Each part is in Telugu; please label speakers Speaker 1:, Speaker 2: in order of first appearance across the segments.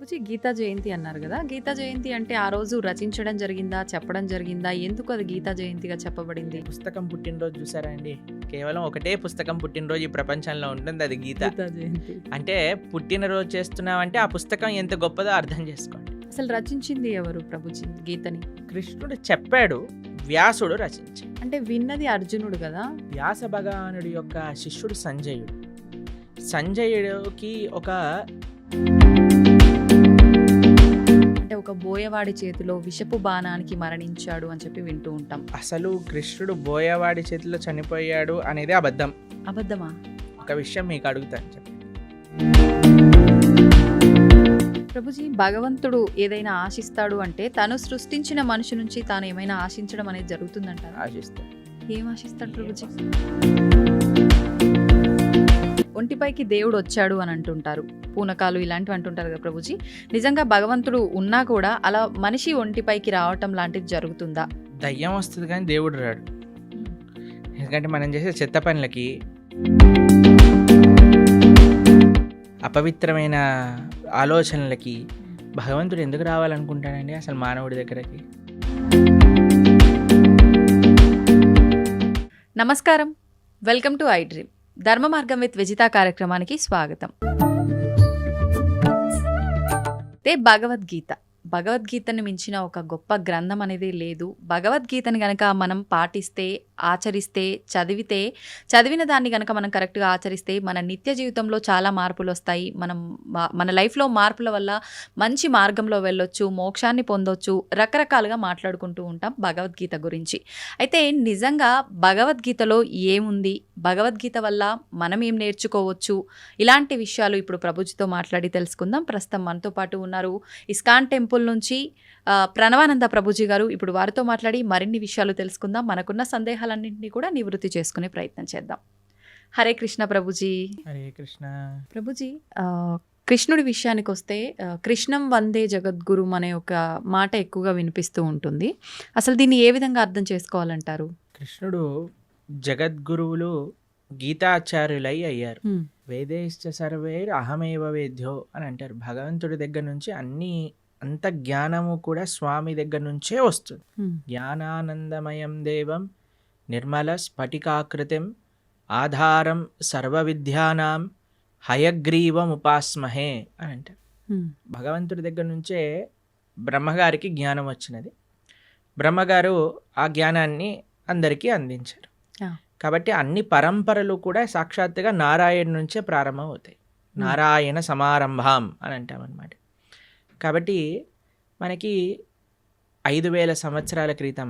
Speaker 1: ప్రభుజీ గీతా జయంతి అన్నారు కదా, గీతా జయంతి అంటే ఆ రోజు రచించడం జరిగిందా, చెప్పడం జరిగిందా, ఎందుకు అది గీతా జయంతిగా చెప్పబడింది?
Speaker 2: పుస్తకం పుట్టినరోజు చూసారా అండి? కేవలం ఒకటే పుస్తకం పుట్టినరోజు ఈ ప్రపంచంలో ఉంటుంది, అది గీత.
Speaker 1: గీతా జయంతి
Speaker 2: అంటే పుట్టినరోజు చేస్తున్నామంటే ఆ పుస్తకం ఎంత గొప్పదో అర్థం చేసుకోండి.
Speaker 1: అసలు రచించింది ఎవరు ప్రభుజీ గీతని?
Speaker 2: కృష్ణుడు చెప్పాడు, వ్యాసుడు రచించాడు.
Speaker 1: అంటే విన్నది అర్జునుడు కదా.
Speaker 2: వ్యాస భగవానుడి యొక్క శిష్యుడు సంజయుడు. సంజయుడికి
Speaker 1: అంటే ఒక బోయవాడి చేతిలో విషపు బాణానికి మరణించాడు అని చెప్పి వింటూ ఉంటాం.
Speaker 2: అసలు కృష్ణుడు బోయవాడి చేతిలో చనిపోయాడు అనేది అబద్ధం.
Speaker 1: అబద్ధమా?
Speaker 2: ఒక విషయం మీకు అడుగుతాను చెప్పి.
Speaker 1: ప్రభుజీ, భగవంతుడు ఏదైనా ఆశిస్తాడు అంటే తను సృష్టించిన మనిషి నుంచి తాను ఏమైనా ఆశించడం అనేది జరుగుతుందంటారా?
Speaker 2: ఆశిస్తాను.
Speaker 1: ఏం ఆశిస్తాడు ప్రభుజీ? ఒంటిపైకి దేవుడు వచ్చాడు అని అంటుంటారు, పూనకాలు ఇలాంటివి అంటుంటారు కదా ప్రభుజీ. నిజంగా భగవంతుడు ఉన్నా కూడా అలా మనిషి ఒంటిపైకి రావటం లాంటిది జరుగుతుందా?
Speaker 2: దయ్యం వస్తుంది కానీ దేవుడు రాడు. ఎందుకంటే మనం చేసే చెత్త పనులకి, అపవిత్రమైన ఆలోచనలకి భగవంతుడు ఎందుకు రావాలనుకుంటాడండి అసలు మానవుడి దగ్గరకి?
Speaker 1: నమస్కారం, వెల్కమ్ టు ఐ డ్రీమ్. ధర్మ మార్గం విత్ విజిత కార్యక్రమానికి స్వాగతం. భగవద్గీతను మించిన ఒక గొప్ప గ్రంథం అనేది లేదు. భగవద్గీతని గనక మనం పాటిస్తే, ఆచరిస్తే, చదివిన దాన్ని గనక మనం కరెక్ట్గా ఆచరిస్తే మన నిత్య జీవితంలో చాలా మార్పులు వస్తాయి. మన లైఫ్లో మార్పుల వల్ల మంచి మార్గంలో వెళ్ళొచ్చు, మోక్షాన్ని పొందొచ్చు. రకరకాలుగా మాట్లాడుకుంటూ ఉంటాం భగవద్గీత గురించి. అయితే నిజంగా భగవద్గీతలో ఏముంది, భగవద్గీత వల్ల మనం ఏం నేర్చుకోవచ్చు, ఇలాంటి విషయాలు ఇప్పుడు ప్రభుజీతో మాట్లాడి తెలుసుకుందాం. ప్రస్తుతం మనతో పాటు ఉన్నారు ఇస్కాన్ టెంపుల్ నుంచి ప్రణవానంద ప్రభుజీ గారు. ఇప్పుడు వారితో మాట్లాడి మరిన్ని విషయాలు తెలుసుకుందాం. మనకున్న సందేహాలన్నింటినీ కూడా నివృత్తి చేసుకునే ప్రయత్నం చేద్దాం. హరే కృష్ణ ప్రభుజీ.
Speaker 2: హరే కృష్ణ
Speaker 1: ప్రభుజీ, కృష్ణుడి విషయానికి వస్తే కృష్ణం వందే జగద్గురుం అనే ఒక మాట ఎక్కువగా వినిపిస్తూ ఉంటుంది. అసలు దీన్ని ఏ విధంగా అర్థం చేసుకోవాలంటారు?
Speaker 2: కృష్ణుడు జగద్గురువులు గీతాచార్యులై అయ్యారు. వేదేశ్చ సర్వేర్ అహమేవ వేద్యో అని అంటారు. భగవంతుడి దగ్గర నుంచి అంత జ్ఞానము కూడా స్వామి దగ్గర నుంచే వస్తుంది. జ్ఞానానందమయం దేవం నిర్మల స్ఫటికాకృతిం ఆధారం సర్వ విద్యానాం హయగ్రీవం ఉపాస్మహే అని అంటారు. భగవంతుడి దగ్గర నుంచే బ్రహ్మగారికి జ్ఞానం వచ్చినది. బ్రహ్మగారు ఆ జ్ఞానాన్ని అందరికీ అందించారు. కాబట్టి అన్ని పరంపరలు కూడా సాక్షాత్తుగా నారాయణ నుంచే ప్రారంభం అవుతాయి. నారాయణ సమారంభం అని అంటామన్నమాట. కాబట్టి మనకి 5000 సంవత్సరాల క్రితం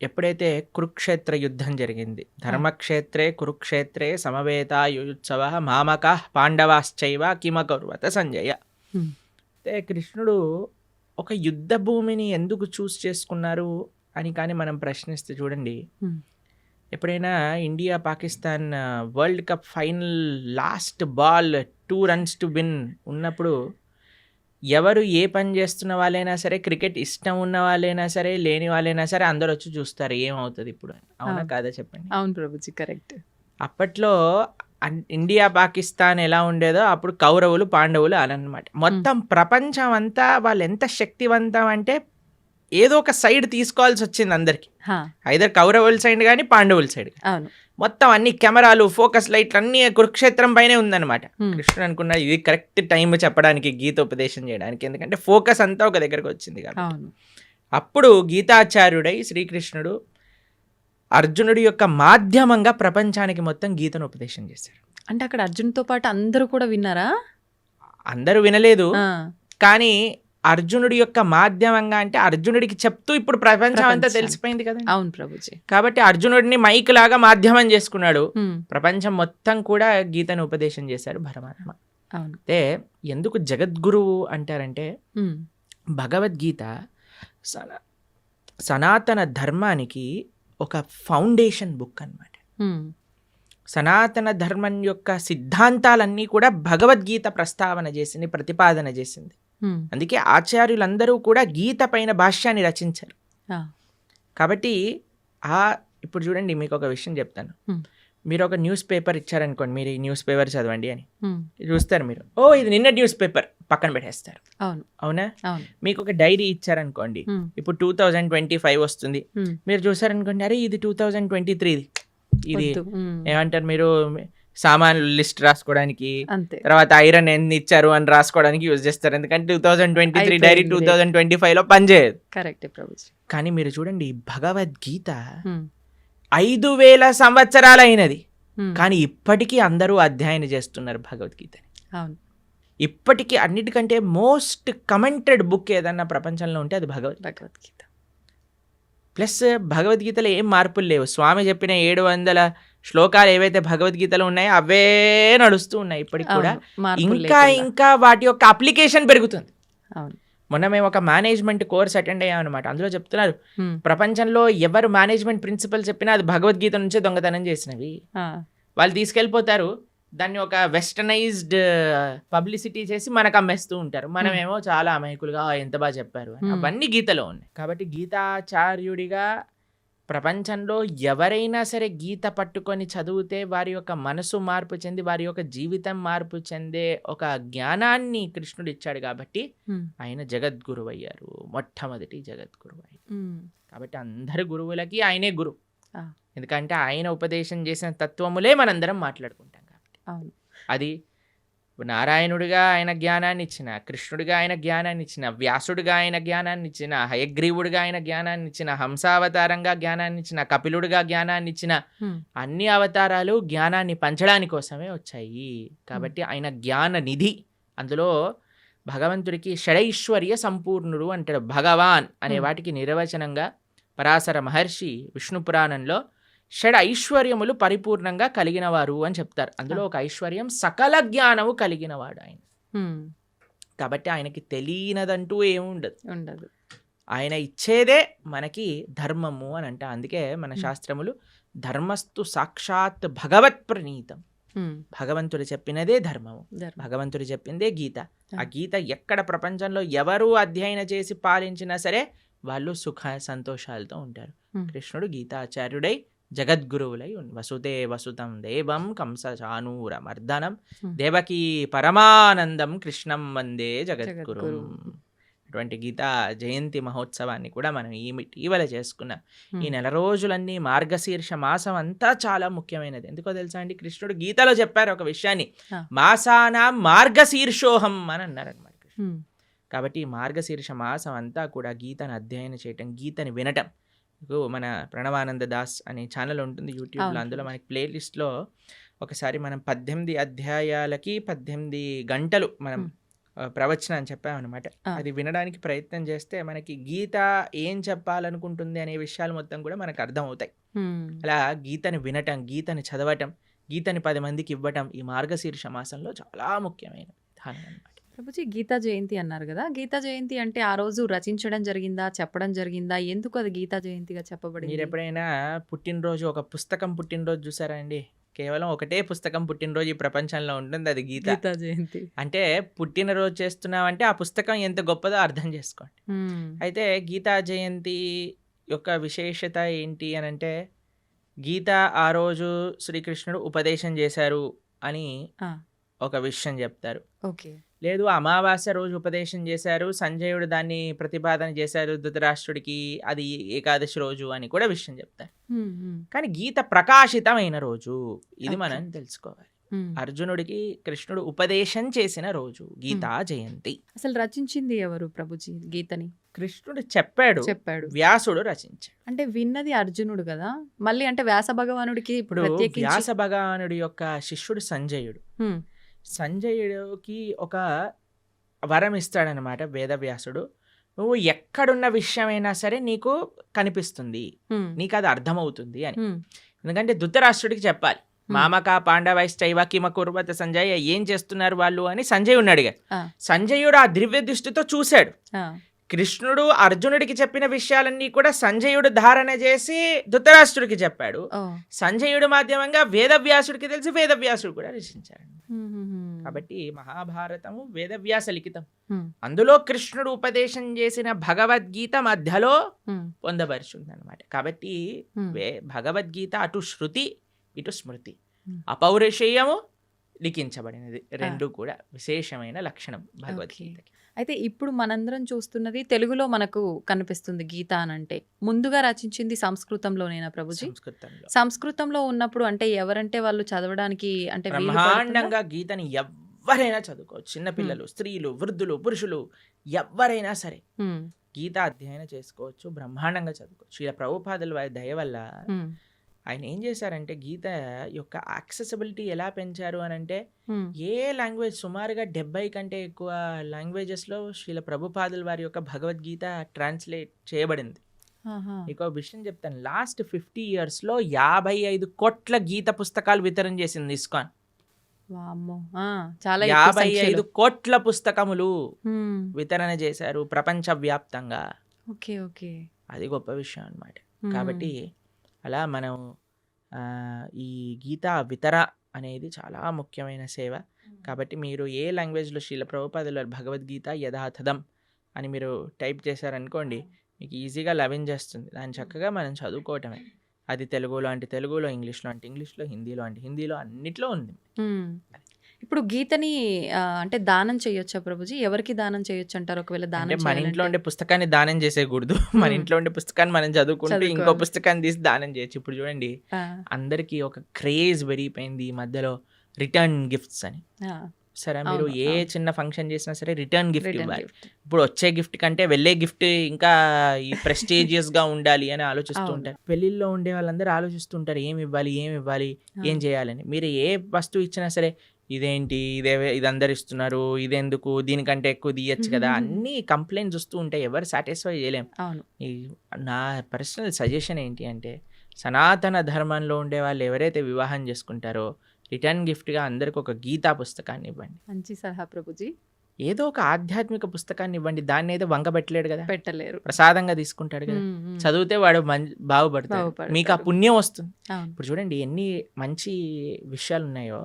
Speaker 2: ఎప్పుడైతే కురుక్షేత్ర యుద్ధం జరిగింది, ధర్మక్షేత్రే కురుక్షేత్రే సమవేతాయుత్సవ మామక పాండవాశ్చైవ కిమకర్వత సంజయ. అయితే కృష్ణుడు ఒక యుద్ధ భూమిని ఎందుకు చూస్ చేసుకున్నారు అని కానీ మనం ప్రశ్నిస్తే చూడండి, ఎప్పుడైనా India Pakistan world cup final last ball 2 runs to win ఉన్నప్పుడు ఎవరు ఏ పని చేస్తున్న వాళ్ళైనా సరే, క్రికెట్ ఇష్టం ఉన్న వాళ్ళైనా సరే, లేని వాళ్ళైనా సరే అందరూ వచ్చి చూస్తారు ఏమవుతుంది ఇప్పుడు. అవునా కాదా చెప్పండి?
Speaker 1: అవును ప్రభుజీ, కరెక్ట్.
Speaker 2: అప్పట్లో ఇండియా పాకిస్తాన్ ఎలా ఉండేదో అప్పుడు కౌరవులు పాండవులు అనమాట. మొత్తం ప్రపంచం అంతా వాళ్ళు ఎంత శక్తివంతం అంటే ఏదో ఒక సైడ్ తీసుకోవాల్సి వచ్చింది అందరికి. ఐదర్ కౌరవుల సైడ్ కానీ పాండవుల సైడ్. మొత్తం అన్ని కెమెరాలు, ఫోకస్ లైట్లు అన్ని కురుక్షేత్రం పైనే ఉందన్నమాట. కృష్ణుడు అనుకున్నాడు ఇది కరెక్ట్ టైం చెప్పడానికి, గీత ఉపదేశం చేయడానికి. ఎందుకంటే ఫోకస్ అంతా ఒక దగ్గరకు వచ్చింది కాబట్టి. అప్పుడు గీతాచార్యుడై శ్రీకృష్ణుడు అర్జునుడి యొక్క మాధ్యమంగా ప్రపంచానికి మొత్తం గీతను ఉపదేశం చేశారు.
Speaker 1: అంటే అక్కడ అర్జునుడితో పాటు అందరూ కూడా విన్నారా?
Speaker 2: అందరూ వినలేదు, కానీ అర్జునుడి యొక్క మాధ్యమంగా, అంటే అర్జునుడికి చెప్తూ ఇప్పుడు ప్రపంచం అంతా తెలిసిపోయింది కదా.
Speaker 1: అవును ప్రభుజీ.
Speaker 2: కాబట్టి అర్జునుడిని మైక్ లాగా మాధ్యమం చేసుకున్నాడు. ప్రపంచం మొత్తం కూడా గీతను ఉపదేశం చేశాడు పరమాత్మ. అయితే ఎందుకు జగద్గురువు అంటారంటే, భగవద్గీత సనాతన ధర్మానికి ఒక ఫౌండేషన్ బుక్ అన్నమాట. సనాతన ధర్మం యొక్క సిద్ధాంతాలన్నీ కూడా భగవద్గీత ప్రస్తావన చేసింది, ప్రతిపాదన చేసింది. అందుకే ఆచార్యులందరూ కూడా గీత పైన భాష్యాన్ని రచించారు. కాబట్టి ఇప్పుడు చూడండి, మీకు ఒక విషయం చెప్తాను. మీరు ఒక న్యూస్ పేపర్ ఇచ్చారనుకోండి, మీరు ఈ న్యూస్ పేపర్ చదవండి అని చూస్తారు మీరు. ఓ ఇది నిన్న న్యూస్ పేపర్, పక్కన పెట్టేస్తారు.
Speaker 1: అవును.
Speaker 2: అవునా?
Speaker 1: అవును.
Speaker 2: మీకు ఒక డైరీ ఇచ్చారనుకోండి, ఇప్పుడు 2025 వస్తుంది, మీరు చూసారనుకోండి, అరే ఇది 2023 ఇది ఏమంటారు మీరు, సామాన్లు లిస్ట్ రాసుకోవడానికి,
Speaker 1: అంతే.
Speaker 2: తర్వాత ఐరన్ ఎన్ని ఇచ్చారు అని రాసుకోవడానికి యూజ్ చేస్తారు. ఎందుకంటే 2023 డైరీ
Speaker 1: అయిపోయింది.
Speaker 2: 2025లో పనిచేయదు.
Speaker 1: కరెక్టే ప్రభుజీ.
Speaker 2: కానీ మీరు చూడండి, భగవద్గీత 5000 సంవత్సరాలు అయినది, కానీ ఇప్పటికీ అందరూ అధ్యయనం చేస్తున్నారు భగవద్గీతని.
Speaker 1: అవును.
Speaker 2: ఇప్పటికీ అన్నిటికంటే మోస్ట్ కమెంటెడ్ బుక్ ఏదన్నా ప్రపంచంలో ఉంటే అది
Speaker 1: భగవద్గీత.
Speaker 2: ప్లస్ భగవద్గీతలో ఏం మార్పులు లేవు. స్వామి చెప్పిన 700 శ్లోకాలు ఏవైతే భగవద్గీతలో ఉన్నాయో అవే నడుస్తూ ఉన్నాయి ఇప్పటికి కూడా. ఇంకా వాటి యొక్క అప్లికేషన్ పెరుగుతుంది.
Speaker 1: అవును.
Speaker 2: మొన్న మేము ఒక మేనేజ్మెంట్ కోర్స్ అటెండ్ అయ్యామన్నమాట. అందులో చెప్తున్నారు, ప్రపంచంలో ఎవరు మేనేజ్మెంట్ ప్రిన్సిపల్ చెప్పినా అది భగవద్గీత నుంచే దొంగతనం చేసినవి. వాళ్ళు తీసుకెళ్ళిపోతారు, దాన్ని ఒక వెస్టర్నైజ్డ్ పబ్లిసిటీ చేసి మనకు అమ్మేస్తూ ఉంటారు. మనమేమో చాలా అమాయకులుగా ఎంత బాగా చెప్పారు అని. అవన్నీ గీతలో ఉన్నాయి. కాబట్టి గీతాచార్యుడిగా ప్రపంచంలో ఎవరైనా సరే గీత పట్టుకొని చదివితే వారి యొక్క మనసు మార్పు చెంది, వారి యొక్క జీవితం మార్పు చెందే ఒక జ్ఞానాన్ని కృష్ణుడు ఇచ్చాడు. కాబట్టి ఆయన జగద్గురువు అయ్యారు, మొట్టమొదటి జగద్గురువు అయ్యారు. కాబట్టి అందరు గురువులకి ఆయనే గురువు. ఎందుకంటే ఆయన ఉపదేశం చేసిన తత్వములే మనందరం మాట్లాడుకుంటాం కాబట్టి. అది నారాయణుడిగా ఆయన జ్ఞానాన్ని ఇచ్చిన, కృష్ణుడిగా ఆయన జ్ఞానాన్ని ఇచ్చిన, వ్యాసుడిగా ఆయన జ్ఞానాన్ని ఇచ్చిన, హయగ్రీవుడిగా ఆయన జ్ఞానాన్ని ఇచ్చిన, హంసావతారంగా జ్ఞానాన్ని ఇచ్చిన, కపిలుడిగా జ్ఞానాన్ని ఇచ్చిన, అన్ని అవతారాలు జ్ఞానాన్ని పంచడానికి కోసమే వచ్చాయి. కాబట్టి ఆయన జ్ఞాన నిధి. అందులో భగవంతుడికి షడైశ్వర్య సంపూర్ణుడు అంటాడు. భగవాన్ అనే వాటికి నిర్వచనంగా పరాశర మహర్షి విష్ణు పురాణంలో షడ్ ఐశ్వర్యములు పరిపూర్ణంగా కలిగిన వారు అని చెప్తారు. అందులో ఒక ఐశ్వర్యం సకల జ్ఞానము కలిగిన వాడు ఆయన. కాబట్టి ఆయనకి తెలియనదంటూ ఏముండదు. ఆయన ఇచ్చేదే మనకి ధర్మము అని అంట. అందుకే మన శాస్త్రములు ధర్మస్తు సాక్షాత్ భగవత్ ప్రణీతం. భగవంతుడు చెప్పినదే ధర్మము, భగవంతుడు చెప్పిందే గీత. ఆ గీత ఎక్కడ ప్రపంచంలో ఎవరు అధ్యయనం చేసి పాలించినా సరే వాళ్ళు సుఖ సంతోషాలతో ఉంటారు. కృష్ణుడు గీతాచార్యుడై జగద్గురువులై వసుదే వసుతం దేవం కంస చానూర మర్దనం దేవకీ పరమానందం కృష్ణం వందే జగద్గురు. అటువంటి గీతా జయంతి మహోత్సవాన్ని కూడా మనం ఇటీవల చేసుకున్నాం. ఈ నెల రోజులన్నీ మార్గశీర్ష మాసం అంతా చాలా ముఖ్యమైనది. ఎందుకో తెలుసా అండి, కృష్ణుడు గీతలో చెప్పారు ఒక విషయాన్ని, మాసానా మార్గశీర్షోహం అని అన్నారనమాట. కాబట్టి ఈ మార్గశీర్ష మాసం అంతా కూడా గీతను అధ్యయనం చేయటం, గీతని వినటం. మన ప్రణవానంద దాస్ అనే ఛానల్ ఉంటుంది యూట్యూబ్లో. అందులో మనకి ప్లేలిస్ట్లో ఒకసారి మనం 18 అధ్యాయాలకి 18 గంటలు మనం ప్రవచనం అని చెప్పామన్నమాట. అది వినడానికి ప్రయత్నం చేస్తే మనకి గీత ఏం చెప్పాలనుకుంటుంది అనే విషయాలు మొత్తం కూడా మనకు అర్థమవుతాయి. అలా గీతని వినటం, గీతని చదవటం, గీతని 10 మందికి ఇవ్వటం ఈ మార్గశీర్ష మాసంలో చాలా ముఖ్యమైన విధానం అన్నమాట.
Speaker 1: ప్రభుజీ, గీతా జయంతి అన్నారు కదా, గీతా జయంతి అంటే ఆ రోజు రచించడం జరిగిందా, చెప్పడం జరిగిందా, ఎందుకు అది గీతా జయంతిగా చెప్పబడింది?
Speaker 2: మీరు ఎప్పుడైనా పుట్టినరోజు, ఒక పుస్తకం పుట్టినరోజు చూసారా అండి? కేవలం ఒకటే పుస్తకం పుట్టినరోజు ఈ ప్రపంచంలో ఉంటుంది, అది గీతా
Speaker 1: జయంతి.
Speaker 2: అంటే పుట్టినరోజు చేస్తున్నామంటే ఆ పుస్తకం ఎంత గొప్పదో అర్థం చేసుకోండి. అయితే గీతా జయంతి యొక్క విశేషత ఏంటి అని అంటే, గీత ఆ రోజు శ్రీకృష్ణుడు ఉపదేశం చేశారు అని ఒక విషయం చెప్తారు. లేదు, అమావాస్య రోజు ఉపదేశం చేశారు, సంజయుడు దాన్ని ప్రతిపాదన చేశారు ధృతరాష్ట్రుడికి, అది ఏకాదశి రోజు అని కూడా విషయం చెప్తారు. కానీ గీత ప్రకాశితమైన రోజు ఇది మనం తెలుసుకోవాలి. అర్జునుడికి కృష్ణుడు ఉపదేశం చేసిన రోజు గీతా జయంతి.
Speaker 1: అసలు రచించింది ఎవరు ప్రభుజీ గీతని?
Speaker 2: కృష్ణుడు చెప్పాడు, వ్యాసుడు రచించాడు.
Speaker 1: అంటే విన్నది అర్జునుడు కదా, మళ్ళీ అంటే వ్యాస భగవానుడికి
Speaker 2: ఇప్పుడు వ్యాస భగవానుడి యొక్క శిష్యుడు సంజయుడు. సంజయుడికి ఒక వరం ఇస్తాడనమాట వేదవ్యాసుడు. నువ్వు ఎక్కడున్న విషయమైనా సరే నీకు కనిపిస్తుంది, నీకు అది అర్థమవుతుంది అని. ఎందుకంటే ధృతరాష్ట్రుడికి చెప్పాలి, మామక పాండవైశ్చైవ కిమ కుర్వత సంజయ్, ఏం చేస్తున్నారు వాళ్ళు అని సంజయుడిని అడిగారు. సంజయుడు ఆ దివ్య దృష్టితో చూశాడు. కృష్ణుడు అర్జునుడికి చెప్పిన విషయాలన్నీ కూడా సంజయుడు ధారణ చేసి ధృతరాష్ట్రుడికి చెప్పాడు. సంజయుడు మాధ్యమంగా వేదవ్యాసుడికి తెలిసి వేదవ్యాసుడు కూడా రచించాడు. కాబట్టి మహాభారతము వేదవ్యాస లిఖితం. అందులో కృష్ణుడు ఉపదేశం చేసిన భగవద్గీత మధ్యలో పొందపరిచింది అనమాట. కాబట్టి భగవద్గీత అటు శృతి ఇటు స్మృతి, అపౌరుషేయము లిఖించబడినది. రెండు కూడా విశేషమైన లక్షణం భగవద్గీతకి.
Speaker 1: అయితే ఇప్పుడు మనందరం చూస్తున్నది తెలుగులో మనకు కనిపిస్తుంది గీత అనంటే. ముందుగా రచించింది సంస్కృతంలోనేనా ప్రభుజీ? సంస్కృతంలో ఉన్నప్పుడు అంటే ఎవరంటే వాళ్ళు చదవడానికి అంటే
Speaker 2: బ్రహ్మాండంగా గీతని ఎవరైనా చదువుకోవచ్చు. చిన్నపిల్లలు, స్త్రీలు, వృద్ధులు, పురుషులు ఎవరైనా సరే గీత అధ్యయనం చేసుకోవచ్చు, బ్రహ్మాండంగా చదువుకోవచ్చు. ఇలా ప్రభుపాదుల వారి దయ వల్ల ఆయన ఏం చేశారంటే గీత యొక్క యాక్సెసిబిలిటీ ఎలా పెంచారు అని అంటే ఏ లాంగ్వేజ్ సుమారుగా 70 కంటే ఎక్కువ లాంగ్వేజెస్లో శ్రీల ప్రభుపాదుల వారి యొక్క భగవద్గీత ట్రాన్స్లేట్ చేయబడింది. మీకు విషయం చెప్తాను, లాస్ట్ 50 yearsలో 55 కోట్ల గీత పుస్తకాలు వితరణ చేసింది ఇస్కాన్. 55 కోట్ల పుస్తకములు వితరణ చేశారు ప్రపంచవ్యాప్తంగా. అది గొప్ప విషయం అన్నమాట. కాబట్టి అలా మనం ఈ గీతా వితర అనేది చాలా ముఖ్యమైన సేవ. కాబట్టి మీరు ఏ లాంగ్వేజ్లో శ్రీల ప్రభుపాదుల భగవద్గీత యథాతథం అని మీరు టైప్ చేశారనుకోండి, మీకు ఈజీగా లభించేస్తుంది. దాన్ని చక్కగా మనం చదువుకోవటమే. అది తెలుగులో అంటే తెలుగులో, ఇంగ్లీష్లో అంటే ఇంగ్లీష్లో, హిందీలో అంటే హిందీలో, అన్నిట్లో ఉంది.
Speaker 1: ఇప్పుడు గీతని అంటే దానం చేయొచ్చా ప్రభుజీ? ఎవరికి దానం చేయొచ్చు అంటారు? ఒకవేళ దానం
Speaker 2: మన ఇంట్లో ఉండే పుస్తకాన్ని దానం చేసేయకూడదు. మన ఇంట్లో ఉండే పుస్తకాన్ని మనం చదువుకుంటూ ఇంకో పుస్తకాన్ని తీసి దానం చేయొచ్చు. ఇప్పుడు చూడండి, అందరికి ఒక క్రేజ్ పెరిగిపోయింది ఈ మధ్యలో రిటర్న్ గిఫ్ట్స్ అని. సరే, మీరు ఏ చిన్న ఫంక్షన్ చేసినా సరే రిటర్న్ గిఫ్ట్ ఇవ్వాలి. ఇప్పుడు వచ్చే గిఫ్ట్ కంటే వెళ్ళే గిఫ్ట్ ఇంకా ఈ ప్రెస్టీజియస్ గా ఉండాలి అని ఆలోచిస్తూ ఉంటారు. పెళ్లిల్లో ఉండే వాళ్ళందరూ ఆలోచిస్తుంటారు ఏమి ఇవ్వాలి, ఏం చేయాలని. మీరు ఏ వస్తువు ఇచ్చినా సరే ఇదేంటి, ఇది అందరు ఇస్తున్నారు, ఇదెందుకు, దీనికంటే ఎక్కువ తీయచ్చు కదా, అన్ని కంప్లైంట్స్ వస్తూ ఉంటాయి. ఎవరు సాటిస్ఫై చేయలేం. నా పర్సనల్ సజెషన్ ఏంటి అంటే, సనాతన ధర్మంలో ఉండే వాళ్ళు ఎవరైతే వివాహం చేసుకుంటారో రిటర్న్ గిఫ్ట్గా అందరికి ఒక గీతా పుస్తకాన్ని ఇవ్వండి.
Speaker 1: మంచి సలహా ప్రభుజీ.
Speaker 2: ఏదో ఒక ఆధ్యాత్మిక పుస్తకాన్ని ఇవ్వండి. దాన్ని ఏదో వంక పెట్టలేడు కదా,
Speaker 1: పెట్టలేరు,
Speaker 2: ప్రసాదంగా తీసుకుంటాడు కదా. చదివితే వాడు బాగుపడతాడు, మీకు ఆ పుణ్యం వస్తుంది. ఇప్పుడు చూడండి ఎన్ని మంచి విషయాలు ఉన్నాయో.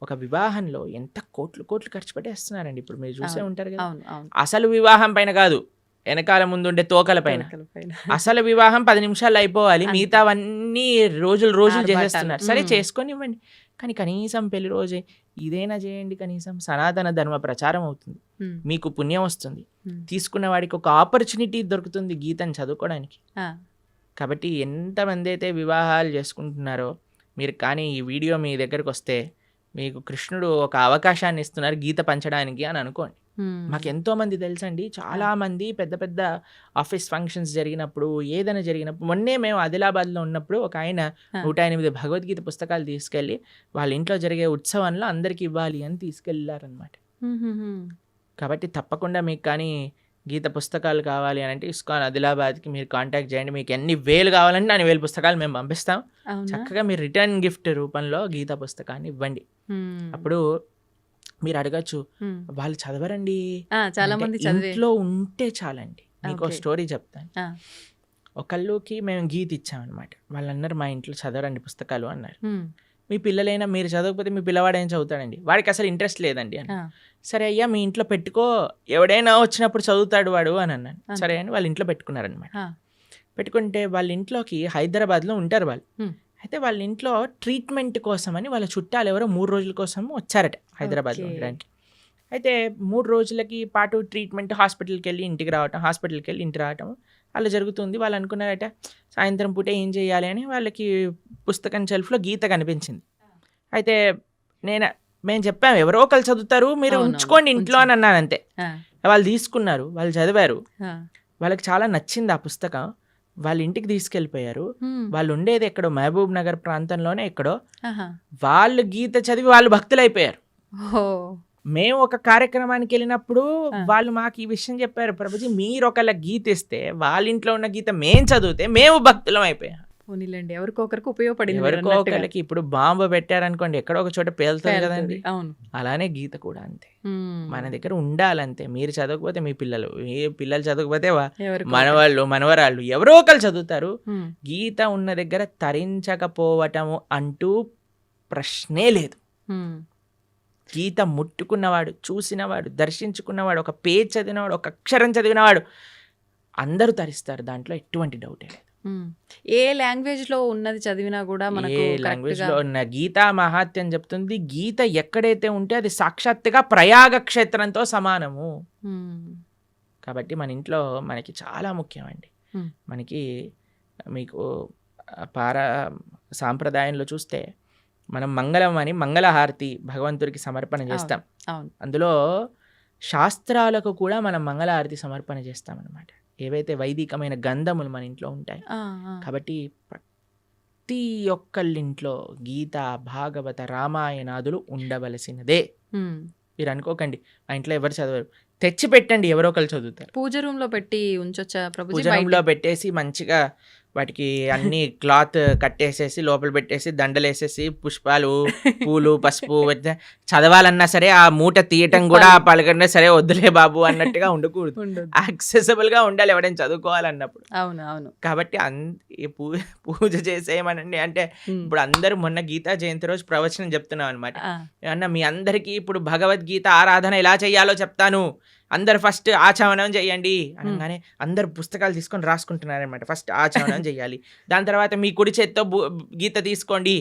Speaker 2: ఒక వివాహంలో ఎంత కోట్లు ఖర్చు పెట్టేస్తున్నారండి. ఇప్పుడు మీరు చూసే ఉంటారు కదా. అసలు వివాహం పైన కాదు, వెనకాల ముందుండే తోకల పైన. అసలు వివాహం 10 నిమిషాలు అయిపోవాలి, మిగతావన్నీ రోజులు చేసేస్తున్నారు. సరే చేసుకొని ఇవ్వండి, కానీ కనీసం పెళ్లి రోజే ఇదైనా చేయండి. కనీసం సనాతన ధర్మ ప్రచారం అవుతుంది, మీకు పుణ్యం వస్తుంది, తీసుకున్న వాడికి ఒక ఆపర్చునిటీ దొరుకుతుంది గీతను చదువుకోవడానికి. కాబట్టి ఎంతమంది అయితే వివాహాలు చేసుకుంటున్నారో మీరు, కానీ ఈ వీడియో మీ దగ్గరకు వస్తే మీకు కృష్ణుడు ఒక అవకాశాన్ని ఇస్తున్నారు గీత పంచడానికి అని అనుకోండి. మాకు ఎంతో మంది తెలుసండి, చాలా మంది పెద్ద పెద్ద ఆఫీస్ ఫంక్షన్స్ జరిగినప్పుడు, ఏదైనా జరిగినప్పుడు, మొన్నే మేము ఆదిలాబాద్లో ఉన్నప్పుడు ఒక ఆయన 108 భగవద్గీత పుస్తకాలు తీసుకెళ్ళి వాళ్ళ ఇంట్లో జరిగే ఉత్సవంలో అందరికి ఇవ్వాలి అని తీసుకెళ్ళారనమాట. కాబట్టి తప్పకుండా మీకు కానీ గీత పుస్తకాలు కావాలి అని అంటే ఇస్కాన్ ఆదిలాబాద్కి మీరు కాంటాక్ట్ చేయండి. మీకు ఎన్ని వేలు కావాలంటే అన్ని 1000 పుస్తకాలు మేము పంపిస్తాం. చక్కగా మీరు రిటర్న్ గిఫ్ట్ రూపంలో గీత పుస్తకాన్ని ఇవ్వండి. అప్పుడు మీరు అడగచ్చు, వాళ్ళు చదవరండి,
Speaker 1: చాలా మంది
Speaker 2: ఇంట్లో ఉంటే చాలండి. మీకు స్టోరీ చెప్తాను. ఒకళ్ళకి మేము గీత ఇచ్చామన్నమాట. వాళ్ళు అన్నారు మా ఇంట్లో చదవరండి పుస్తకాలు అన్నారు. మీ పిల్లలైనా మీరు చదవకపోతే మీ పిల్లవాడు ఏం చదువుతాడండి, వాడికి అసలు ఇంట్రెస్ట్ లేదండి అని. సరే అయ్యా మీ ఇంట్లో పెట్టుకో, ఎవడైనా వచ్చినప్పుడు చదువుతాడు వాడు అని అన్నాను. సరే అని వాళ్ళ ఇంట్లో పెట్టుకున్నారనమాట. పెట్టుకుంటే వాళ్ళ ఇంట్లోకి హైదరాబాద్లో ఉంటారు వాళ్ళు. అయితే వాళ్ళ ఇంట్లో ట్రీట్మెంట్ కోసం అని వాళ్ళ చుట్టాలు ఎవరో 3 రోజుల కోసం వచ్చారట హైదరాబాద్లో ఉండడానికి. అయితే 3 రోజులకి పాటు ట్రీట్మెంట్, హాస్పిటల్కి వెళ్ళి ఇంటికి రావటం, హాస్పిటల్కి వెళ్ళి ఇంటికి రావటం అలా జరుగుతుంది. వాళ్ళు అనుకున్నారట సాయంత్రం పూట ఏం చేయాలి అని. వాళ్ళకి పుస్తకం షెల్ఫ్లో గీత కనిపించింది. అయితే మేము చెప్పాము ఎవరో ఒకళ్ళు చదువుతారు, మీరు ఉంచుకోండి ఇంట్లో అని అన్నాను. అంతే. వాళ్ళు తీసుకున్నారు, వాళ్ళు చదివారు, వాళ్ళకి చాలా నచ్చింది ఆ పుస్తకం. వాళ్ళ ఇంటికి తీసుకెళ్ళిపోయారు. వాళ్ళు ఉండేది ఎక్కడో మహబూబ్ నగర్ ప్రాంతంలోనే ఎక్కడో. వాళ్ళు గీత చదివి వాళ్ళు భక్తులైపోయారు. మేము ఒక కార్యక్రమానికి వెళ్ళినప్పుడు వాళ్ళు మాకు ఈ విషయం చెప్పారు, ప్రభుజీ మీరు ఒకళ్ళ గీత ఇస్తే వాళ్ళ ఇంట్లో ఉన్న గీత మేము చదివితే మేము భక్తులం అయిపోయాం.
Speaker 1: ఎవరికొకరికి ఉపయోగపడింది.
Speaker 2: ఎవరికొకరికి ఇప్పుడు బాంబు పెట్టారనుకోండి ఎక్కడో ఒక చోట పేలుతుంది కదండి. అలానే గీత కూడా అంతే, మన దగ్గర ఉండాలంతే. మీరు చదవకపోతే మీ పిల్లలు, ఏ పిల్లలు చదవకపోతే మనవాళ్ళు మనవరాళ్ళు ఎవరో ఒకరు చదువుతారు. గీత ఉన్న దగ్గర తరించకపోవటము అంటూ ప్రశ్నే లేదు. గీత ముట్టుకున్నవాడు, చూసినవాడు, దర్శించుకున్నవాడు, ఒక పేజ్ చదివినవాడు, ఒక అక్షరం చదివినవాడు అందరూ తరిస్తారు, దాంట్లో ఎటువంటి డౌటే లేదు.
Speaker 1: ఏ లాంగ్వేజ్‌లో ఉన్నది చదివినా గూడా
Speaker 2: ఏ
Speaker 1: మనకు కరెక్ట్‌గా
Speaker 2: లాంగ్వేజ్‌లో ఉన్న గీతా మహాత్యం చెప్తుంది. గీత ఎక్కడైతే ఉంటే అది సాక్షాత్తుగా ప్రయాగ క్షేత్రంతో సమానము.
Speaker 1: హ్మ్.
Speaker 2: కాబట్టి మన ఇంట్లో మనకి చాలా ముఖ్యమండి.
Speaker 1: హ్మ్.
Speaker 2: మనకి మీకు సాంప్రదాయంలో చూస్తే మనం మంగళం అని మంగళహారతి భగవంతుడికి సమర్పణ చేస్తాం.
Speaker 1: అవును.
Speaker 2: అందులో శాస్త్రాలకు కూడా మనం మంగళహారతి సమర్పణ చేస్తామన్నమాట. ఏవైతే వైదికమైన గంధములు మన ఇంట్లో ఉంటాయి.
Speaker 1: ఆ! ఆ!
Speaker 2: కాబట్టి ప్రతి ఒక్కళ్ళింట్లో గీత, భాగవత, రామాయణాదులు ఉండవలసినదే.
Speaker 1: హ్మ్.
Speaker 2: మీరు అనుకోకండి మా ఇంట్లో ఎవరు చదవరు, తెచ్చి పెట్టండి, ఎవరో ఒకరు చదువుతారు.
Speaker 1: పూజ రూమ్‌లో పెట్టి ఉంచొచ్చా ప్రభుజీ?
Speaker 2: పూజ రూమ్‌లో పెట్టేసి మంచిగా వాటికి అన్ని క్లాత్ కట్టేసేసి లోపల పెట్టేసి దండలేసేసి పుష్పాలు, పూలు, పసుపు చదవాలన్నా సరే ఆ మూట తీయటం కూడా పలకన్నా సరే వద్దులే బాబు అన్నట్టుగా ఉండకూడదు. యాక్సెసిబుల్గా ఉండాలి ఎవడైనా చదువుకోవాలన్నప్పుడు.
Speaker 1: అవును.
Speaker 2: కాబట్టి పూజ చేసేయమనండి అంటే ఇప్పుడు అందరూ మొన్న గీతా జయంతి రోజు ప్రవచనం చెప్తున్నాం అనమాట. ఏమన్నా మీ అందరికీ ఇప్పుడు భగవద్గీత ఆరాధన ఎలా చేయాలో చెప్తాను, అందరు ఫస్ట్ ఆచమనం చేయండి అనగానే అందరు పుస్తకాలు తీసుకొని రాసుకుంటున్నారనమాట. ఫస్ట్ ఆచమనం చేయాలి, దాని తర్వాత మీ కుడి చేత్తో గీత తీసుకోండి,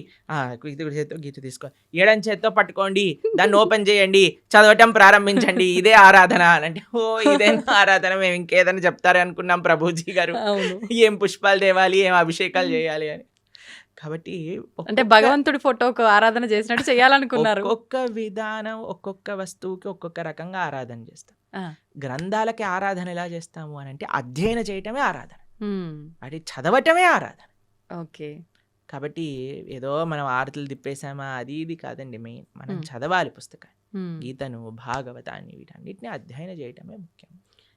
Speaker 2: కుడి చేత్తో గీత తీసుకోండి, ఎడం చేత్తో పట్టుకోండి, దాన్ని ఓపెన్ చేయండి, చదవటం ప్రారంభించండి, ఇదే ఆరాధన అంటే ఓ ఇదేనా ఆరాధన, మేము ఇంకేదైనా చెప్తారు అనుకున్నాం ప్రభుజీ గారు, ఏం పుష్పాలు తేవాలి, ఏం అభిషేకాలు చేయాలి అని. కాబట్టి
Speaker 1: అంటే భగవంతుడి ఫోటోకు ఆరాధన చేసినట్టు చేయాలనుకున్నారు.
Speaker 2: ఒక్కొక్క విధానం ఒక్కొక్క వస్తువుకి ఒక్కొక్క రకంగా ఆరాధన చేస్తాం. గ్రంథాలకి ఆరాధన ఎలా చేస్తాము అని అంటే అధ్యయనం చేయటమే ఆరాధన, అది చదవటమే ఆరాధన.
Speaker 1: ఓకే.
Speaker 2: కాబట్టి ఏదో మనం ఆరతులు తిప్పేసామా అది ఇది కాదండి. మెయిన్ మనం చదవాలి పుస్తకాన్ని, గీతను, భాగవతాన్ని, వీటన్నిటిని అధ్యయనం చేయటమే ముఖ్యం.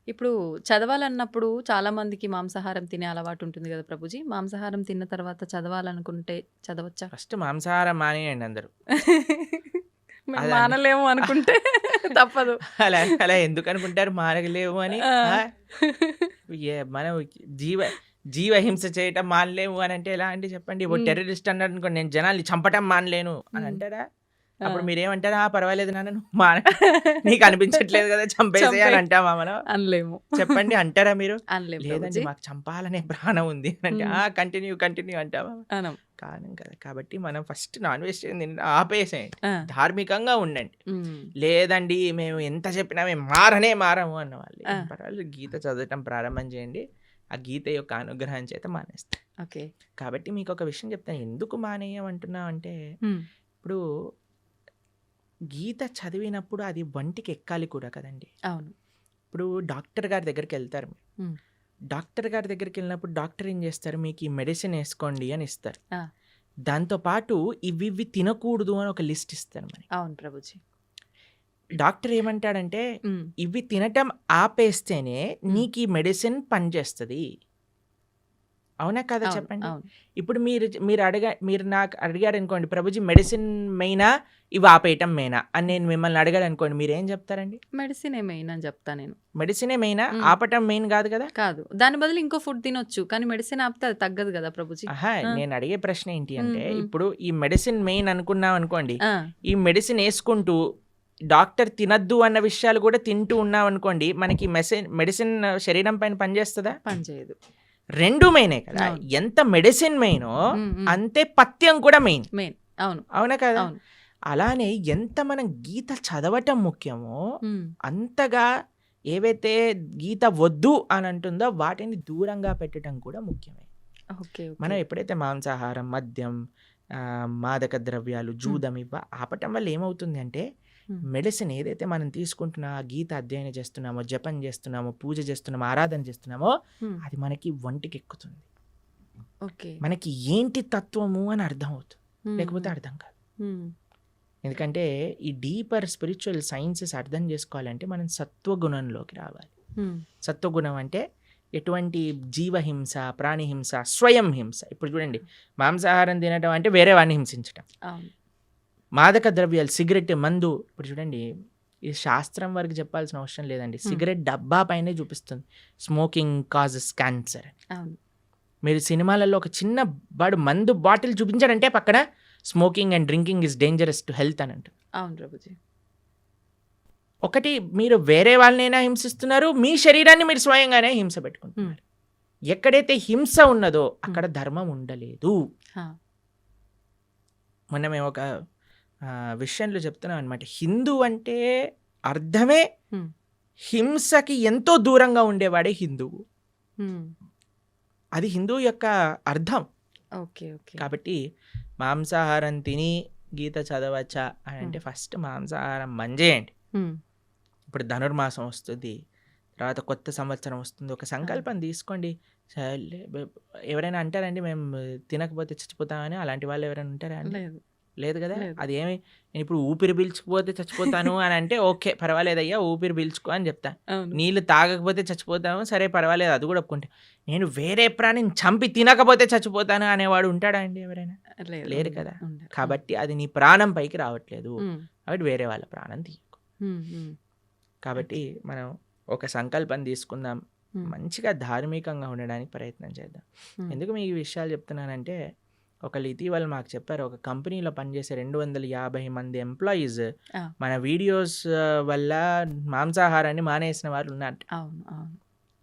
Speaker 1: ఇప్పుడు చదవాలన్నప్పుడు చాలా మందికి మాంసాహారం తినే అలవాటు ఉంటుంది కదా ప్రభుజీ. మాంసాహారం తిన్న తర్వాత చదవాలనుకుంటే చదవచ్చా?
Speaker 2: ఫస్ట్ మాంసాహారం మానేయండి అందరూ.
Speaker 1: మానలేము అనుకుంటే తప్పదు.
Speaker 2: అలా ఎందుకు అనుకుంటారు మానలేము అని? మనం జీవహింస చేయటం మానలేము అని అంటే ఎలా అండి చెప్పండి? ఇప్పుడు టెర్రరిస్ట్ అన్నాడు అనుకోండి, నేను జనాల్ని చంపటం మానలేను అని అంటారా? అప్పుడు మీరేమంటారా? పర్వాలేదు నాన్న, నీకు అనిపించట్లేదు కదా చంపేసే అని అంటామా మనం? అనలేము. చెప్పండి, అంటారా మీరు? లేదండి మాకు చంపాలనే ప్రాణం ఉంది అంటే కంటిన్యూ అంటామా? కాను కదా. కాబట్టి మనం ఫస్ట్ నాన్ వెజిటేరియన్ ఆపేసేయండి, ధార్మికంగా ఉండండి. లేదండి మేము ఎంత చెప్పినా మేము మారము అన్న వాళ్ళు పర్వాలేదు, గీత చదవటం ప్రారంభం చేయండి, ఆ గీత యొక్క అనుగ్రహం చేత మానేస్తాం. ఓకే. కాబట్టి మీకు ఒక విషయం చెప్తాను, ఎందుకు మానేయమంటున్నాం అంటే ఇప్పుడు గీత చదివినప్పుడు అది వంటికి ఎక్కాలి కూడా కదండి. అవును. ఇప్పుడు డాక్టర్ గారి దగ్గరికి వెళ్తారు మీరు, డాక్టర్ గారి దగ్గరికి వెళ్ళినప్పుడు డాక్టర్ ఏం చేస్తారు, మీకు ఈ మెడిసిన్ వేసుకోండి అని ఇస్తారు. దాంతోపాటు ఇవి తినకూడదు అని ఒక లిస్ట్ ఇస్తారు మనకి. అవును ప్రభుజీ. డాక్టర్ ఏమంటాడంటే ఇవి తినటం ఆపేస్తేనే నీకు ఈ మెడిసిన్ పనిచేస్తుంది. అవునా కదా చెప్పండి. ఇప్పుడు మీరు నాకు అడిగారు అనుకోండి, ప్రభుజీ మెడిసిన్ మెయినా ఇవి ఆపేయటం మెయినా అని నేను మిమ్మల్ని అడిగాడు అనుకోండి, మీరు ఏం చెప్తారండి? మెడిసినే మెయిన్ అని చెప్తా నేను. మెడిసినే మెయినా, ఆపటం మెయిన్ కాదు కదా. కాదు, దాని బదులు ఇంకో ఫుడ్ తినొచ్చు, కానీ మెడిసిన్ ఆపితే అది తగ్గదు కదా ప్రభుజీ. నేను అడిగే ప్రశ్న ఏంటి అంటే, ఇప్పుడు ఈ మెడిసిన్ మెయిన్ అనుకున్నాం అనుకోండి, ఈ మెడిసిన్ వేసుకుంటూ డాక్టర్ తినద్దు అన్న విషయాలు కూడా తింటూ ఉన్నాం అనుకోండి, మనకి మెడిసిన్ శరీరం పైన పనిచేస్తుందా? పనిచేయదు. రెండు మెయినే కదా. ఎంత మెడిసిన్ మెయినో అంతే పథ్యం కూడా మెయిన్. అవునా కదా. అలానే ఎంత మనం గీత చదవటం ముఖ్యమో అంతగా ఏవైతే గీత వద్దు అని అంటుందో వాటిని దూరంగా పెట్టడం కూడా ముఖ్యమే. మనం ఎప్పుడైతే మాంసాహారం, మద్యం, మాదక ద్రవ్యాలు, జూదం ఇవ్వ ఆపటం వల్ల ఏమవుతుంది అంటే, మెడిసిన్ ఏదైతే మనం తీసుకుంటున్నా, గీత అధ్యయనం చేస్తున్నామో, జపం చేస్తున్నామో, పూజ చేస్తున్నామో, ఆరాధన చేస్తున్నామో అది మనకి వంటికి ఎక్కుతుంది. మనకి ఏంటి తత్వము అని అర్థం అవుతుంది, లేకపోతే అర్థం కాదు. ఎందుకంటే ఈ డీపర్ స్పిరిచువల్ సైన్సెస్ అర్థం చేసుకోవాలంటే మనం సత్వగుణంలోకి రావాలి. సత్వగుణం అంటే ఎటువంటి జీవహింస, ప్రాణిహింస, స్వయం హింస. ఇప్పుడు చూడండి, మాంసాహారం తినడం అంటే వేరే వాడిని హింసించడం. మాదక ద్రవ్యాలు, సిగరెట్, మందు, ఇప్పుడు చూడండి ఈ శాస్త్రం వరకు చెప్పాల్సిన అవసరం లేదండి, సిగరెట్ డబ్బా పైనే చూపిస్తుంది స్మోకింగ్ కాజెస్ క్యాన్సర్. మీరు సినిమాలలో ఒక చిన్న వాడు మందు బాటిల్ చూపించాడంటే పక్కన smoking and drinking is dangerous to health అని అంటారు. అవును ప్రభుజీ. ఒకటి, మీరు వేరే వాళ్ళనైనా హింసిస్తున్నారు, మీ శరీరాన్ని మీరు స్వయంగానే హింస పెట్టుకుంటున్నారు. ఎక్కడైతే హింస ఉన్నదో అక్కడ ధర్మం ఉండలేదు. మొన్న మేము ఒక విషయంలో చెప్తున్నాం అనమాట. హిందూ అంటే అర్థమే హింసకి ఎంతో దూరంగా ఉండేవాడే హిందువు. అది హిందూ యొక్క అర్థం.
Speaker 1: Okay okay.
Speaker 2: కాబట్టి మాంసాహారం తిని గీత చదవచ్చా అని అంటే ఫస్ట్ మాంసాహారం మంజేయండి. ఇప్పుడు ధనుర్మాసం వస్తుంది, తర్వాత కొత్త సంవత్సరం వస్తుంది, ఒక సంకల్పం తీసుకోండి. ఎవరైనా అంటారండి మేము తినకపోతే చచ్చిపోతామని? అలాంటి వాళ్ళు ఎవరైనా ఉంటారా అండి? లేదు కదా. అది ఏమి నేను ఇప్పుడు ఊపిరి పీల్చుకుపోతే చచ్చిపోతాను అని అంటే ఓకే పర్వాలేదయ్యా ఊపిరి పీల్చుకో అని చెప్తాను. నీళ్ళు తాగకపోతే చచ్చిపోతాము, సరే పర్వాలేదు, అది కూడా ఒప్పుకుంటే. నేను వేరే ప్రాణిని చంపి తినకపోతే చచ్చిపోతాను అనేవాడు ఉంటాడా అండి ఎవరైనా? లేరు కదా. కాబట్టి అది నీ ప్రాణం పైకి రావట్లేదు, కాబట్టి వేరే వాళ్ళ ప్రాణం తీయకు. కాబట్టి మనం ఒక సంకల్పం తీసుకుందాం, మంచిగా ధార్మికంగా ఉండడానికి ప్రయత్నం చేద్దాం. ఎందుకు మీకు ఈ విషయాలు చెప్తున్నానంటే, ఒకళ్ళు ఇటీవల మాకు చెప్పారు, ఒక కంపెనీలో పనిచేసే 250 మంది ఎంప్లాయీస్ మన వీడియోస్ వల్ల మాంసాహారాన్ని మానేసిన వాళ్ళు ఉన్నారు.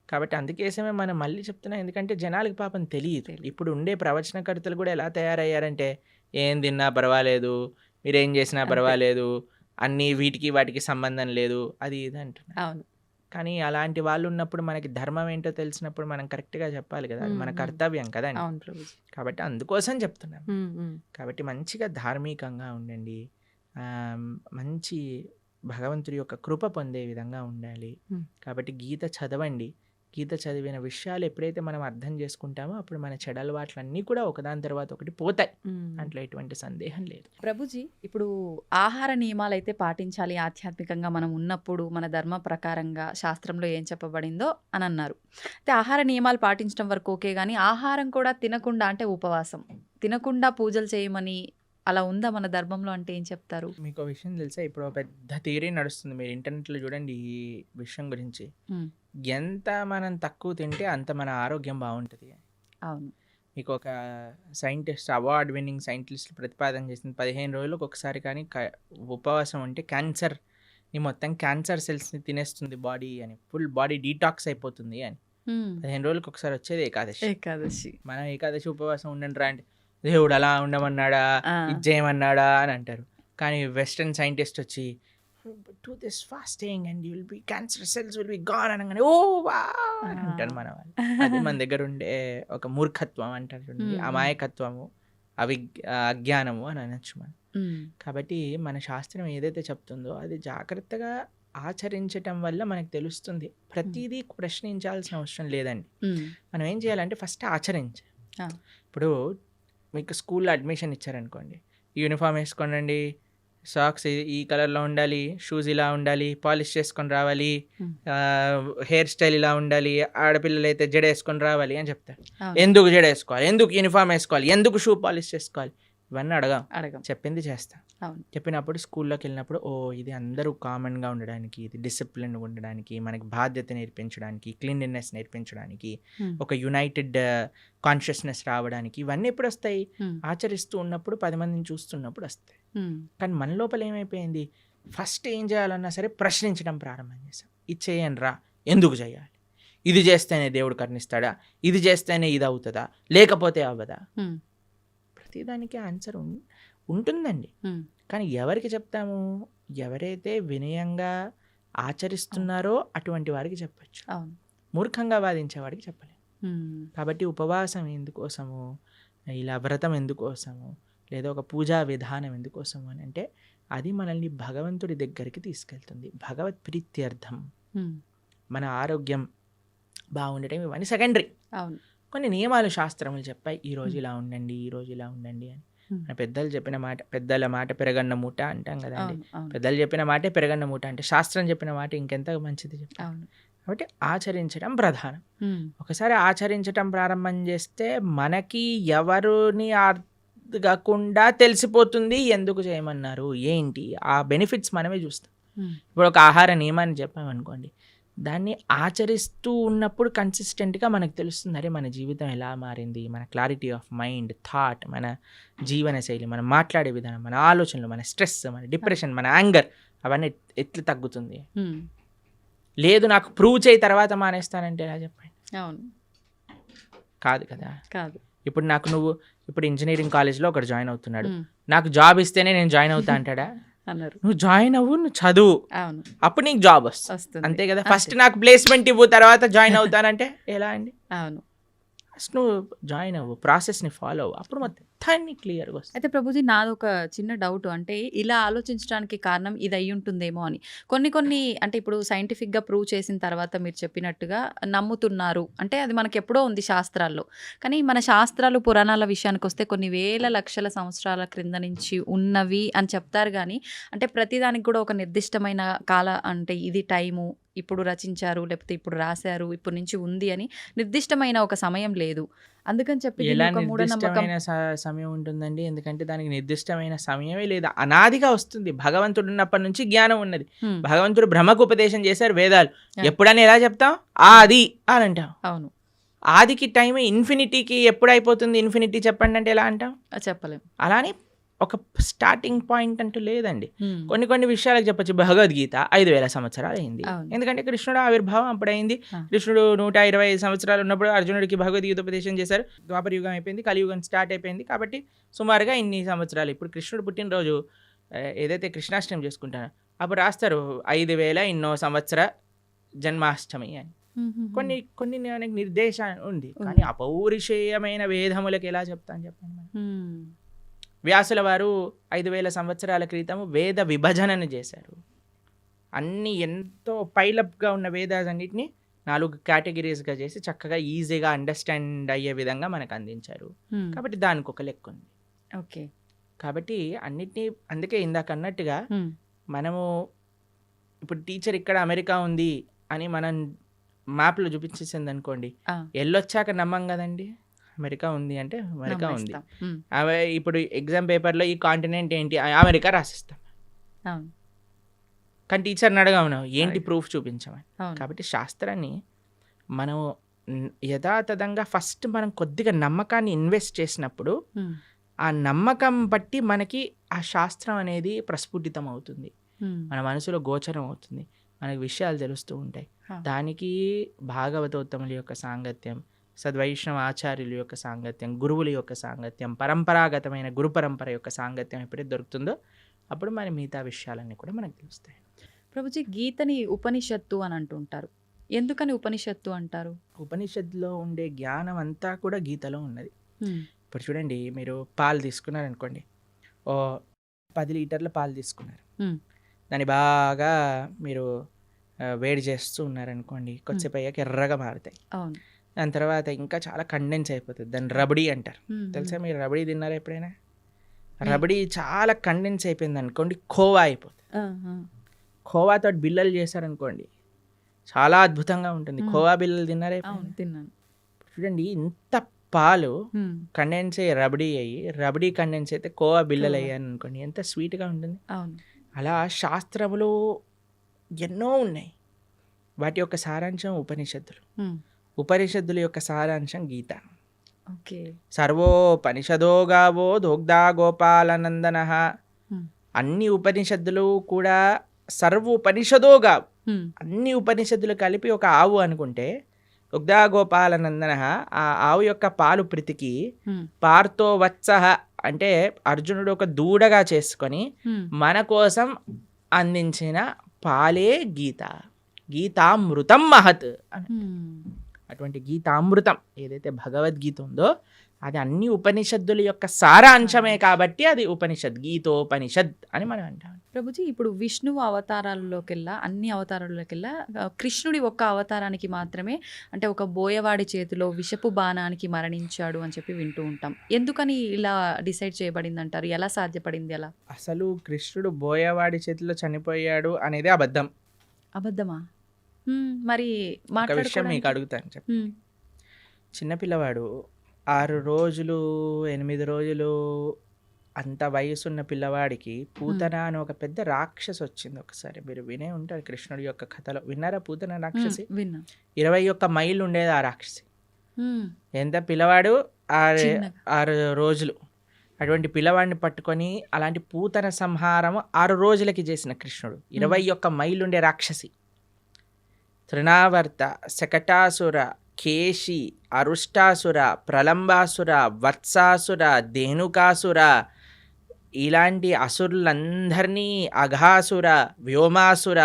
Speaker 2: కాబట్టి అందుకేసమే మనం మళ్ళీ చెప్తున్నాం, ఎందుకంటే జనాలకి పాపం తెలియదు. ఇప్పుడు ఉండే ప్రవచనకర్తలు కూడా ఎలా తయారయ్యారంటే, ఏం తిన్నా పర్వాలేదు, మీరేం చేసినా పర్వాలేదు, అన్నీ వీటికి వాటికి సంబంధం లేదు, అది ఇది అంటున్నారు. కానీ అలాంటి వాళ్ళు ఉన్నప్పుడు మనకి ధర్మం ఏంటో తెలిసినప్పుడు మనం కరెక్ట్గా చెప్పాలి కదా, అది మన కర్తవ్యం కదండి. కాబట్టి అందుకోసం చెప్తున్నాం. కాబట్టి మంచిగా ధార్మికంగా ఉండండి, మంచి భగవంతుడి యొక్క కృప పొందే విధంగా ఉండాలి. కాబట్టి గీత చదవండి. గీత చదివిన విషయాలు ఎప్పుడైతే మనం అర్థం చేసుకుంటామో అప్పుడు మన చెడలవాట్లన్నీ కూడా ఒకదాని తర్వాత ఒకటి పోతాయి, దాంట్లో ఎటువంటి సందేహం లేదు.
Speaker 1: ప్రభుజీ, ఇప్పుడు ఆహార నియమాలు అయితే పాటించాలి ఆధ్యాత్మికంగా మనం ఉన్నప్పుడు, మన ధర్మ ప్రకారంగా శాస్త్రంలో ఏం చెప్పబడిందో అని అన్నారు. అయితే ఆహార నియమాలు పాటించడం వరకు ఓకే, కానీ ఆహారం కూడా తినకుండా, అంటే ఉపవాసం తినకుండా పూజలు చేయమని అలా ఉందా మన ధర్మంలో? అంటే ఏం చెప్తారు?
Speaker 2: మీకు విషయం తెలుసా, ఇప్పుడు పెద్ద థియరీ నడుస్తుంది, మీరు ఇంటర్నెట్లో చూడండి ఈ విషయం గురించి. ఎంత మనం తక్కువ తింటే అంత మన ఆరోగ్యం బాగుంటుంది.
Speaker 1: అవును.
Speaker 2: మీకు ఒక సైంటిస్ట్, అవార్డ్ విన్నింగ్ సైంటిస్ట్ ప్రతిపాదన చేసింది, 15 రోజులకు ఒకసారి కానీ ఉపవాసం ఉంటే క్యాన్సర్ని మొత్తం క్యాన్సర్ సెల్స్ని తినేస్తుంది బాడీ అని, ఫుల్ బాడీ డీటాక్స్ అయిపోతుంది అని. 15 రోజులకు ఒకసారి వచ్చేది ఏకాదశి. మనం ఏకాదశి ఉపవాసం ఉండండి రా అంటే దేవుడు అలా ఉండమన్నాడా, ఇది చేయమన్నాడా అని అంటారు. కానీ వెస్టర్న్ సైంటిస్ట్ వచ్చి do this fasting and you will be cancer cells will be gone అనగానే ఓ వా అని అంటారు మన వాళ్ళు. అది మన దగ్గర ఉండే ఒక మూర్ఖత్వం అంటారు, అమాయకత్వము, అజ్ఞానము అని అనొచ్చు మనం. కాబట్టి మన శాస్త్రం ఏదైతే చెప్తుందో అది జాగ్రత్తగా ఆచరించటం వల్ల మనకు తెలుస్తుంది. ప్రతిదీ ప్రశ్నించాల్సిన అవసరం లేదండి. మనం ఏం చేయాలంటే ఫస్ట్ ఆచరించాలి. ఇప్పుడు మీకు స్కూల్లో అడ్మిషన్ ఇచ్చారనుకోండి, యూనిఫామ్ వేసుకోండి, సాక్స్ ఈ కలర్లో ఉండాలి, షూస్ ఇలా ఉండాలి, పాలిష్ చేసుకొని రావాలి, హెయిర్ స్టైల్ ఇలా ఉండాలి, ఆడపిల్లలు అయితే జడ వేసుకొని రావాలి అని చెప్తారు. ఎందుకు జడ వేసుకోవాలి, ఎందుకు యూనిఫామ్ వేసుకోవాలి, ఎందుకు షూ పాలిష్ చేసుకోవాలి, ఇవన్నీ అడగం. చెప్పింది చేస్తాం. చెప్పినప్పుడు స్కూల్లోకి వెళ్ళినప్పుడు ఓ ఇది అందరూ కామన్గా ఉండడానికి, ఇది డిసిప్లిన్ ఉండడానికి, మనకి బాధ్యత నేర్పించడానికి, క్లీన్లీనెస్ నేర్పించడానికి, ఒక యునైటెడ్ కాన్షియస్నెస్ రావడానికి, ఇవన్నీ ఎప్పుడు వస్తాయి? ఆచరిస్తూ ఉన్నప్పుడు, 10 మందిని చూస్తున్నప్పుడు వస్తాయి. కానీ మన లోపల ఏమైపోయింది, ఫస్ట్ ఏం చేయాలన్నా సరే ప్రశ్నించడం ప్రారంభం చేసాం. ఇది చేయండి రా, ఎందుకు చేయాలి, ఇది చేస్తేనే దేవుడు కరుణిస్తాడా, ఇది చేస్తేనే ఇది అవుతుందా, లేకపోతే అవ్వదా? ప్రతిదానికి ఆన్సర్ ఉంటుందండి. కానీ ఎవరికి చెప్తాము? ఎవరైతే వినయంగా ఆచరిస్తున్నారో అటువంటి వారికి చెప్పచ్చు, మూర్ఖంగా వాదించేవాడికి చెప్పలేము. కాబట్టి ఉపవాసం ఎందుకోసము, ఇలా వ్రతం ఎందుకోసము, లేదా ఒక పూజా విధానం ఎందుకోసము అని అంటే అది మనల్ని భగవంతుడి దగ్గరికి తీసుకెళ్తుంది, భగవత్ ప్రీత్యర్థం. మన ఆరోగ్యం బాగుండటం ఇవన్నీ సెకండరీ. కొన్ని నియమాలు శాస్త్రములు చెప్పాయి, ఈరోజు ఇలా ఉండండి, ఈరోజు ఇలా ఉండండి అని. పెద్దలు చెప్పిన మాట, పెద్దల మాట పెరగన్న మూట అంటాం కదండి. పెద్దలు చెప్పిన మాటే పెరగన్న మూట అంటే శాస్త్రం చెప్పిన మాట ఇంకెంత మంచిది చెప్పాలి. కాబట్టి ఆచరించడం ప్రధానం. ఒకసారి ఆచరించడం ప్రారంభం చేస్తే మనకి ఎవరిని అర్థకాకుండా తెలిసిపోతుంది ఎందుకు చేయమన్నారు ఏంటి, ఆ బెనిఫిట్స్ మనమే చూస్తాం. ఇప్పుడు ఒక ఆహార నియమాన్ని చెప్పామనుకోండి, దాన్ని ఆచరిస్తూ ఉన్నప్పుడు కన్సిస్టెంట్గా మనకు తెలుస్తుంది, అరే మన జీవితం ఎలా మారింది, మన క్లారిటీ ఆఫ్ మైండ్, థాట్, మన జీవన శైలి, మనం మాట్లాడే విధానం, మన ఆలోచనలు, మన స్ట్రెస్, మన డిప్రెషన్, మన యాంగర్, అవన్నీ ఎట్లా తగ్గుతుంది. లేదు నాకు ప్రూవ్ చేయి తర్వాత మానేస్తానంటే ఎలా చెప్పండి. కాదు కదా.
Speaker 1: కాదు.
Speaker 2: ఇప్పుడు ఇప్పుడు ఇంజనీరింగ్ కాలేజ్లో ఒకటి జాయిన్ అవుతున్నాడు,
Speaker 1: ఉమ్,
Speaker 2: నాకు జాబ్ ఇస్తేనే నేను జాయిన్ అవుతా అంటాడా?
Speaker 1: అన్నారు.
Speaker 2: నువ్వు జాయిన్ అవ్వు, నువ్వు చదువు,
Speaker 1: అవును,
Speaker 2: అప్పుడు నీకు జాబ్ వస్తుంది,
Speaker 1: వస్తుంది.
Speaker 2: అంతే కదా.
Speaker 1: అంతే.
Speaker 2: ఫస్ట్ నాకు ప్లేస్మెంట్ ఇవ్వు, తర్వాత జాయిన్ అవుతానంటే ఎలా అండి?
Speaker 1: అవును.
Speaker 2: ఫస్ట్ నువ్వు జాయిన్ అవ్వు, ప్రాసెస్ని ఫాలో అవ్వు, అప్పుడు మొత్తాన్ని క్లియర్గా వస్తుంది.
Speaker 1: అయితే ప్రభుజీ నాదొక చిన్న డౌట్. అంటే ఇలా ఆలోచించడానికి కారణం ఇది అయి ఉంటుందేమో అని. కొన్ని అంటే ఇప్పుడు సైంటిఫిక్‌గా ప్రూవ్ చేసిన తర్వాత మీరు చెప్పినట్టుగా నమ్ముతున్నారు. అంటే అది మనకెప్పుడో ఉంది శాస్త్రాల్లో. కానీ మన శాస్త్రాలు, పురాణాల విషయానికొస్తే కొన్ని వేల లక్షల సంవత్సరాల క్రింద నుంచి ఉన్నవి అని చెప్తారు గానీ, అంటే ప్రతిదానికి కూడా ఒక నిర్దిష్టమైన అంటే ఇది టైము, ఇప్పుడు రచించారు, లేకపోతే ఇప్పుడు రాశారు, ఇప్పటి నుంచి ఉంది అని నిర్దిష్టమైన ఒక సమయం లేదు. అందుకని చెప్పి దీన్ని
Speaker 2: ఎలా
Speaker 1: ఒక మూఢనమ్మకం.
Speaker 2: నిర్దిష్టమైన సమయం ఉంటుందండి? ఎందుకంటే దానికి నిర్దిష్టమైన సమయమే లేదు, అనాదిగా వస్తుంది. భగవంతుడు ఉన్నప్పటి నుంచి జ్ఞానం ఉన్నది.
Speaker 1: హ్మ్.
Speaker 2: భగవంతుడు బ్రహ్మకు ఉపదేశం చేశారు వేదాలు.
Speaker 1: Yeah.
Speaker 2: ఎప్పుడని ఎలా చెప్తాం? ఆది అని అంటాం.
Speaker 1: అవును.
Speaker 2: ఆదికి టైం ఇన్ఫినిటీకి ఎప్పుడు అయిపోతుంది? ఇన్ఫినిటీ చెప్పండి అంటే ఎలా అంటాం?
Speaker 1: చెప్పలేం.
Speaker 2: అలానే ఒక స్టార్టింగ్ పాయింట్ అంటూ లేదండి.
Speaker 1: హ్మ్.
Speaker 2: కొన్ని విషయాలకు చెప్పొచ్చు. భగవద్గీత 5,000 సంవత్సరాలు అయింది.
Speaker 1: అవును.
Speaker 2: ఎందుకంటే కృష్ణుడు ఆవిర్భావం అప్పుడైంది.
Speaker 1: ఆ.
Speaker 2: కృష్ణుడు 125 సంవత్సరాలు ఉన్నప్పుడు అర్జునుడికి భగవద్గీత ఉపదేశం చేశారు. ద్వాపర యుగం అయిపోయింది, కలియుగం స్టార్ట్ అయిపోయింది. కాబట్టి సుమారుగా ఇన్ని సంవత్సరాలు. ఇప్పుడు కృష్ణుడు పుట్టినరోజు ఏదైతే కృష్ణాష్టమి చేసుకుంటారో అప్పుడు రాస్తారు 5,000 ఇన్నో సంవత్సర జన్మాష్టమి అని. కొన్ని మనకి నిర్దేశం ఉంది, కానీ అపౌరుషేయమైన వేదములకు ఎలా చెప్తాను చెప్పండి మనం. వ్యాసుల వారు 5,000 సంవత్సరాల క్రితం వేద విభజనను చేశారు. అన్ని ఎంతో పైలప్గా ఉన్న వేదాలన్నింటినీ 4 కేటగిరీస్గా చేసి చక్కగా ఈజీగా అండర్స్టాండ్ అయ్యే విధంగా మనకు అందించారు. కాబట్టి దానికి ఒక లెక్క ఉంది.
Speaker 1: ఓకే.
Speaker 2: కాబట్టి అన్నిటినీ, అందుకే ఇందాక అన్నట్టుగా మనము ఇప్పుడు టీచర్ ఇక్కడ అమెరికా ఉంది అని మనం మ్యాప్లో చూపించేసింది అనుకోండి, వెళ్ళొచ్చాక నమ్మం కదండి. అమెరికా ఉంది అంటే అమెరికా ఉంది. అవి ఇప్పుడు ఎగ్జామ్ పేపర్లో ఈ కాంటినెంట్ ఏంటి, అమెరికా రాసిస్తాం. కానీ టీచర్ని అడగమను ఏంటి ప్రూఫ్ చూపించమని. కాబట్టి శాస్త్రాన్ని మనం యథాతథంగా ఫస్ట్ మనం కొద్దిగా నమ్మకాన్ని ఇన్వెస్ట్ చేసినప్పుడు ఆ నమ్మకం బట్టి మనకి ఆ శాస్త్రం అనేది ప్రస్ఫుటితం అవుతుంది, మన మనసులో గోచరం అవుతుంది, మనకి విషయాలు తెలుస్తూ ఉంటాయి. దానికి భాగవతోత్తముల యొక్క సాంగత్యం, సద్వైష్ణవ ఆచార్యుల యొక్క సాంగత్యం, గురువుల యొక్క సాంగత్యం, పరంపరాగతమైన గురు పరంపర యొక్క సాంగత్యం ఎప్పుడైతే దొరుకుతుందో అప్పుడు మన మిగతా విషయాలన్నీ కూడా మనకు తెలుస్తాయి.
Speaker 1: ప్రభుజీ, గీతని ఉపనిషత్తు అని అంటుంటారు. ఎందుకని ఉపనిషత్తు అంటారు?
Speaker 2: ఉపనిషత్తులో ఉండే జ్ఞానం అంతా కూడా గీతలో ఉన్నది. ఇప్పుడు చూడండి, మీరు పాలు తీసుకున్నారనుకోండి, ఓ 10 లీటర్ల పాలు తీసుకున్నారు, దాన్ని బాగా మీరు వేడి చేస్తూ ఉన్నారనుకోండి, కొద్దిసేపు అయ్యాక ఎర్రగా మారుతాయి. దాని తర్వాత ఇంకా చాలా కండెన్స్ అయిపోతుంది, దాన్ని రబడీ అంటారు. తెలుసా? మీరు రబడీ తిన్నారా ఎప్పుడైనా? రబడీ చాలా కండెన్స్ అయిపోయింది అనుకోండి, ఖోవా అయిపోతుంది. ఖోవాతో బిల్లలు చేశారనుకోండి, చాలా అద్భుతంగా ఉంటుంది. ఖోవా బిల్లలు తిన్నారా?
Speaker 1: తిన్నాను.
Speaker 2: చూడండి, ఇంత పాలు కండెన్స్ అయ్యి రబడీ కండెన్స్ అయితే ఖోవా బిల్లలు అయ్యాను అనుకోండి, ఎంత స్వీట్గా ఉంటుంది. అలా శాస్త్రములు ఎన్నో ఉన్నాయి, వాటి యొక్క సారాంశం ఉపనిషత్తులు. ఉపనిషత్తుల యొక్క సారాంశం గీత. సర్వోపనిషదో గావో దోగ్ధా గోపాలనందన. అన్ని ఉపనిషత్తులు కూడా సర్వోపనిషదో గావు, అన్ని ఉపనిషత్తులు కలిపి ఒక ఆవు అనుకుంటే, దుగ్ధా గోపాలనందన, ఆ ఆవు యొక్క పాలు ప్రీతికి పార్థో వత్సః అంటే అర్జునుడు ఒక దూడగా చేసుకొని మన కోసం అందించిన పాలే గీత. గీతామృతం మహత్ అని. అటువంటి గీతామృతం ఏదైతే భగవద్గీత ఉందో అది అన్ని ఉపనిషత్తుల యొక్క సారాంశమే, కాబట్టి అది ఉపనిషత్, గీతోపనిషత్ అని మనం అంటాం.
Speaker 1: ప్రభుజీ, ఇప్పుడు విష్ణువు అవతారాల్లోకెల్లా, అన్ని అవతారాల్లోకెల్లా కృష్ణుడి ఒక్క అవతారానికి మాత్రమే, అంటే ఒక బోయవాడి చేతిలో విషపు బాణానికి మరణించాడు అని చెప్పి వింటూ ఉంటాం. ఎందుకని ఇలా డిసైడ్ చేయబడింది అంటారు? ఎలా సాధ్యపడింది అలా? అసలు
Speaker 2: కృష్ణుడు బోయవాడి చేతిలో చనిపోయాడు అనేది అబద్ధం.
Speaker 1: అబద్ధమా? మరి
Speaker 2: ఒక విషయం మీకు అడుగుతాను చెప్పి. చిన్నపిల్లవాడు 6 రోజులు 8 రోజులు అంత వయసున్న పిల్లవాడికి పూతన అని ఒక పెద్ద రాక్షసి వచ్చింది. ఒకసారి మీరు వినే ఉంటారు కృష్ణుడి యొక్క కథలో. విన్నారా పూతన రాక్షసి? 21 మైళ్ళు ఉండేది ఆ రాక్షసి. ఎంత పిల్లవాడు 6 రోజులు. అటువంటి పిల్లవాడిని పట్టుకొని అలాంటి పూతన సంహారం 6 రోజులకి చేసిన కృష్ణుడు 21 మైళ్ళు ఉండే రాక్షసి. తృణావర్త, శకటాసుర, కేశి, అరుష్టాసుర, ప్రలంబాసుర, వత్సాసుర, ధేనుకాసుర ఇలాంటి అసురులందరినీ, అఘాసుర, వ్యోమాసుర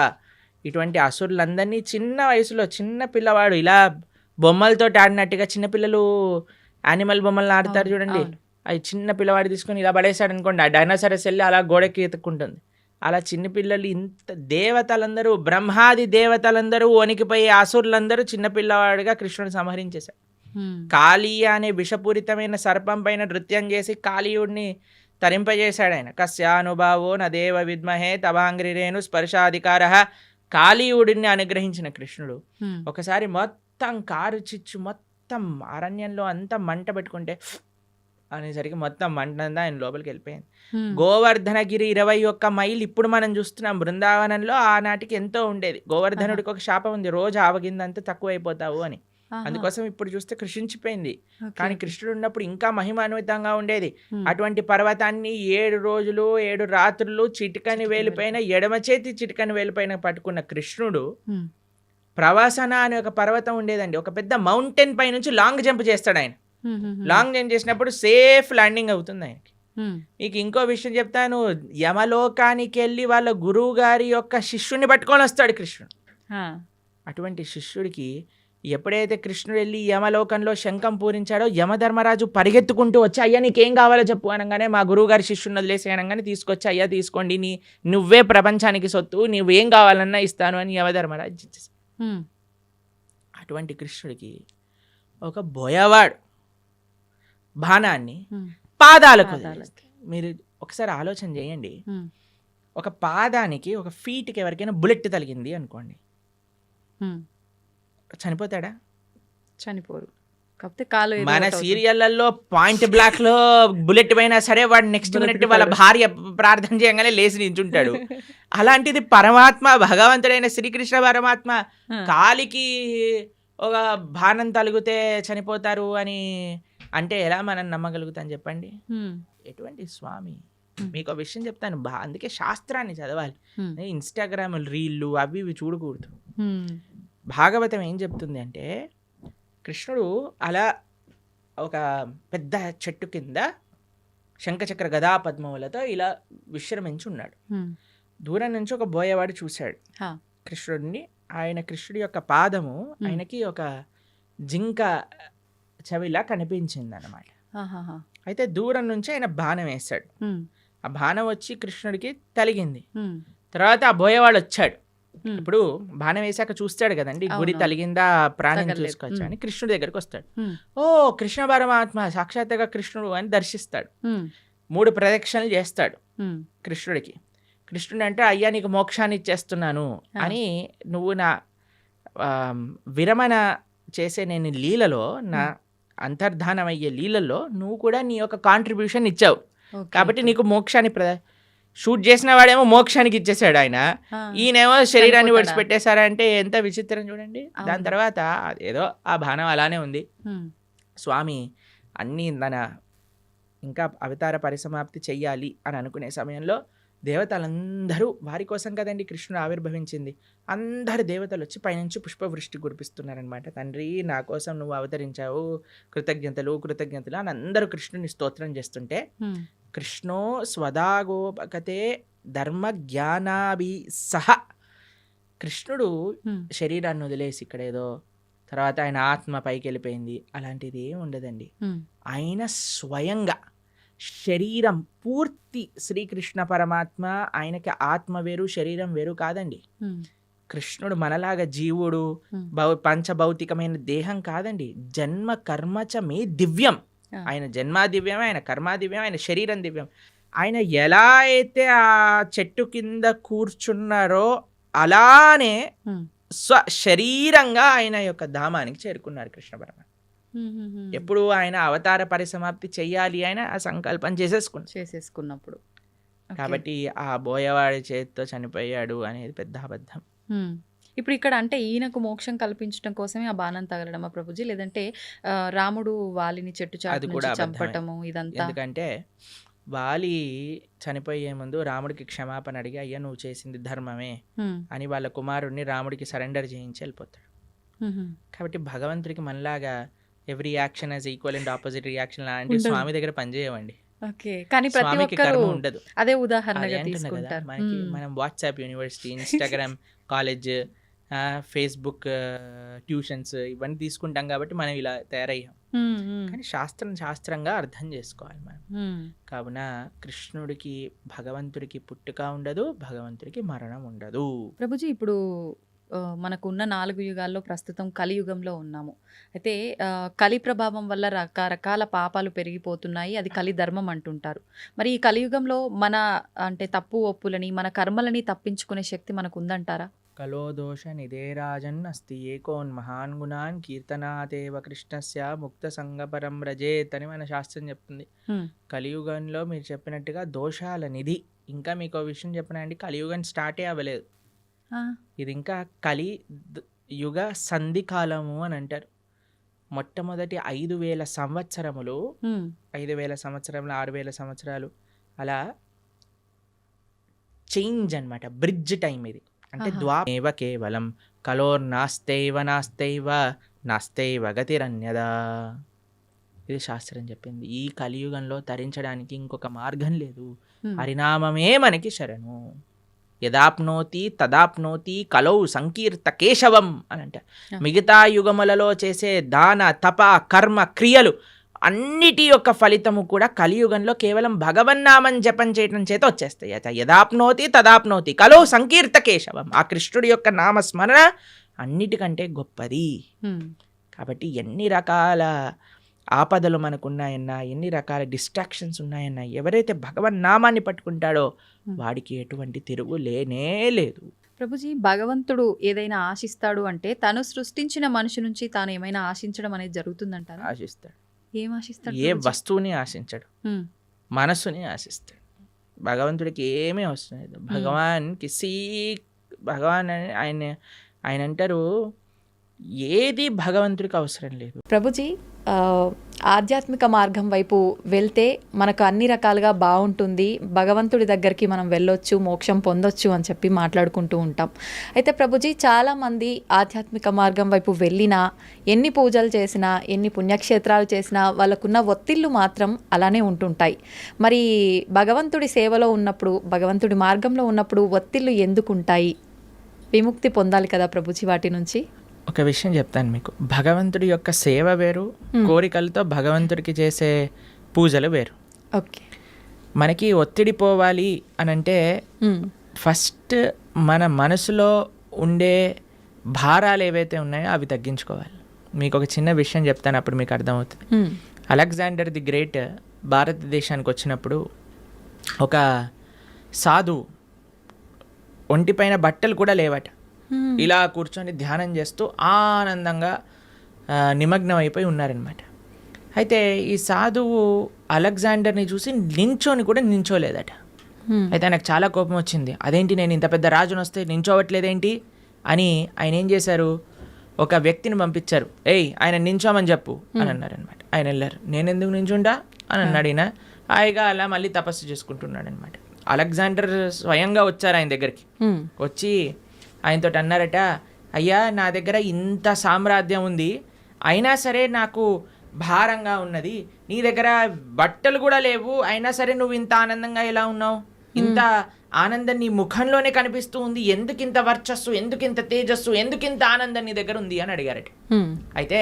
Speaker 2: ఇటువంటి అసురులందరినీ చిన్న వయసులో చిన్న పిల్లవాడు ఇలా బొమ్మలతో ఆడినట్టుగా చిన్నపిల్లలు యానిమల్ బొమ్మలను ఆడతారు చూడండి, అవి చిన్న పిల్లవాడు తీసుకొని ఇలా పడేశాడు అనుకోండి, ఆ డైనోసారస్ వెళ్ళి అలా గోడకి ఎత్తుక్కుంటుంది. అలా చిన్నపిల్లలు ఇంత దేవతలందరూ, బ్రహ్మాది దేవతలందరూ వణికిపోయి అసురులందరూ చిన్నపిల్లవాడిగా కృష్ణుడు సంహరించేశాడు. కాళీయ అనే విషపూరితమైన సర్పం పైన నృత్యం చేసి కాళీయుడిని తరింపజేశాడు ఆయన. కస్యానుభావో నదేవ విద్మహే తవాంగ్రిరేణు స్పర్శాధికార. కాళీయుడిని అనుగ్రహించిన కృష్ణుడు ఒకసారి మొత్తం కారు చిచ్చు మొత్తం అరణ్యంలో అంతా మంట పెట్టుకుంటే అనేసరికి మొత్తం మంటంతా ఆయన లోపలికి వెళ్ళిపోయింది. గోవర్ధనగిరి 21 మైళ్ళు ఇప్పుడు మనం చూస్తున్నాం. బృందావనంలో ఆనాటికి ఎంతో ఉండేది. గోవర్ధనుడికి ఒక శాపం ఉంది, రోజు ఆవగిందంతా తక్కువైపోతావు అని. అందుకోసం ఇప్పుడు చూస్తే కృషించిపోయింది. కానీ కృష్ణుడు ఉన్నప్పుడు ఇంకా మహిమాన్వితంగా ఉండేది. అటువంటి పర్వతాన్ని 7 రోజులు 7 రాత్రులు చిటికని వేలిపైన, ఎడమ చేతి చిటికని వేలిపైన పట్టుకున్న కృష్ణుడు ప్రవాసన అనే ఒక పర్వతం ఉండేదండి. ఒక పెద్ద మౌంటైన్ పై నుంచి లాంగ్ జంప్ చేస్తాడు ఆయన. లాంగ్ జంప్ చేసినప్పుడు సేఫ్ ల్యాండింగ్ అవుతుంది ఆయనకి. మీకు ఇంకో విషయం చెప్తాను, యమలోకానికి వెళ్ళి వాళ్ళ గురువు గారి యొక్క శిష్యుని పట్టుకొని వస్తాడు కృష్ణుడు. అటువంటి శిష్యుడికి ఎప్పుడైతే కృష్ణుడు వెళ్ళి యమలోకంలో శంఖం పూరించాడో యమధర్మరాజు పరిగెత్తుకుంటూ వచ్చి, అయ్యా నీకేం కావాలో చెప్పు అనగానే, మా గురువు గారి శిష్యుని వదిలేసి అనగానే తీసుకొచ్చి, అయ్యా తీసుకోండి, నువ్వే ప్రపంచానికి సొత్తు, నువ్వేం కావాలన్నా ఇస్తాను అని యమధర్మరాజు ఇచ్చేసి. అటువంటి కృష్ణుడికి ఒక బోయవాడు బాణాన్ని పాదాలకు వదిలేస్తాడు. మీరు ఒకసారి ఆలోచన చేయండి, ఒక పాదానికి ఒక ఫీట్కి ఎవరికైనా బుల్లెట్ తగిలింది అనుకోండి, చనిపోతాడా?
Speaker 1: చనిపోరు. కాకపోతే కాలు
Speaker 2: మన సీరియళ్లలో పాయింట్ బ్లాక్ లో బుల్లెట్ పోయినా సరే వాడు నెక్స్ట్ మినిట్ వాళ్ళ భార్య ప్రార్థన చేయగానే లేచి నించుంటాడు. అలాంటిది పరమాత్మ, భగవంతుడైన శ్రీకృష్ణ పరమాత్మ కాలికి ఒక బాణం తలిగితే చనిపోతారు అని అంటే ఎలా మనం నమ్మగలుగుతాం చెప్పండి? ఎటువంటి స్వామి! మీకు ఒక విషయం చెప్తాను, అందుకే శాస్త్రాన్ని చదవాలి. ఇన్స్టాగ్రామ్ రీళ్ళు అవి ఇవి చూడకూడదు. భాగవతం ఏం చెప్తుంది అంటే, కృష్ణుడు అలా ఒక పెద్ద చెట్టు కింద శంఖచక్ర గదా పద్మములతో ఇలా విశ్రమించి ఉన్నాడు. దూరం నుంచి ఒక బోయవాడు చూశాడు కృష్ణుడిని. కృష్ణుడి యొక్క పాదము ఆయనకి ఒక జింక చెవిలా కనిపించింది అన్నమాట. అయితే దూరం నుంచి ఆయన బాణం వేశాడు. ఆ బాణం వచ్చి కృష్ణుడికి తలిగింది. తర్వాత ఆ బోయవాడు వచ్చాడు. ఇప్పుడు బాణం వేసాక చూస్తాడు కదండి, గురి తలిగిందా, ప్రాణం చూసుకోవచ్చు అని కృష్ణుడి దగ్గరికి వస్తాడు. ఓ కృష్ణ పరమాత్మ సాక్షాత్తుగా కృష్ణుడు అని దర్శిస్తాడు. 3 ప్రదక్షిణలు చేస్తాడు కృష్ణుడికి. కృష్ణుడు అంటే, అయ్యా నీకు మోక్షాన్ని ఇచ్చేస్తున్నాను అని, నువ్వు నా విరమణ చేసే నేను లీలలో, నా అంతర్ధానం అయ్యే లీలలో నువ్వు కూడా నీ యొక్క కాంట్రిబ్యూషన్ ఇచ్చావు కాబట్టి నీకు మోక్షాన్ని షూట్ చేసిన వాడేమో మోక్షానికి ఇచ్చేసాడు ఆయన, ఈయనేమో శరీరాన్ని విడిచిపెట్టేశారంటే ఎంత విచిత్రం చూడండి. దాని తర్వాత ఏదో ఆ బాణం అలానే ఉంది. స్వామి అన్నీ ఇంకా అవతార పరిసమాప్తి చెయ్యాలి అని అనుకునే సమయంలో దేవతలందరూ, వారి కోసం కదండి కృష్ణుడు ఆవిర్భవించింది, అందరు దేవతలు వచ్చి పైనుంచి పుష్పవృష్టి కురిపిస్తున్నారనమాట. తండ్రి నా కోసం నువ్వు అవతరించావు, కృతజ్ఞతలు కృతజ్ఞతలు అని అందరూ కృష్ణుని స్తోత్రం చేస్తుంటే, కృష్ణో స్వదాగోపకతే ధర్మ జ్ఞానాభి సహ, కృష్ణుడు శరీరాన్ని వదిలేసి ఇక్కడ ఏదో తర్వాత ఆయన ఆత్మ పైకి వెళ్ళిపోయింది అలాంటిది ఏమి ఉండదండి. ఆయన స్వయంగా శరీరం పూర్తి శ్రీకృష్ణ పరమాత్మ, ఆయనకి ఆత్మ వేరు శరీరం వేరు కాదండి. కృష్ణుడు మనలాగా జీవుడు పంచభౌతికమైన దేహం కాదండి. జన్మ కర్మచ మే దివ్యం, ఆయన జన్మ దివ్యం, ఆయన కర్మ దివ్యం, ఆయన శరీరం దివ్యం. ఆయన ఎలా అయితే ఆ చెట్టు కింద కూర్చున్నారో అలానే శరీరంగా ఆయన యొక్క ధామానికి చేరుకున్నారు కృష్ణ పరమాత్మ. ఎప్పుడు ఆయన అవతార పరిసమాప్తి చెయ్యాలి ఆయన ఆ సంకల్పం చేసేసుకున్నప్పుడు. కాబట్టి ఆ బోయవాడి చేతితో చనిపోయాడు అనేది పెద్ద అబద్ధం.
Speaker 1: ఇప్పుడు ఇక్కడ అంటే ఈయనకు మోక్షం కల్పించడం కోసమే ఆ బాణం తగలడమా ప్రభుజీ, లేదంటే రాముడు వాలిని చెట్టు చాటు నుంచి చంపటము ఇదంతా?
Speaker 2: ఎందుకంటే వాలి చనిపోయే ముందు రాముడికి క్షమాపణ అడిగి, అయ్యా నువ్వు చేసింది ధర్మమే అని వాళ్ళ కుమారుడిని రాముడికి సరెండర్ చేయించి వెళ్ళిపోతాడు. కాబట్టి భగవంతుడికి మనలాగా every action as equal and opposite reaction లాంటి స్వామి దగ్గర పనిచేయమండి.
Speaker 1: ఓకే. కానీ ప్రతి
Speaker 2: స్వామికి
Speaker 1: ఒక్కరు
Speaker 2: కర్మ ఉండదు.
Speaker 1: అదే
Speaker 2: అదే
Speaker 1: ఉదాహరణగా
Speaker 2: అంటున్నా కదా,
Speaker 1: తీసుకుంటారు.
Speaker 2: మనకి మనం WhatsApp university, Instagram college, Facebook tuitions ఇవన్నీ తీసుకుంటాం కాబట్టి మనం ఇలా తయారయ్యాం. కానీ శాస్త్రంగా అర్థం చేసుకోవాలి మనం. కావున కృష్ణుడికి భగవంతుడికి పుట్టుక ఉండదు, భగవంతుడికి మరణం ఉండదు.
Speaker 1: ప్రభుజీ ఇప్పుడు మనకున్న 4 యుగాల్లో ప్రస్తుతం కలియుగంలో ఉన్నాము. అయితే కలి ప్రభావం వల్ల రకరకాల పాపాలు పెరిగిపోతున్నాయి. అది కలి ధర్మం అంటుంటారు. మరి ఈ కలియుగంలో మన అంటే తప్పు ఒప్పులని మన కర్మలని తప్పించుకునే శక్తి మనకు ఉందంటారా?
Speaker 2: కలో దోష నిధేరాజన్ అస్తి ఏకోన్ మహాన్ గుణాన్ కీర్తనాతేవ కృష్ణస్య ముక్త సంగపరం రజేత్ అని మన శాస్త్రం చెప్తుంది. కలియుగంలో మీరు చెప్పినట్టుగా దోషాల నిధి. ఇంకా మీకు విషయం చెప్పిన అండి, కలియుగం స్టార్టే అవ్వలేదు. ఇది ఇంకా యుగ సంధి కాలము అని అంటారు. మొట్టమొదటి 5,000 సంవత్సరములు, 5,000 సంవత్సరములు, 6,000 సంవత్సరాలు అలా చేంజ్ అనమాట. బ్రిడ్జ్ టైం ఇది. అంటే ద్వాపేవ కేవలం కలోర్నాస్తైవ నాస్తైవ గతిరన్యదా. ఇది శాస్త్రం చెప్పింది. ఈ కలియుగంలో తరించడానికి ఇంకొక మార్గం లేదు. హరినామమే మనకి శరణు. యదాప్నోతి తదాప్నోతి కలౌ సంకీర్త కేశవం అని అంట. మిగతా యుగములలో చేసే దాన తప కర్మ క్రియలు అన్నిటి యొక్క ఫలితము కూడా కలియుగంలో కేవలం భగవన్నామం జపం చేయటం చేత వచ్చేస్తాయి. యదాప్నోతి తదాప్నోతి కలౌ సంకీర్త కేశవం. ఆ కృష్ణుడి యొక్క నామస్మరణ అన్నిటికంటే గొప్పది. కాబట్టి ఎన్ని రకాల ఆపదలు మనకున్నాయన్నా, ఎన్ని రకాల డిస్ట్రాక్షన్స్ ఉన్నాయన్నా, ఎవరైతే భగవన్ నామాన్ని పట్టుకుంటాడో వాడికి ఎటువంటి తిరుగు లేనే లేదు.
Speaker 1: ప్రభుజీ, భగవంతుడు ఏదైనా ఆశిస్తాడు అంటే తను సృష్టించిన మనిషి నుంచి తాను ఏమైనా ఆశించడం అనేది జరుగుతుందంటారా?
Speaker 2: ఆశిస్తాడు.
Speaker 1: ఏం ఆశిస్తాడు?
Speaker 2: ఏ వస్తువుని ఆశించడు, మనస్సుని ఆశిస్తాడు. భగవంతుడికి ఏమీ అవసరం లేదు. భగవాన్ ఆయన అంటారు, ఏది భగవంతుడికి అవసరం లేదు.
Speaker 1: ప్రభుజీ, ఆధ్యాత్మిక మార్గం వైపు వెళ్తే మనకు అన్ని రకాలుగా బాగుంటుంది, భగవంతుడి దగ్గరికి మనం వెళ్ళొచ్చు, మోక్షం పొందొచ్చు అని చెప్పి మాట్లాడుకుంటూ ఉంటాం. అయితే ప్రభుజీ, చాలామంది ఆధ్యాత్మిక మార్గం వైపు వెళ్ళినా, ఎన్ని పూజలు చేసినా, ఎన్ని పుణ్యక్షేత్రాలు చేసినా వాళ్ళకున్న ఒత్తిళ్ళు మాత్రం అలానే ఉంటుంటాయి. మరి భగవంతుడి సేవలో ఉన్నప్పుడు, భగవంతుడి మార్గంలో ఉన్నప్పుడు ఒత్తిళ్ళు ఎందుకు ఉంటాయి? విముక్తి పొందాలి కదా ప్రభుజీ వాటి నుంచి.
Speaker 2: ఒక విషయం చెప్తాను మీకు. భగవంతుడి యొక్క సేవ వేరు, కోరికలతో భగవంతుడికి చేసే పూజలు వేరు.
Speaker 1: ఓకే.
Speaker 2: మనకి ఒత్తిడి పోవాలి అని అంటే ఫస్ట్ మన మనసులో ఉండే భారాలు ఏవైతే ఉన్నాయో అవి తగ్గించుకోవాలి. మీకు ఒక చిన్న విషయం చెప్తాను, అప్పుడు మీకు అర్థమవుతుంది. అలెగ్జాండర్ ది గ్రేట్ భారతదేశానికి వచ్చినప్పుడు ఒక సాధువు ఒంటిపైన బట్టలు కూడా లేవట, ఇలా కూర్చొని ధ్యానం చేస్తూ ఆనందంగా నిమగ్నం అయిపోయి ఉన్నారనమాట. అయితే ఈ సాధువు అలెగ్జాండర్ని చూసి నించోని కూడా నించోలేదట. అయితే ఆయనకు చాలా కోపం వచ్చింది. అదేంటి, నేను ఇంత పెద్ద రాజును వస్తే నించోవట్లేదేంటి అని ఆయన ఏం చేశారు, ఒక వ్యక్తిని పంపించారు. ఆయన నించోమని చెప్పు అని అన్నారనమాట. ఆయన వెళ్ళారు. నేను ఎందుకు నించుంటా అని అన్నాడు. ఈయన హాయిగా అలా మళ్ళీ తపస్సు చేసుకుంటున్నాడు అనమాట. అలెగ్జాండర్ స్వయంగా వచ్చారు ఆయన దగ్గరికి. వచ్చి ఆయనతో అన్నారట, అయ్యా, నా దగ్గర ఇంత సామ్రాజ్యం ఉంది, అయినా సరే నాకు భారంగా ఉన్నది. నీ దగ్గర బట్టలు కూడా లేవు, అయినా సరే నువ్వు ఇంత ఆనందంగా ఎలా ఉన్నావు? ఇంత ఆనందం నీ ముఖంలోనే కనిపిస్తూ ఉంది. ఎందుకు ఇంత వర్చస్సు, ఎందుకు ఇంత తేజస్సు, ఎందుకు ఇంత ఆనందం నీ దగ్గర ఉంది అని అడిగారట. అయితే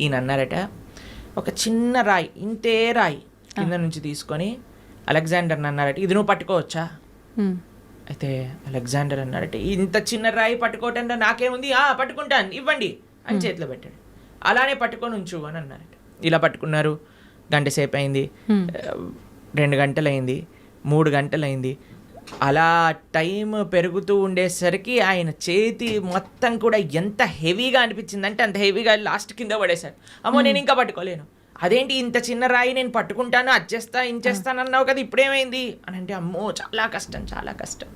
Speaker 2: ఈయన అన్నారట, ఒక చిన్న రాయి, ఇంతే రాయి కింద నుంచి తీసుకొని అలెగ్జాండర్ని అన్నారట, ఇది నువ్వు పట్టుకోవచ్చా? అయితే అలెగ్జాండర్ అన్నారట, ఇంత చిన్న రాయి పట్టుకోవటం నాకేముంది, పట్టుకుంటాను, ఇవ్వండి అని చేతిలో పెట్టాడు. అలానే పట్టుకొని ఉంచు అని అన్నారట. ఇలా పట్టుకున్నారు. గంట సేపు అయింది, 2 గంటలైంది, 3 గంటలైంది. అలా టైం పెరుగుతూ ఉండేసరికి ఆయన చేతి మొత్తం కూడా ఎంత హెవీగా అనిపించిందంటే అంత హెవీగా లాస్ట్ కింద పడేశారు. అమ్మో, నేను ఇంకా పట్టుకోలేను అదేంటి ఇంత చిన్న రాయి నేను పట్టుకుంటాను, అచ్చేస్తా ఇంచేస్తాను అన్నావు కదా, ఇప్పుడేమైంది అని అంటే, అమ్మో చాలా కష్టం, చాలా కష్టం.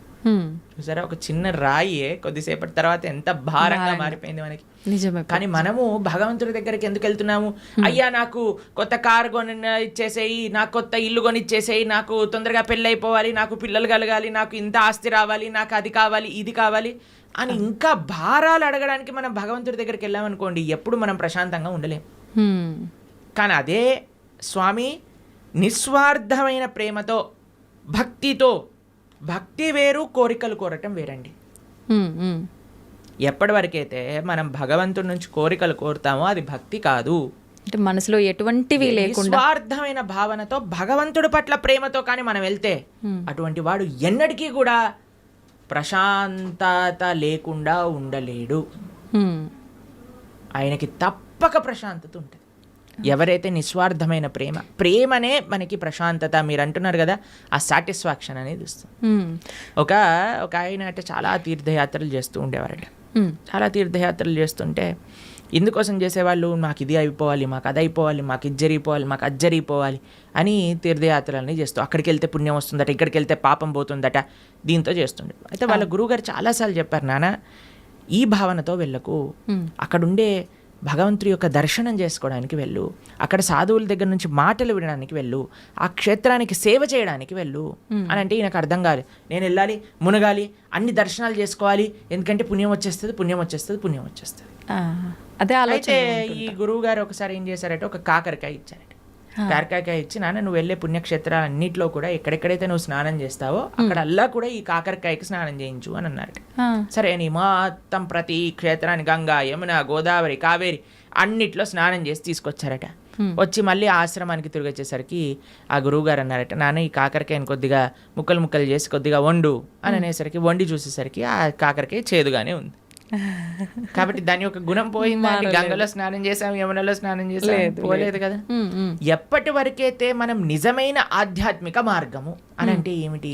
Speaker 2: చూసారా, ఒక చిన్న రాయే కొద్దిసేపటి తర్వాత ఎంత భారంగా మారిపోయింది మనకి.
Speaker 1: నిజమే.
Speaker 2: కానీ మనము భగవంతుడి దగ్గరికి ఎందుకు వెళ్తున్నాము? అయ్యా నాకు కొత్త కారు కొని ఇచ్చేసేయి, నాకు కొత్త ఇల్లు కొని ఇచ్చేసేయి, నాకు తొందరగా పెళ్ళి అయిపోవాలి, నాకు పిల్లలు కలగాలి, నాకు ఇంత ఆస్తి రావాలి, నాకు అది కావాలి, ఇది కావాలి అని ఇంకా భారాలు అడగడానికి మనం భగవంతుడి దగ్గరికి వెళ్ళామనుకోండి, ఎప్పుడు మనం ప్రశాంతంగా ఉండలేం. కానీ అదే స్వామి నిస్వార్థమైన ప్రేమతో, భక్తితో, భక్తి వేరు కోరికలు కోరటం వేరండి. ఎప్పటి వరకైతే మనం భగవంతుడి నుంచి కోరికలు కోరుతామో అది భక్తి కాదు.
Speaker 1: అంటే మనసులో ఎటువంటివి లేకుండా
Speaker 2: నిస్వార్థమైన భావనతో భగవంతుడి పట్ల ప్రేమతో కానీ మనం వెళ్తే అటువంటి వాడు ఎన్నటికీ కూడా ప్రశాంతత లేకుండా ఉండలేడు. ఆయనకి తప్పక ప్రశాంతత ఉంటుంది. ఎవరైతే నిస్వార్థమైన ప్రేమనే మనకి ప్రశాంతత, మీరు అంటున్నారు కదా, ఆ సాటిస్ఫాక్షన్ అనేది ఇస్తుంది. ఒక ఆయన అంటే చాలా తీర్థయాత్రలు చేస్తూ ఉండేవారట. చాలా తీర్థయాత్రలు చేస్తుంటే ఎందుకోసం చేసేవాళ్ళు, మాకు ఇది అయిపోవాలి, మాకు అది అయిపోవాలి, మాకు ఇది జరిగిపోవాలి, మాకు అది జరిగిపోవాలి అని తీర్థయాత్రలని చేస్తూ, అక్కడికి వెళ్తే పుణ్యం వస్తుందట, ఇక్కడికి వెళ్తే పాపం పోతుందట, దీంతో చేస్తుండే. అయితే వాళ్ళ గురువుగారు చాలాసార్లు చెప్పారు, నాన్న ఈ భావనతో వెళ్ళకు, అక్కడుండే భగవంతుడి యొక్క దర్శనం చేసుకోవడానికి వెళ్ళు, అక్కడ సాధువుల దగ్గర నుంచి మాటలు వినడానికి వెళ్ళు, ఆ క్షేత్రానికి సేవ చేయడానికి వెళ్ళు అని అంటే ఈయనకు అర్థం కాదు. నేను వెళ్ళాలి, మునగాలి, అన్ని దర్శనాలు చేసుకోవాలి, ఎందుకంటే పుణ్యం వచ్చేస్తుంది, పుణ్యం వచ్చేస్తుంది, పుణ్యం వచ్చేస్తుంది.
Speaker 1: అదే
Speaker 2: అయితే ఈ గురువు గారు ఒకసారి ఏం చేశారంటే ఒక కాకరకాయ ఇచ్చారట. కాకరకాయ ఇచ్చి, నాన్న నువ్వు వెళ్ళే పుణ్యక్షేత్రాలన్నింటిలో కూడా ఎక్కడెక్కడైతే నువ్వు స్నానం చేస్తావో అక్కడ అల్లా కూడా ఈ కాకరకాయకి స్నానం చేయించు అని అన్నారు. సరే అని మొత్తం ప్రతి క్షేత్రాన్ని గంగా, యమున, గోదావరి, కావేరి అన్నిట్లో స్నానం చేసి తీసుకొచ్చారట. వచ్చి మళ్ళీ ఆశ్రమానికి తిరిగి వచ్చేసరికి ఆ గురువు గారు అన్నారట, నాన్న ఈ కాకరకాయని కొద్దిగా ముక్కలు ముక్కలు చేసి కొద్దిగా వండు అని అనేసరికి వండి చూసేసరికి ఆ కాకరకాయ చేదుగానే ఉంది. కాబట్టి దాని యొక్క గుణం పోయిందా? గంగలో స్నానం చేసాం, యమునలో స్నానం చేసాం, పోలేదు కదా. ఎప్పటి వరకైతే మనం నిజమైన ఆధ్యాత్మిక మార్గము అని అంటే ఏమిటి?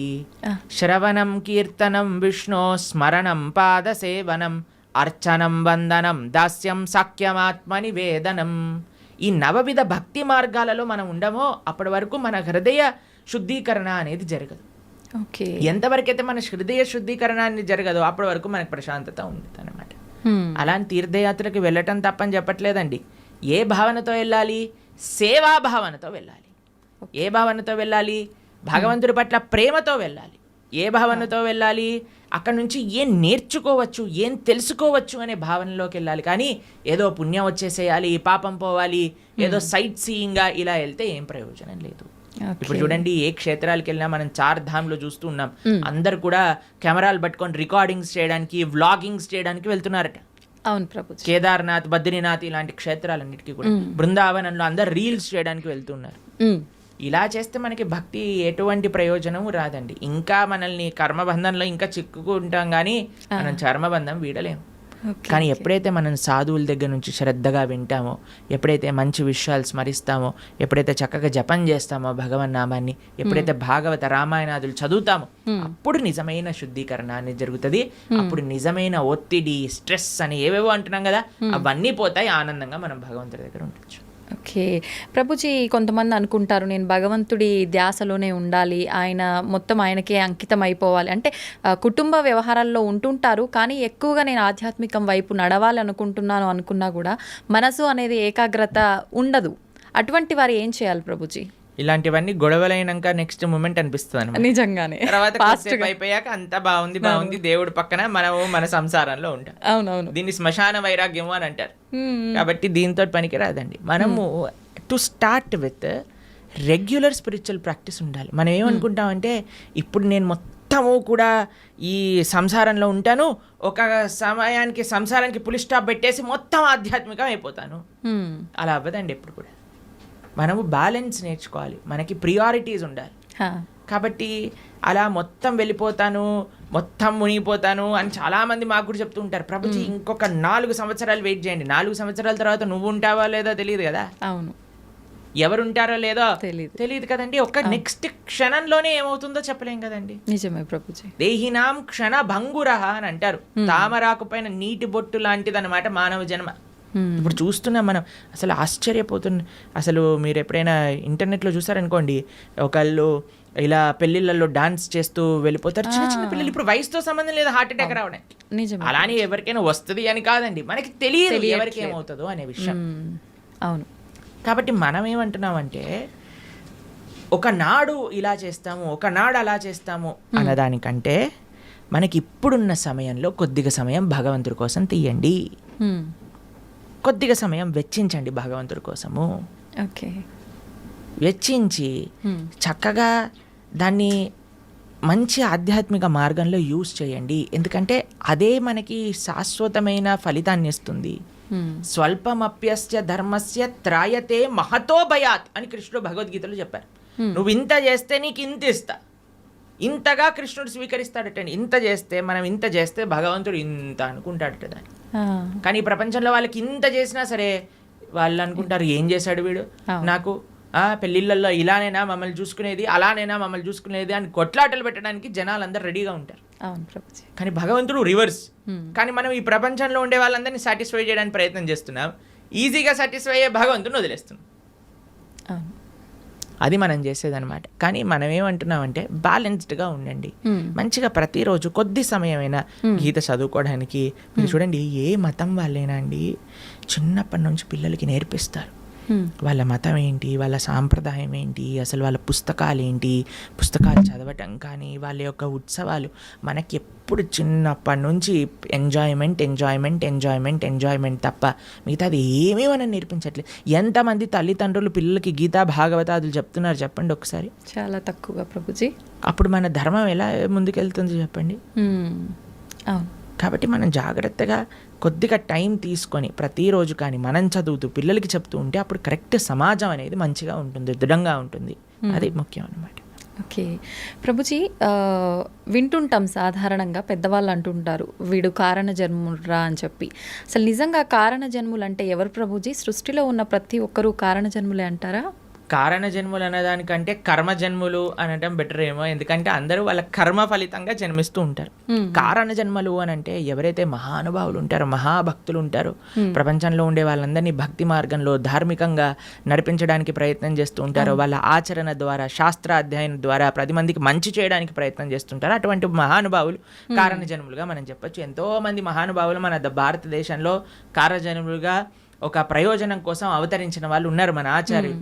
Speaker 2: శ్రవణం, కీర్తనం, విష్ణు స్మరణం, పాద సేవనం, అర్చనం, వందనం, దాస్యం, సాఖ్యమాత్మ నివేదనం. ఈ నవవిధ భక్తి మార్గాలలో మనం ఉండమో అప్పటి వరకు మన హృదయ శుద్ధీకరణ అనేది జరగదు. ఎంతవరకైతే మన హృదయ శుద్ధీకరణ జరగదో అప్పటి వరకు మనకు ప్రశాంతత ఉంటుంది అన్నమాట. అలాంటి తీర్థయాత్రకి వెళ్ళటం తప్పని చెప్పట్లేదండి. ఏ భావనతో వెళ్ళాలి? సేవా భావనతో వెళ్ళాలి. ఏ భావనతో వెళ్ళాలి? భగవంతుడి పట్ల ప్రేమతో వెళ్ళాలి. ఏ భావనతో వెళ్ళాలి? అక్కడ నుంచి ఏం నేర్చుకోవచ్చు, ఏం తెలుసుకోవచ్చు అనే భావనలోకి వెళ్ళాలి. కానీ ఏదో పుణ్యం వచ్చేసేయాలి, పాపం పోవాలి, ఏదో సైట్ సీయింగ్గా ఇలా వెళ్తే ఏం ప్రయోజనం లేదు. ఇప్పుడు చూడండి, ఏ క్షేత్రాలకు వెళ్ళినా మనం 4 ధామ్లో చూస్తూ ఉన్నాం, అందరు కూడా కెమెరాలు పట్టుకొని రికార్డింగ్స్ చేయడానికి, వ్లాగింగ్స్ చేయడానికి వెళ్తున్నారట.
Speaker 1: అవును ప్రభు.
Speaker 2: కేదార్నాథ్, బద్రీనాథ్ ఇలాంటి క్షేత్రాలన్నిటికీ కూడా, బృందావనంలో అందరు రీల్స్ చేయడానికి వెళ్తున్నారు. ఇలా చేస్తే మనకి భక్తి ఎటువంటి ప్రయోజనము రాదండి. ఇంకా మనల్ని కర్మబంధంలో ఇంకా చిక్కుకుంటాం, కానీ మనం చర్మబంధం వీడలేము. కానీ ఎప్పుడైతే మనం సాధువుల దగ్గర నుంచి శ్రద్ధగా వింటామో, ఎప్పుడైతే మంచి విషయాలు స్మరిస్తామో, ఎప్పుడైతే చక్కగా జపం చేస్తామో భగవన్నామాన్ని, ఎప్పుడైతే భాగవత రామాయణాదులు చదువుతామో అప్పుడు నిజమైన శుద్ధీకరణ అనేది జరుగుతుంది. అప్పుడు నిజమైన ఒత్తిడి, స్ట్రెస్ అని ఏవేవో అంటున్నాం కదా, అవన్నీ పోతాయి. ఆనందంగా మనం భగవంతుడి దగ్గర ఉండొచ్చు.
Speaker 1: ఓకే ప్రభుజీ, కొంతమంది అనుకుంటారు నేను భగవంతుడి ధ్యాసలోనే ఉండాలి, ఆయన మొత్తం ఆయనకే అంకితం అయిపోవాలి అంటే కుటుంబ వ్యవహారాల్లో ఉంటుంటారు, కానీ ఎక్కువగా నేను ఆధ్యాత్మికం వైపు నడవాలి అనుకుంటున్నాను అనుకున్నా కూడా మనసు అనేది ఏకాగ్రత ఉండదు. అటువంటి వారు ఏం చేయాలి ప్రభుజీ?
Speaker 2: ఇలాంటివన్నీ గొడవలైనాక నెక్స్ట్ మూమెంట్ అనిపిస్తుంది అనమాట.
Speaker 1: నిజంగానే
Speaker 2: తర్వాత అయిపోయాక అంతా బాగుంది దేవుడి పక్కన మనము మన సంసారంలో ఉంటాం.
Speaker 1: అవునవును,
Speaker 2: దీన్ని శ్మశాన వైరాగ్యము అని అంటారు. కాబట్టి దీంతో పనికి రాదండి. మనము to start with regular spiritual practice ఉండాలి. మనం ఏమనుకుంటామంటే, ఇప్పుడు నేను మొత్తము కూడా ఈ సంసారంలో ఉంటాను, ఒక సమయానికి సంసారానికి పులి స్టాప్ పెట్టేసి మొత్తం ఆధ్యాత్మికం అయిపోతాను. అలా అవ్వదండి ఎప్పుడు కూడా. మనము బ్యాలెన్స్ నేర్చుకోవాలి, మనకి ప్రియారిటీస్ ఉండాలి. కాబట్టి అలా మొత్తం వెళ్ళిపోతాను, మొత్తం మునిగిపోతాను అని చాలామంది మాకు కూడా చెప్తూ ఉంటారు. ప్రభుజీ ఇంకొక 4 సంవత్సరాలు వెయిట్ చేయండి, 4 సంవత్సరాల తర్వాత నువ్వు ఉంటావా లేదో తెలియదు కదా.
Speaker 1: అవును,
Speaker 2: ఎవరుంటారో లేదో తెలియదు కదండి. ఒక నెక్స్ట్ క్షణంలోనే ఏమవుతుందో చెప్పలేం కదండి.
Speaker 1: నిజమే ప్రభుజీ.
Speaker 2: దేహినాం క్షణ భంగురహ అని అంటారు. తామరాకు పైన నీటి బొట్టు లాంటిది అనమాట మానవ జన్మ. ఇప్పుడు చూస్తున్నాం మనం, అసలు ఆశ్చర్యపోతున్నా. అసలు మీరు ఎప్పుడైనా ఇంటర్నెట్లో చూసారనుకోండి, ఒకళ్ళు ఇలా పెళ్ళిళ్ళల్లో డాన్స్ చేస్తూ వెళ్ళిపోతారు, చిన్న చిన్న పిల్లలు. ఇప్పుడు వయసుతో సంబంధం లేదు హార్ట్ అటాక్ రావడానికి. అలానే ఎవరికైనా వస్తుంది అని కాదండి, మనకి తెలియదు ఎవరికి ఏమవుతుందో అనే విషయం.
Speaker 1: అవును.
Speaker 2: కాబట్టి మనం ఏమంటున్నామంటే, ఒకనాడు ఇలా చేస్తాము, ఒకనాడు అలా చేస్తాము అన్నదానికంటే మనకి ఇప్పుడున్న సమయంలో కొద్దిగా సమయం భగవంతుడి కోసం తీయండి, కొద్దిగా సమయం వెచ్చించండి భగవంతుడి కోసము.
Speaker 1: ఓకే.
Speaker 2: వెచ్చించి చక్కగా దాన్ని మంచి ఆధ్యాత్మిక మార్గంలో యూజ్ చేయండి. ఎందుకంటే అదే మనకి శాశ్వతమైన ఫలితాన్ని ఇస్తుంది. స్వల్పమప్యస్య ధర్మస్య త్రాయతే మహతో భయాత్ అని కృష్ణుడు భగవద్గీతలో చెప్పారు. నువ్వు ఇంత చేస్తే నీకు ఇంత ఇస్తా, ఇంతగా కృష్ణుడు స్వీకరిస్తాడటండి. ఇంత చేస్తే, మనం ఇంత చేస్తే భగవంతుడు ఇంత అనుకుంటాడట దాన్ని. కానీ ఈ ప్రపంచంలో వాళ్ళకి ఇంత చేసినా సరే వాళ్ళు అనుకుంటారు, ఏం చేశాడు వీడు నాకు, పెళ్ళిళ్ళల్లో ఇలానైనా మమ్మల్ని చూసుకునేది, అలానైనా మమ్మల్ని చూసుకునేది అని కొట్లాటలు పెట్టడానికి జనాలందరూ రెడీగా ఉంటారు. కానీ భగవంతుడు రివర్స్. కానీ మనం ఈ ప్రపంచంలో ఉండే వాళ్ళందరినీ సాటిస్ఫై చేయడానికి ప్రయత్నం చేస్తున్నాం, ఈజీగా సాటిస్ఫై అయ్యే భగవంతుని వదిలేస్తున్నాం. అది మనం చేసేదన్నమాట. కానీ మనం ఏమంటున్నామంటే బ్యాలెన్స్డ్గా ఉండండి, మంచిగా ప్రతిరోజు కొద్ది సమయమైనా గీత చదువుకోవడానికి. మీరు చూడండి, ఏ మతం వాళ్ళైనా అండి చిన్నప్పటి నుంచి పిల్లలకి నేర్పిస్తారు వాళ్ళ మతం ఏంటి, వాళ్ళ సాంప్రదాయం ఏంటి, అసలు వాళ్ళ పుస్తకాలు ఏంటి, పుస్తకాలు చదవటం కానీ వాళ్ళ యొక్క ఉత్సవాలు. మనకి ఎప్పుడు చిన్నప్పటి నుంచి ఎంజాయ్మెంట్ ఎంజాయ్మెంట్ ఎంజాయ్మెంట్ ఎంజాయ్మెంట్ తప్ప మిగతాది ఏమీ మనం నేర్పించట్లేదు. ఎంతమంది తల్లిదండ్రులు పిల్లలకి గీతా భాగవతాదులు చెప్తున్నారు చెప్పండి ఒకసారి?
Speaker 1: చాలా తక్కువగా ప్రభుజీ.
Speaker 2: అప్పుడు మన ధర్మం ఎలా ముందుకెళ్తుంది చెప్పండి? కాబట్టి మనం జాగ్రత్తగా కొద్దిగా టైం తీసుకొని ప్రతిరోజు కానీ మనం చదువుతూ పిల్లలకి చెప్తూ ఉంటే అప్పుడు కరెక్ట్ సమాజం అనేది మంచిగా ఉంటుంది, దృఢంగా ఉంటుంది. అది ముఖ్యం అన్నమాట.
Speaker 1: ఓకే ప్రభుజీ, వింటుంటాం సాధారణంగా పెద్దవాళ్ళు అంటుంటారు, వీడు కారణ జన్మురా అని చెప్పి. అసలు నిజంగా కారణ జన్ములు అంటే ఎవరు ప్రభుజీ? సృష్టిలో ఉన్న ప్రతి ఒక్కరూ కారణ జన్ములే అంటారా?
Speaker 2: కారణ జన్ములు అనేదానికంటే కర్మ జన్ములు అనడం బెటర్ ఏమో, ఎందుకంటే అందరూ వాళ్ళ కర్మ ఫలితంగా జన్మిస్తూ ఉంటారు. కారణ జన్మలు అని అంటే ఎవరైతే మహానుభావులు ఉంటారో, మహాభక్తులు ఉంటారో, ప్రపంచంలో ఉండే వాళ్ళందరినీ భక్తి మార్గంలో ధార్మికంగా నడిపించడానికి ప్రయత్నం చేస్తూ ఉంటారో, వాళ్ళ ఆచరణ ద్వారా, శాస్త్ర అధ్యయనం ద్వారా 10 మందికి మంచి చేయడానికి ప్రయత్నం చేస్తుంటారు. అటువంటి మహానుభావులు కారణ జన్ములుగా మనం చెప్పొచ్చు. ఎంతో మంది మహానుభావులు మన భారతదేశంలో కారణ జన్ములుగా ఒక ప్రయోజనం కోసం అవతరించిన వాళ్ళు ఉన్నారు. మన ఆచార్యులు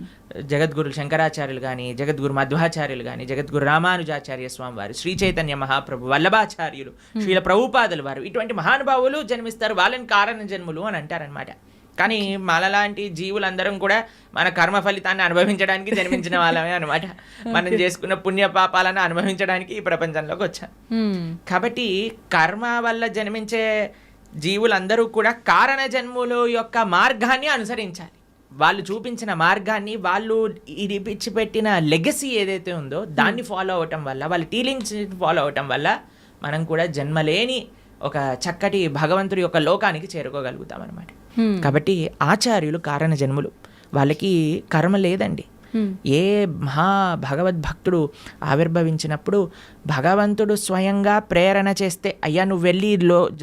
Speaker 2: జగద్గురు శంకరాచార్యులు కానీ, జగద్గురు మధ్వాచార్యులు కానీ, జగద్గురు రామానుజాచార్య స్వామి వారు, శ్రీ చైతన్య మహాప్రభు, వల్లభాచార్యులు, శ్రీల ప్రభుపాదులు వారు, ఇటువంటి మహానుభావులు జన్మిస్తారు. వాళ్ళని కారణ జన్ములు అని అంటారనమాట. కానీ మనలాంటి జీవులందరం కూడా మన కర్మ ఫలితాన్ని అనుభవించడానికి జన్మించిన వాళ్ళమే అనమాట. మనం చేసుకున్న పుణ్య పాపాలను అనుభవించడానికి ఈ ప్రపంచంలోకి వచ్చాం. కాబట్టి కర్మ వల్ల జన్మించే జీవులందరూ కూడా కారణ జన్ముల యొక్క మార్గాన్ని అనుసరించాలి. వాళ్ళు చూపించిన మార్గాన్ని, వాళ్ళు ఇచ్చిపెట్టిన లెగసీ ఏదైతే ఉందో దాన్ని ఫాలో అవటం వల్ల, వాళ్ళ టీలింగ్స్ ఫాలో అవటం వల్ల మనం కూడా జన్మలేని ఒక చక్కటి భగవంతుడి యొక్క లోకానికి చేరుకోగలుగుతాం అనమాట. కాబట్టి ఆచార్యులు కారణ జన్ములు, వాళ్ళకి కర్మ లేదండి. ఏ మహా భగవద్భక్తుడు ఆవిర్భవించినప్పుడు భగవంతుడు స్వయంగా ప్రేరణ చేస్తే, అయ్యా నువ్వు వెళ్ళి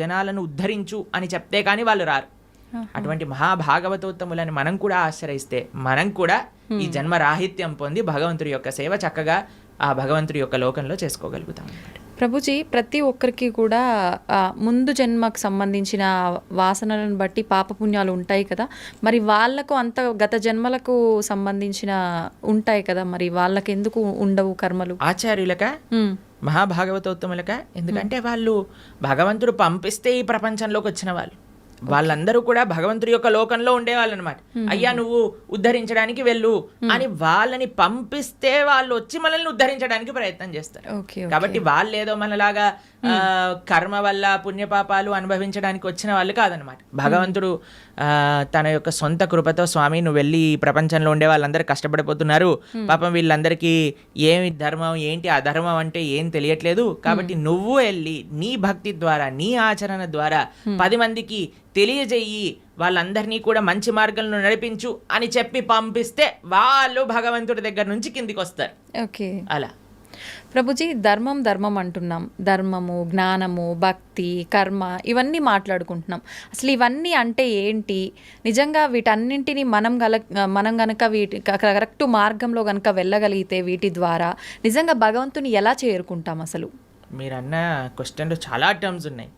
Speaker 2: జనాలను ఉద్ధరించు అని చెప్తే కానీ వాళ్ళు రారు. అటువంటి మహాభాగవతోత్తములని మనం కూడా ఆశ్రయిస్తే మనం కూడా ఈ జన్మ రాహిత్యం పొంది భగవంతుడి యొక్క సేవ చక్కగా ఆ భగవంతుడి యొక్క లోకంలో చేసుకోగలుగుతాం అన్నమాట.
Speaker 1: ప్రభుజీ, ప్రతి ఒక్కరికి కూడా ముందు జన్మకు సంబంధించిన వాసనలను బట్టి పాపపుణ్యాలు ఉంటాయి కదా, మరి వాళ్ళకు అంత గత జన్మలకు సంబంధించిన ఉంటాయి కదా, మరి వాళ్ళకి ఎందుకు ఉండవు కర్మలు?
Speaker 2: ఆచార్యులక, మహాభాగవతోత్తములక, ఎందుకంటే వాళ్ళు భగవంతుడు పంపిస్తే ఈ ప్రపంచంలోకి వచ్చిన వాళ్ళు. వాళ్ళందరూ కూడా భగవంతుడి యొక్క లోకంలో ఉండేవాళ్ళు అనమాట. అయ్యా నువ్వు ఉద్ధరించడానికి వెళ్ళు అని వాళ్ళని పంపిస్తే వాళ్ళు వచ్చి మనల్ని ఉద్ధరించడానికి ప్రయత్నం చేస్తారు. కాబట్టి వాళ్ళు ఏదో మనలాగా కర్మ వల్ల పుణ్యపాపాలు అనుభవించడానికి వచ్చిన వాళ్ళు కాదనమాట. భగవంతుడు తన యొక్క సొంత కృపతో, స్వామి నువ్వు వెళ్ళి ఈ ప్రపంచంలో ఉండే వాళ్ళందరూ కష్టపడిపోతున్నారు, పాపం వీళ్ళందరికీ ఏమి ధర్మం ఏంటి అధర్మం అంటే ఏం తెలియట్లేదు, కాబట్టి నువ్వు వెళ్ళి నీ భక్తి ద్వారా, నీ ఆచరణ ద్వారా 10 మందికి తెలియజేయి, వాళ్ళందరినీ కూడా మంచి మార్గంలో నడిపించు అని చెప్పి పంపిస్తే వాళ్ళు భగవంతుడి దగ్గర నుంచి కిందికి వస్తారు.
Speaker 1: ఓకే,
Speaker 2: అలా
Speaker 1: ప్రభుజీ ధర్మం ధర్మం అంటున్నాం. ధర్మము, జ్ఞానము, భక్తి, కర్మ ఇవన్నీ మాట్లాడుకుంటున్నాం. అసలు ఇవన్నీ అంటే ఏంటి? నిజంగా వీటన్నింటినీ మనం గనక వీటి కరెక్ట్ మార్గంలో గనక వెళ్ళగలిగితే వీటి ద్వారా నిజంగా భగవంతుని ఎలా చేరుకుంటాం అసలు?
Speaker 2: మీరు అన్న క్వశ్చన్లో చాలా టర్మ్స్ ఉన్నాయి.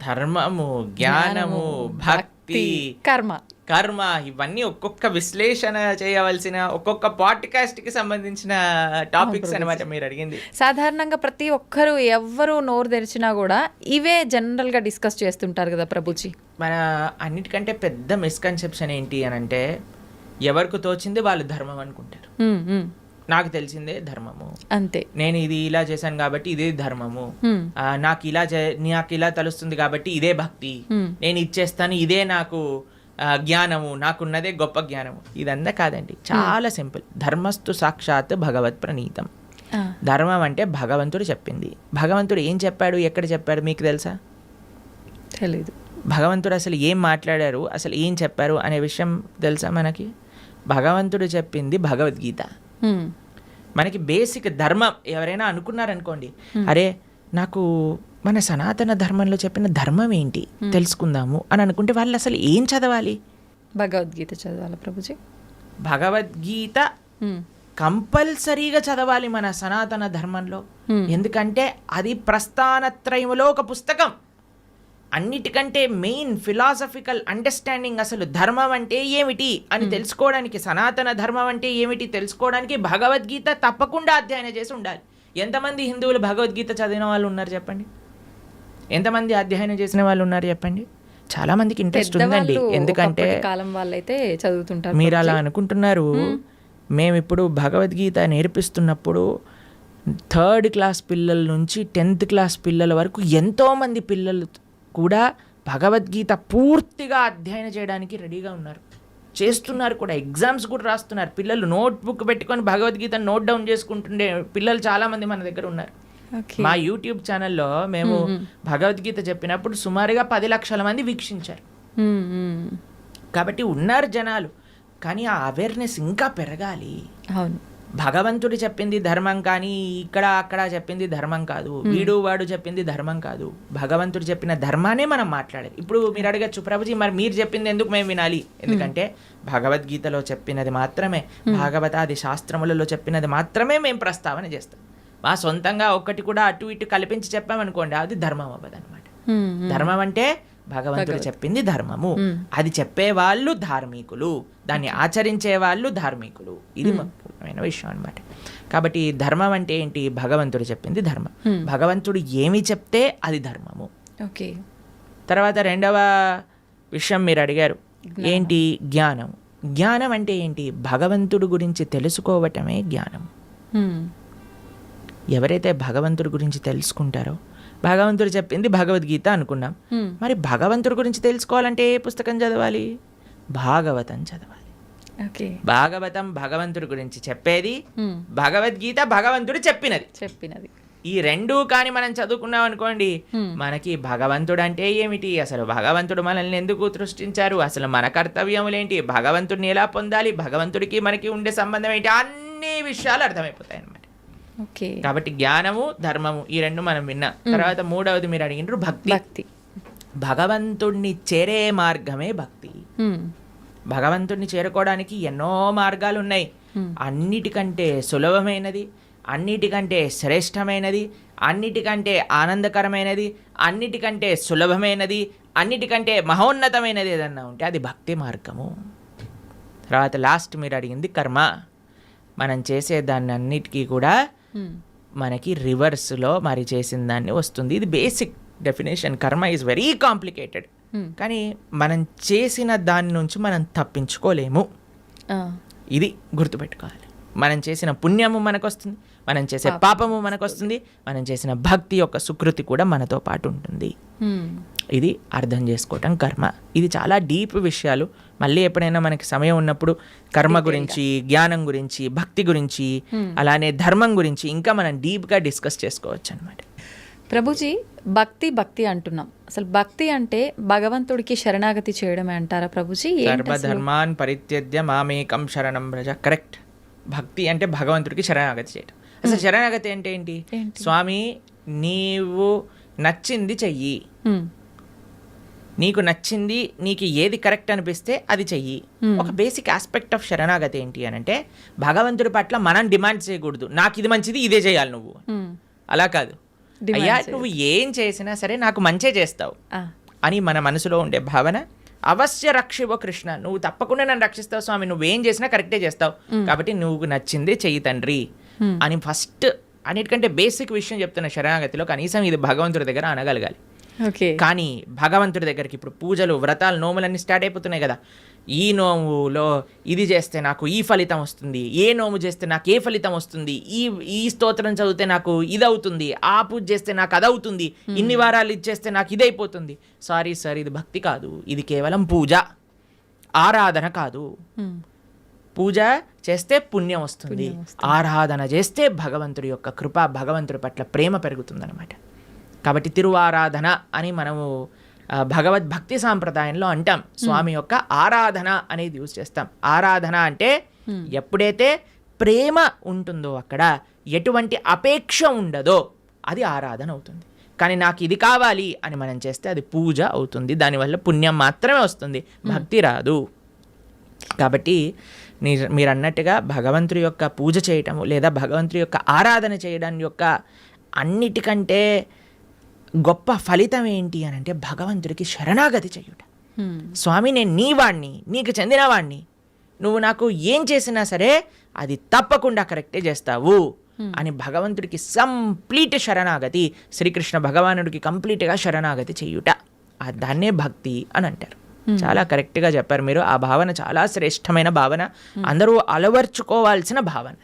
Speaker 2: ధర్మము, జ్ఞానము, భక్తి, కర్మ ఇవన్నీ ఒక్కొక్క విశ్లేషణ చేయవలసిన ఒక్కొక్క పాడ్కాస్ట్ కి సంబంధించిన టాపిక్స్ అనమాట మీరు అడిగింది.
Speaker 1: సాధారణంగా ప్రతి ఒక్కరు ఎవ్వరు నోరు తెరిచినా కూడా ఇవే జనరల్ గా డిస్కస్ చేస్తుంటారు కదా ప్రభుజీ.
Speaker 2: మన అన్నిటికంటే పెద్ద మిస్కన్సెప్షన్ ఏంటి అని అంటే, ఎవరికి తోచింది వాళ్ళు ధర్మం అనుకుంటారు. నాకు తెలిసిందే ధర్మము, అంతే. నేను ఇది ఇలా చేశాను కాబట్టి ఇదే ధర్మము, నాకు ఇలా తెలుస్తుంది కాబట్టి ఇదే భక్తి, నేను ఇచ్చేస్తాను ఇదే నాకు జ్ఞానము, నాకున్నదే గొప్ప జ్ఞానము. ఇదంతా కాదండి, చాలా సింపుల్. ధర్మస్తు సాక్షాత్ భగవత్ ప్రణీతం. ధర్మం అంటే భగవంతుడు చెప్పింది. భగవంతుడు ఏం చెప్పాడు, ఎక్కడ చెప్పాడు మీకు తెలుసా?
Speaker 1: తెలీదు.
Speaker 2: భగవంతుడు అసలు ఏం మాట్లాడారు, అసలు ఏం చెప్పారు అనే విషయం తెలుసా మనకి? భగవంతుడు చెప్పింది భగవద్గీత. మనకి బేసిక్ ధర్మం ఎవరైనా అనుకున్నారనుకోండి, అరే నాకు మన సనాతన ధర్మంలో చెప్పిన ధర్మం ఏంటి తెలుసుకుందాము అని అనుకుంటే వాళ్ళు అసలు ఏం చదవాలి?
Speaker 1: భగవద్గీత చదవాలి ప్రభుజీ.
Speaker 2: భగవద్గీత కంపల్సరీగా చదవాలి మన సనాతన ధర్మంలో. ఎందుకంటే అది ప్రస్థానత్రయములో ఒక పుస్తకం. అన్నిటికంటే మెయిన్ ఫిలాసఫికల్ అండర్స్టాండింగ్, అసలు ధర్మం అంటే ఏమిటి అని తెలుసుకోవడానికి, సనాతన ధర్మం అంటే ఏమిటి తెలుసుకోవడానికి భగవద్గీత తప్పకుండా అధ్యయనం చేసి ఉండాలి. ఎంతమంది హిందువులు భగవద్గీత చదివిన వాళ్ళు ఉన్నారు చెప్పండి? ఎంతమంది అధ్యయనం చేసిన వాళ్ళు ఉన్నారు చెప్పండి? చాలా మందికి ఇంట్రెస్ట్ ఉందండి. ఎందుకంటే
Speaker 1: కాలం వాళ్ళైతే చదువుతుంటారు.
Speaker 2: మీరు అలా అనుకుంటున్నారు. మేము ఇప్పుడు భగవద్గీత నేర్పిస్తున్నప్పుడు 3rd క్లాస్ పిల్లల నుంచి 10th క్లాస్ పిల్లల వరకు ఎంతోమంది పిల్లలు కూడా భగవద్గీత పూర్తిగా అధ్యయనం చేయడానికి రెడీగా ఉన్నారు, చేస్తున్నారు కూడా. ఎగ్జామ్స్ కూడా రాస్తున్నారు. పిల్లలు నోట్బుక్ పెట్టుకొని భగవద్గీత నోట్ డౌన్ చేసుకుంటుండే పిల్లలు చాలామంది మన దగ్గర ఉన్నారు. మా యూట్యూబ్ ఛానల్లో మేము భగవద్గీత చెప్పినప్పుడు సుమారుగా 10 లక్షల మంది వీక్షించారు. కాబట్టి ఉన్నారు జనాలు, కానీ ఆ అవేర్నెస్ ఇంకా పెరగాలి.
Speaker 1: అవును.
Speaker 2: భగవంతుడు చెప్పింది ధర్మం కానీ ఇక్కడ అక్కడ చెప్పింది ధర్మం కాదు, వీడు వాడు చెప్పింది ధర్మం కాదు. భగవంతుడు చెప్పిన ధర్మానే మనం మాట్లాడాలి. ఇప్పుడు మీరు అడగచ్చు, ప్రభుజీ మరి మీరు చెప్పింది ఎందుకు మేము వినాలి? ఎందుకంటే భగవద్గీతలో చెప్పినది మాత్రమే, భాగవతాది శాస్త్రములలో చెప్పినది మాత్రమే మేము ప్రస్తావన చేస్తాం. మా సొంతంగా ఒక్కటి కూడా అటు ఇటు కల్పించి చెప్పామనుకోండి, అది ధర్మం అవ్వదు అనమాట. ధర్మం అంటే భగవంతుడు చెప్పింది ధర్మము, అది చెప్పే వాళ్ళు ధార్మికులు, దాన్ని ఆచరించే వాళ్ళు ధార్మికులు. ఇది ముఖ్యమైన విషయం అనమాట. కాబట్టి ధర్మం అంటే ఏంటి? భగవంతుడు చెప్పింది ధర్మం. భగవంతుడు ఏమి చెప్తే అది ధర్మము.
Speaker 1: ఓకే.
Speaker 2: తర్వాత రెండవ విషయం మీరు అడిగారు ఏంటి? జ్ఞానం. జ్ఞానం అంటే ఏంటి? భగవంతుడు గురించి తెలుసుకోవటమే జ్ఞానం. ఎవరైతే భగవంతుడి గురించి తెలుసుకుంటారో, భగవంతుడు చెప్పింది భగవద్గీత అనుకున్నాం, మరి భగవంతుడి గురించి తెలుసుకోవాలంటే ఏ పుస్తకం చదవాలి? భాగవతం చదవాలి. భాగవతం భగవంతుడి గురించి చెప్పేది, భగవద్గీత భగవంతుడు చెప్పినది. ఈ రెండూ కానీ మనం చదువుకున్నాం అనుకోండి, మనకి భగవంతుడు అంటే ఏమిటి, అసలు భగవంతుడు మనల్ని ఎందుకు సృష్టించారు, అసలు మన కర్తవ్యములేంటి, భగవంతుడిని ఎలా పొందాలి, భగవంతుడికి మనకి ఉండే సంబంధం ఏంటి, అన్ని విషయాలు అర్థమైపోతాయి అన్నమాట. కాబట్టి జ్ఞానము, ధర్మము ఈ రెండు మనం విన్నాం. తర్వాత మూడవది మీరు అడిగినారు భక్తి. భగవంతుడిని చేరే మార్గమే భక్తి. భగవంతుడిని చేరుకోవడానికి ఎన్నో మార్గాలు ఉన్నాయి. అన్నిటికంటే సులభమైనది, అన్నిటికంటే శ్రేష్టమైనది, అన్నిటికంటే ఆనందకరమైనది, అన్నిటికంటే సులభమైనది, అన్నిటికంటే మహోన్నతమైనది ఏదన్నా ఉంటే అది భక్తి మార్గము. తర్వాత లాస్ట్ మీరు అడిగింది కర్మ. మనం చేసే దాన్ని అన్నిటికీ కూడా మనకి రివర్స్లో మరి చేసిన దాన్ని వస్తుంది. ఇది బేసిక్ డెఫినేషన్. కర్మ ఈజ్ వెరీ కాంప్లికేటెడ్, కానీ మనం చేసిన దాని నుంచి మనం తప్పించుకోలేము. ఇది గుర్తుపెట్టుకోవాలి. మనం చేసిన పుణ్యము మనకు వస్తుంది, మనం చేసే పాపము మనకు వస్తుంది, మనం చేసిన భక్తి యొక్క సుకృతి కూడా మనతో పాటు ఉంటుంది. ఇది అర్థం చేసుకోవటం కర్మ. ఇది చాలా డీప్ విషయాలు. మళ్ళీ ఎప్పుడైనా మనకి సమయం ఉన్నప్పుడు కర్మ గురించి, జ్ఞానం గురించి, భక్తి గురించి, అలానే ధర్మం గురించి ఇంకా మనం డీప్గా డిస్కస్ చేసుకోవచ్చు అనమాట.
Speaker 1: ప్రభుజీ, భక్తి అంటున్నాం. అసలు భక్తి అంటే భగవంతుడికి శరణాగతి చేయడమే అంటారా ప్రభుజీ?
Speaker 2: సర్వధర్మాన్ పరిత్యజ్య మామేకం శరణం వ్రజ. కరెక్ట్. భక్తి అంటే భగవంతుడికి శరణాగతి చేయడం. అసలు శరణాగతి అంటే ఏంటి? స్వామి నీవు నచ్చింది చెయ్యి, నీకు నచ్చింది, నీకు ఏది కరెక్ట్ అనిపిస్తే అది చెయ్యి. ఒక బేసిక్ ఆస్పెక్ట్ ఆఫ్ శరణాగతి ఏంటి అని అంటే భగవంతుడి పట్ల మనం డిమాండ్ చేయకూడదు, నాకు ఇది మంచిది ఇదే చేయాలి నువ్వు. అలా కాదు, అయ్యా నువ్వు ఏం చేసినా సరే నాకు మంచే చేస్తావు అని మన మనసులో ఉండే భావన. అవశ్య రక్షివో కృష్ణ, నువ్వు తప్పకుండా నన్ను రక్షిస్తావు స్వామి, నువ్వేం చేసినా కరెక్టే చేస్తావు, కాబట్టి నువ్వు నచ్చిందే చెయ్యి తండ్రి అని ఫస్ట్ అన్నిటికంటే బేసిక్ విషయం చెప్తున్న శరణాగతిలో కనీసం ఇది భగవంతుడి దగ్గర అనగలగాలి. కానీ భగవంతుడి దగ్గరికి ఇప్పుడు పూజలు, వ్రతాలు, నోములన్నీ స్టార్ట్ అయిపోతున్నాయి కదా. ఈ నోములో ఇది చేస్తే నాకు ఈ ఫలితం వస్తుంది, ఏ నోము చేస్తే నాకు ఏ ఫలితం వస్తుంది, ఈ స్తోత్రం చదివితే నాకు ఇది అవుతుంది, ఆ పూజ చేస్తే నాకు అది అవుతుంది, ఇన్ని వారాలు ఇది చేస్తే నాకు ఇది అయిపోతుంది. సారీ సార్, ఇది భక్తి కాదు, ఇది కేవలం పూజ, ఆరాధన కాదు. పూజ చేస్తే పుణ్యం వస్తుంది, ఆరాధన చేస్తే భగవంతుడి యొక్క కృప, భగవంతుడి పట్ల ప్రేమ పెరుగుతుందన్నమాట. కాబట్టి తిరువారాధన అని మనము భగవద్భక్తి సాంప్రదాయంలో అంటాం. స్వామి యొక్క ఆరాధన అనేది యూజ్ చేస్తాం. ఆరాధన అంటే ఎప్పుడైతే ప్రేమ ఉంటుందో, అక్కడ ఎటువంటి అపేక్ష ఉండదో అది ఆరాధన అవుతుంది. కానీ నాకు ఇది కావాలి అని మనం చేస్తే అది పూజ అవుతుంది, దానివల్ల పుణ్యం మాత్రమే వస్తుంది, భక్తి రాదు. కాబట్టి మీరు అన్నట్టుగా భగవంతుడి యొక్క పూజ చేయటము లేదా భగవంతుడి యొక్క ఆరాధన చేయడం యొక్క అన్నిటికంటే గొప్ప ఫలితం ఏంటి అని అంటే భగవంతుడికి శరణాగతి చేయుట. స్వామి నేను నీ వాణ్ణి, నీకు చెందిన వాణ్ణి, నువ్వు నాకు ఏం చేసినా సరే అది తప్పకుండా కరెక్టే చేస్తావు అని భగవంతుడికి కంప్లీట్ శరణాగతి, శ్రీకృష్ణ భగవానుడికి కంప్లీట్గా శరణాగతి చేయుట, దాన్నే భక్తి అని అంటారు. చాలా కరెక్ట్గా చెప్పారు మీరు. ఆ భావన చాలా శ్రేష్టమైన భావన, అందరూ అలవర్చుకోవాల్సిన భావన.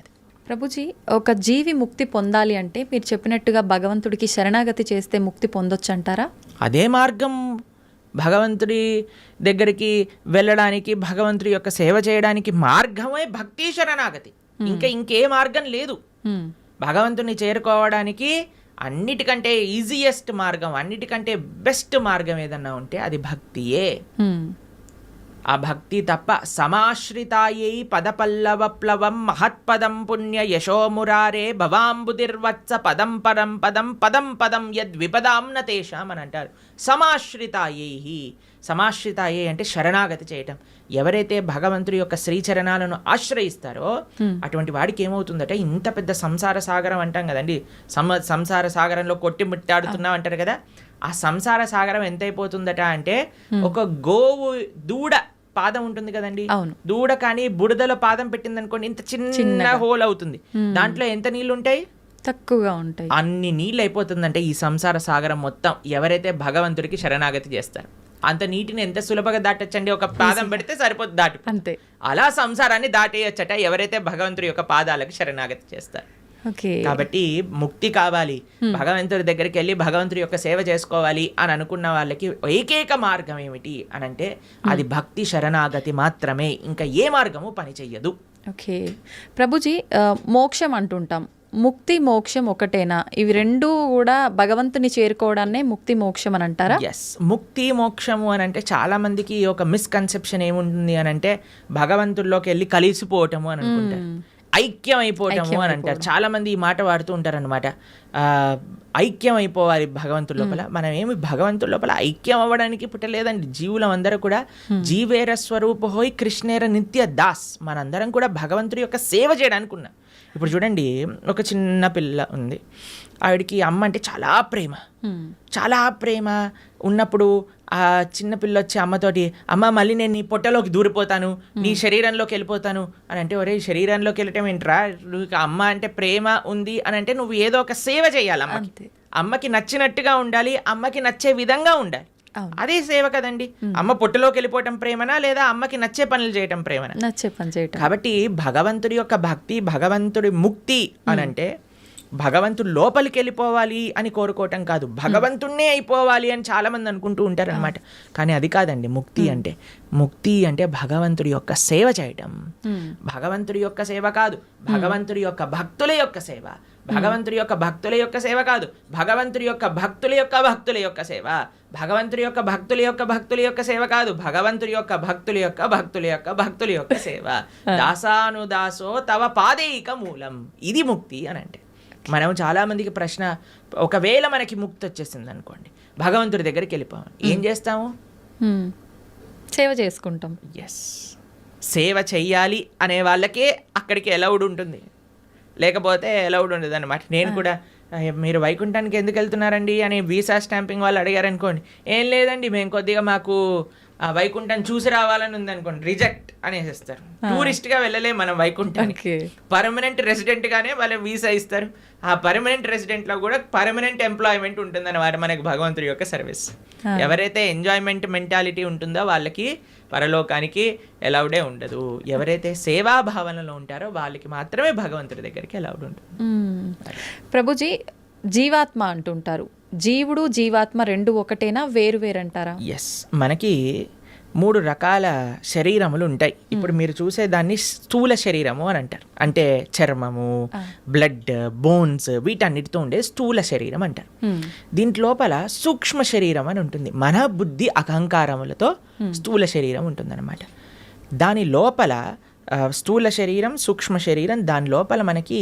Speaker 1: ప్రభుజీ, ఒక జీవి ముక్తి పొందాలి అంటే మీరు చెప్పినట్టుగా భగవంతుడికి శరణాగతి చేస్తే ముక్తి పొందొచ్చు అంటారా?
Speaker 2: అదే మార్గం భగవంతుడి దగ్గరికి వెళ్ళడానికి, భగవంతుడి యొక్క సేవ చేయడానికి మార్గమే భక్తి శరణాగతి. ఇంకే మార్గం లేదు. భగవంతుని చేరుకోవడానికి అన్నిటికంటే ఈజియెస్ట్ మార్గం, అన్నిటికంటే బెస్ట్ మార్గం ఏదన్నా ఉంటే అది భక్తియే. ఆ భక్తి తప్ప సమాశ్రితాయై పదపల్లవప్లవం మహత్పదం పుణ్య యశోమురారే భవాంబుదిర్వత్స పదం పరం పదం పదం పదం యద్విపదాం న తేషాం అని అంటారు. సమాశ్రితాయై అంటే శరణాగతి చేయటం. ఎవరైతే భగవంతుడి యొక్క శ్రీచరణాలను ఆశ్రయిస్తారో అటువంటి వాడికి ఏమవుతుందట, ఇంత పెద్ద సంసార సాగరం అంటాం కదండి, సంసార సాగరంలో కొట్టి ముట్టాడుతున్నాం అంటారు కదా, ఆ సంసార సాగరం ఎంత అయిపోతుందట అంటే ఒక గోవు దూడ పాదం ఉంటుంది కదండి, దూడ కానీ బురదలో పాదం పెట్టింది అనుకోండి, ఇంత చిన్న హోల్ అవుతుంది, దాంట్లో ఎంత నీళ్లు ఉంటాయి?
Speaker 1: తక్కువగా ఉంటాయి.
Speaker 2: అన్ని నీళ్ళు అయిపోతుందంటే ఈ సంసార సాగరం మొత్తం ఎవరైతే భగవంతుడికి శరణాగతి చేస్తారు. అంత నీటిని ఎంత సులభంగా దాటొచ్చండి, ఒక పాదం పెడితే సరిపోతుంది, దాటి అంతే. అలా సంసారాన్ని దాటేయచ్చట ఎవరైతే భగవంతుడి యొక్క పాదాలకు శరణాగతి చేస్తారు. కాబట్టి ముక్తి కావాలి, భగవంతుడి దగ్గరికి వెళ్ళి భగవంతుడి యొక్క సేవ చేసుకోవాలి అని అనుకున్న వాళ్ళకి ఏకైక మార్గం ఏమిటి అని అంటే అది భక్తి శరణాగతి మాత్రమే, ఇంకా ఏ మార్గము పని చెయ్యదు.
Speaker 1: ఓకే ప్రభుజీ, మోక్షం అంటుంటాం, ముక్తి మోక్షం ఒకటేనా? ఇవి రెండు కూడా భగవంతుని చేరుకోవడాన్నే ముక్తి మోక్షం అని అంటారా?
Speaker 2: ఎస్, ముక్తి మోక్షము అని అంటే చాలా మందికి ఒక మిస్కన్సెప్షన్ ఏముంటుంది అని అంటే భగవంతుల్లోకి వెళ్ళి కలిసిపోవటము అని అనుకుంటారు, ఐక్యం అయిపోవటము అని అంటారు. చాలా మంది ఈ మాట వాడుతూ ఉంటారు అనమాట. ఐక్యం అయిపోవాలి భగవంతుడి లోపల. మనం ఏమి భగవంతుడి లోపల ఐక్యం అవ్వడానికి పుట్టలేదండి. జీవులం అందరూ కూడా జీవేర స్వరూప హోయ్ కృష్ణేర నిత్య దాస్, మనందరం కూడా భగవంతుడి యొక్క సేవ చేయడానికి ఉన్నాం. ఇప్పుడు చూడండి, ఒక చిన్న పిల్ల ఉంది, ఆవిడికి అమ్మ అంటే చాలా ప్రేమ ఉన్నప్పుడు ఆ చిన్న పిల్ల వచ్చి అమ్మతోటి, అమ్మ మళ్ళీ నేను నీ పొట్టలోకి దూరిపోతాను, నీ శరీరంలోకి వెళ్ళిపోతాను అని అంటే, ఒరే శరీరంలోకి వెళ్ళటం ఏంట్రా, నువ్వు అమ్మ అంటే ప్రేమ ఉంది అని అంటే నువ్వు ఏదో ఒక సేవ చేయాలి, అమ్మకి నచ్చినట్టుగా ఉండాలి, అమ్మకి నచ్చే విధంగా ఉండాలి, అదే సేవ కదండి. అమ్మ పొట్టులోకి వెళ్ళిపోవటం ప్రేమనా లేదా అమ్మకి నచ్చే పనులు చేయటం ప్రేమనా?
Speaker 1: నచ్చే పని చేయటం.
Speaker 2: కాబట్టి భగవంతుడి యొక్క భక్తి, భగవంతుడి ముక్తి అని అంటే భగవంతుడు లోపలికి వెళ్ళిపోవాలి అని కోరుకోవటం కాదు, భగవంతుణ్ణే అయిపోవాలి అని చాలా మంది అనుకుంటూ ఉంటారు అనమాట. కానీ అది కాదండి ముక్తి అంటే. ముక్తి అంటే భగవంతుడి యొక్క సేవ చేయటం. భగవంతుడి యొక్క సేవ కాదు, భగవంతుడి యొక్క భక్తుల యొక్క సేవ. భగవంతుడి యొక్క భక్తుల యొక్క సేవ కాదు, భగవంతుడి యొక్క భక్తుల యొక్క భక్తుల యొక్క సేవ. భగవంతుడి యొక్క భక్తుల యొక్క భక్తుల యొక్క సేవ కాదు, భగవంతుడి యొక్క భక్తుల యొక్క భక్తుల యొక్క భక్తుల యొక్క సేవ. దాసానుదాసో తవ పాదేయిక మూలం, ఇది ముక్తి అని అంటే. మనం చాలామందికి ప్రశ్న, ఒకవేళ మనకి ముక్తి వచ్చేసింది అనుకోండి, భగవంతుడి దగ్గరికి వెళ్ళిపోవాలి, ఏం చేస్తాము?
Speaker 1: సేవ చేసుకుంటాం.
Speaker 2: ఎస్, సేవ చెయ్యాలి అనే వాళ్ళకే అక్కడికి అలౌడ్ ఉంటుంది, లేకపోతే అలౌడ్ ఉండదు అనమాట. నేను కూడా మీరు వైకుంఠానికి ఎందుకు వెళ్తున్నారండి అని వీసా స్టాంపింగ్ వాళ్ళు అడిగారు అనుకోండి, ఏం లేదండి మేము కొద్దిగా మాకు వైకుంఠం చూసి రావాలని ఉంది అనుకోండి, రిజెక్ట్ అనేసిస్తారు. టూరిస్ట్గా వెళ్ళలేము మనం వైకుంఠానికి, పర్మనెంట్ రెసిడెంట్గానే వాళ్ళు వీసా ఇస్తారు. ఆ పర్మనెంట్ రెసిడెంట్లో కూడా పర్మనెంట్ ఎంప్లాయ్మెంట్ ఉంటుందన్నమాట మనకి భగవంతుడి యొక్క సర్వీస్. ఎవరైతే ఎంజాయ్మెంట్ మెంటాలిటీ ఉంటుందో వాళ్ళకి పరలోకానికి ఎలౌడే ఉండదు. ఎవరైతే సేవాభావనలో ఉంటారో వాళ్ళకి మాత్రమే భగవంతుడి దగ్గరికి ఎలౌడ్ ఉంటుంది.
Speaker 1: ప్రభుజీ, జీవాత్మ అంటుంటారు, జీవుడు జీవాత్మ రెండు ఒకటేనా, వేరు వేరంటారా?
Speaker 2: ఎస్, మనకి 3 రకాల శరీరములు ఉంటాయి. ఇప్పుడు మీరు చూసే దాన్ని స్థూల శరీరము అని అంటారు. అంటే చర్మము, బ్లడ్, బోన్స్ వీటన్నిటితో ఉండే స్థూల శరీరం అంటారు. దీంట్ లోపల సూక్ష్మ శరీరం అని ఉంటుంది. మన బుద్ధి అహంకారములతో స్థూల శరీరం ఉంటుందన్నమాట. దాని లోపల స్థూల శరీరం, సూక్ష్మ శరీరం, దాని లోపల మనకి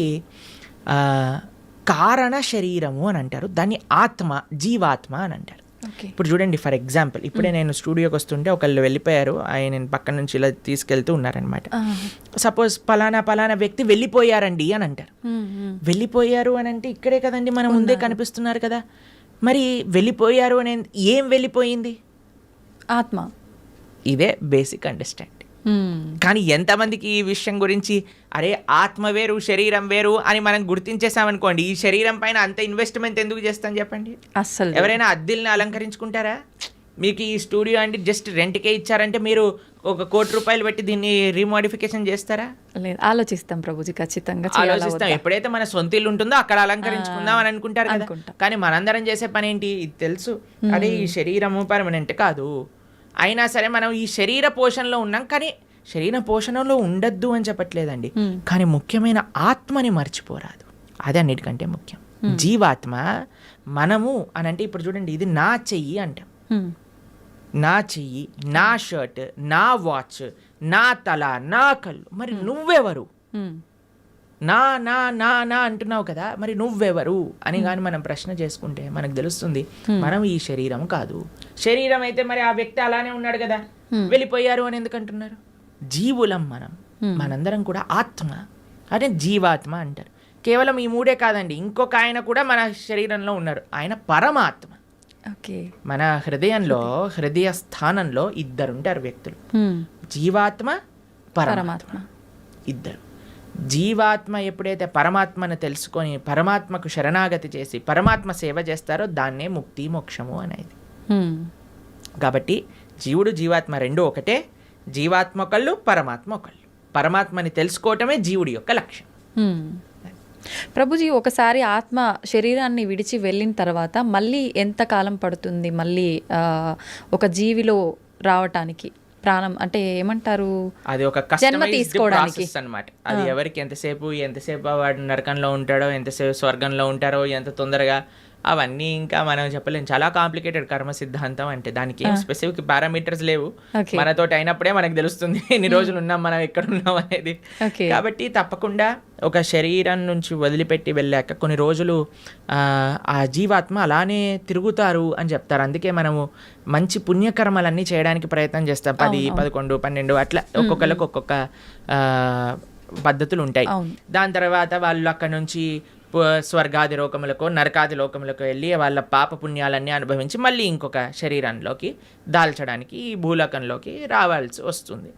Speaker 2: కారణ శరీరము అని అంటారు. దాన్ని ఆత్మ, జీవాత్మ అని అంటారు. ఇప్పుడు చూడండి, ఫర్ ఎగ్జాంపుల్ ఇప్పుడే నేను స్టూడియోకి వస్తుంటే ఒకళ్ళు వెళ్ళిపోయారు, ఆయన పక్క నుంచి ఇలా తీసుకెళ్తూ ఉన్నారనమాట. సపోజ్ పలానా వ్యక్తి వెళ్ళిపోయారండి అని అంటారు. వెళ్ళిపోయారు అని అంటే ఇక్కడే కదండి మన ముందే కనిపిస్తున్నారు కదా. మరి వెళ్ళిపోయారు అని ఏం వెళ్ళిపోయింది?
Speaker 1: ఆత్మ.
Speaker 2: ఇదే బేసిక్ అండర్స్టాండింగ్. కానీ ఎంతమందికి ఈ విషయం గురించి, అరే ఆత్మ వేరు శరీరం వేరు అని మనం గుర్తించేసామనుకోండి, ఈ శరీరం పైన అంత ఇన్వెస్ట్మెంట్ ఎందుకు చేస్తాం చెప్పండి?
Speaker 1: అస్సలు
Speaker 2: ఎవరైనా అద్దెల్ని అలంకరించుకుంటారా? మీకు ఈ స్టూడియో అంటే జస్ట్ రెంట్కే ఇచ్చారంటే మీరు ఒక ₹1,00,00,000 పెట్టి దీన్ని రీమోడిఫికేషన్ చేస్తారా?
Speaker 1: లేదు, ఆలోచిస్తాం ప్రభుజీ, ఖచ్చితంగా
Speaker 2: ఆలోచిస్తాం. ఎప్పుడైతే మన సొంత ఇల్లు ఉంటుందో అక్కడ అలంకరించుకుందాం అని అనుకుంటారు కదా. కానీ మనందరం చేసే పని ఏంటి? ఇది తెలుసు, అదే ఈ శరీరము పర్మనెంట్ కాదు, అయినా సరే మనం ఈ శరీర పోషణలో ఉన్నాం. కానీ శరీర పోషణలో ఉండద్దు అని చెప్పట్లేదండి, కానీ ముఖ్యమైన ఆత్మని మర్చిపోరాదు. అది అన్నిటికంటే ముఖ్యం. జీవాత్మ మనము అని అంటే, ఇప్పుడు చూడండి, ఇది నా చెయ్యి అంటాం, నా చెయ్యి, నా షర్ట్, నా వాచ్, నా తల, నా కళ్ళు. మరి నువ్వెవరు? నా నా నా నా అంటున్నావు కదా, మరి నువ్వెవరు అని కానీ మనం ప్రశ్న చేసుకుంటే మనకు తెలుస్తుంది, మనం ఈ శరీరం కాదు. శరీరం అయితే మరి ఆ వ్యక్తి అలానే ఉన్నాడు కదా, వెళ్ళిపోయారు అని ఎందుకు అంటున్నారు? జీవులం మనం, మనందరం కూడా ఆత్మ, అదే జీవాత్మ అంటారు. కేవలం ఈ 3 కాదండి, ఇంకొక ఆయన కూడా మన శరీరంలో ఉన్నారు, ఆయన పరమాత్మ. మన హృదయంలో, హృదయ స్థానంలో 2 ఉంటారు వ్యక్తులు, జీవాత్మ, పరమాత్మ, 2. జీవాత్మ ఎప్పుడైతే పరమాత్మను తెలుసుకొని పరమాత్మకు శరణాగతి చేసి పరమాత్మ సేవ చేస్తారో దాన్నే ముక్తి మోక్షము అనేది. కాబట్టి జీవుడు జీవాత్మ 2 ఒకటే. జీవాత్మ ఒకళ్ళు, పరమాత్మ ఒకళ్ళు. పరమాత్మని తెలుసుకోవటమే జీవుడి యొక్క లక్ష్యం.
Speaker 1: ప్రభుజీ, ఒకసారి ఆత్మ శరీరాన్ని విడిచి వెళ్ళిన తర్వాత మళ్ళీ ఎంత కాలం పడుతుంది మళ్ళీ ఒక జీవిలో రావటానికి? ప్రాణం అంటే ఏమంటారు,
Speaker 2: అది ఒక కస్టమైజ్డ్ ప్రాసెస్ అన్నమాట. అది ఎవరికి ఎంతసేపు వాడు నరకంలో ఉంటాడో, ఎంతసేపు స్వర్గంలో ఉంటారో, ఎంత తొందరగా, అవన్నీ ఇంకా మనం చెప్పలేము. చాలా కాంప్లికేటెడ్ కర్మ సిద్ధాంతం అంటే. దానికి ఏం స్పెసిఫిక్ పారామీటర్స్ లేవు. మనతోటి అయినప్పుడే మనకు తెలుస్తుంది ఎన్ని రోజులు ఉన్నాం, మనం ఎక్కడ ఉన్నాం అనేది. కాబట్టి తప్పకుండా ఒక శరీరం నుంచి వదిలిపెట్టి వెళ్ళాక కొన్ని రోజులు ఆ జీవాత్మ అలానే తిరుగుతారు అని చెప్తారు. అందుకే మనము మంచి పుణ్యకర్మలన్నీ చేయడానికి ప్రయత్నం చేస్తాం. 10, 11, 12 అట్లా ఒక్కొక్కరికి ఒక్కొక్క పద్ధతులు ఉంటాయి. దాని తర్వాత వాళ్ళు అక్కడ నుంచి స్వర్గాది లోకములకు, నరకాది లోకములకు వెళ్ళి వాళ్ళ పాప పుణ్యాలన్నీ అనుభవించి మళ్ళీ ఇంకొక శరీరంలోకి దాల్చడానికి ఈ భూలోకంలోకి రావాల్సి వస్తుంది.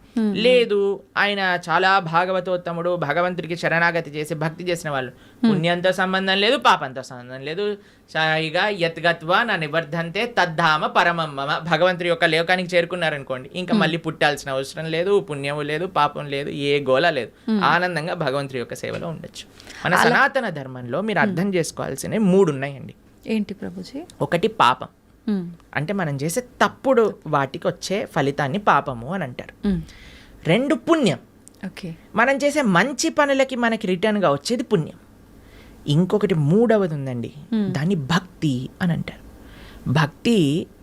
Speaker 2: లేదు, ఆయన చాలా భాగవతోత్తముడు, భగవంతుడికి శరణాగతి చేసి భక్తి చేసిన వాళ్ళు, పుణ్యంతో సంబంధం లేదు, పాపంతో సంబంధం లేదు, సాయిగా యత్గత్వా నా నివర్ధంతే తద్ధామ పరమమ్మ, భగవంతుడి యొక్క లోకానికి చేరుకున్నారనుకోండి, ఇంకా మళ్ళీ పుట్టాల్సిన అవసరం లేదు, పుణ్యము లేదు, పాపం లేదు, ఏ గోల లేదు, ఆనందంగా భగవంతుడి యొక్క సేవలో ఉండొచ్చు. మన సనాతన ధర్మంలో మీరు అర్థం చేసుకోవాల్సినవి 3 ఉన్నాయండి.
Speaker 1: ఏంటి ప్రభుజీ?
Speaker 2: ఒకటి పాపం, అంటే మనం చేసే తప్పుడు వాటికి వచ్చే ఫలితాన్ని పాపము అని అంటారు. 2 పుణ్యం, మనం చేసే మంచి పనులకి మనకి రిటర్న్గా వచ్చేది పుణ్యం. ఇంకొకటి 3వది ఉందండి, దాన్ని భక్తి అని అంటారు. భక్తి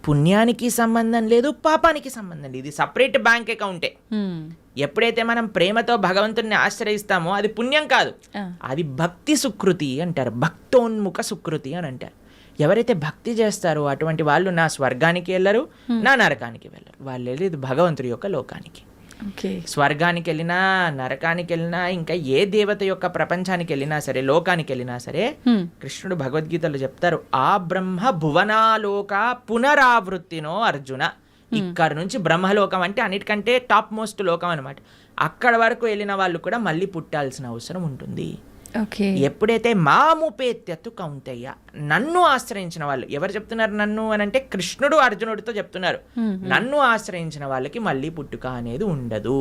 Speaker 2: పుణ్యానికి సంబంధం లేదు, పాపానికి సంబంధం లేదు, ఇది సపరేట్ బ్యాంక్ అకౌంటే. ఎప్పుడైతే మనం ప్రేమతో భగవంతుడిని ఆశ్రయిస్తామో అది పుణ్యం కాదు, అది భక్తి సుకృతి అంటారు, భక్తోన్ముఖ సుకృతి అని అంటారు. ఎవరైతే భక్తి చేస్తారో అటువంటి వాళ్ళు నా స్వర్గానికి వెళ్ళరు, నా నరకానికి వెళ్ళరు, వాళ్ళు వెళ్ళేది భగవంతుడి యొక్క లోకానికి. స్వర్గానికి వెళ్ళినా, నరకానికి వెళ్ళినా, ఇంకా ఏ దేవత యొక్క ప్రపంచానికి వెళ్ళినా సరే, లోకానికి వెళ్ళినా సరే, కృష్ణుడు భగవద్గీతలో చెప్తారు, ఆ బ్రహ్మ భువనాలోక పునరావృత్తినో అర్జున. ఇక్కడ నుంచి బ్రహ్మలోకం అంటే అన్నిటికంటే టాప్ మోస్ట్ లోకం అనమాట. అక్కడ వరకు వెళ్ళిన వాళ్ళు కూడా మళ్ళీ పుట్టాల్సిన అవసరం ఉంటుంది. ఎప్పుడైతే మాముపేత్యత్తు కౌంతయ్య, నన్ను ఆశ్రయించిన వాళ్ళు, ఎవరు చెప్తున్నారు నన్ను అని అంటే కృష్ణుడు అర్జునుడితో చెప్తున్నారు, నన్ను ఆశ్రయించిన వాళ్ళకి మళ్ళీ పుట్టుక అనేది ఉండదు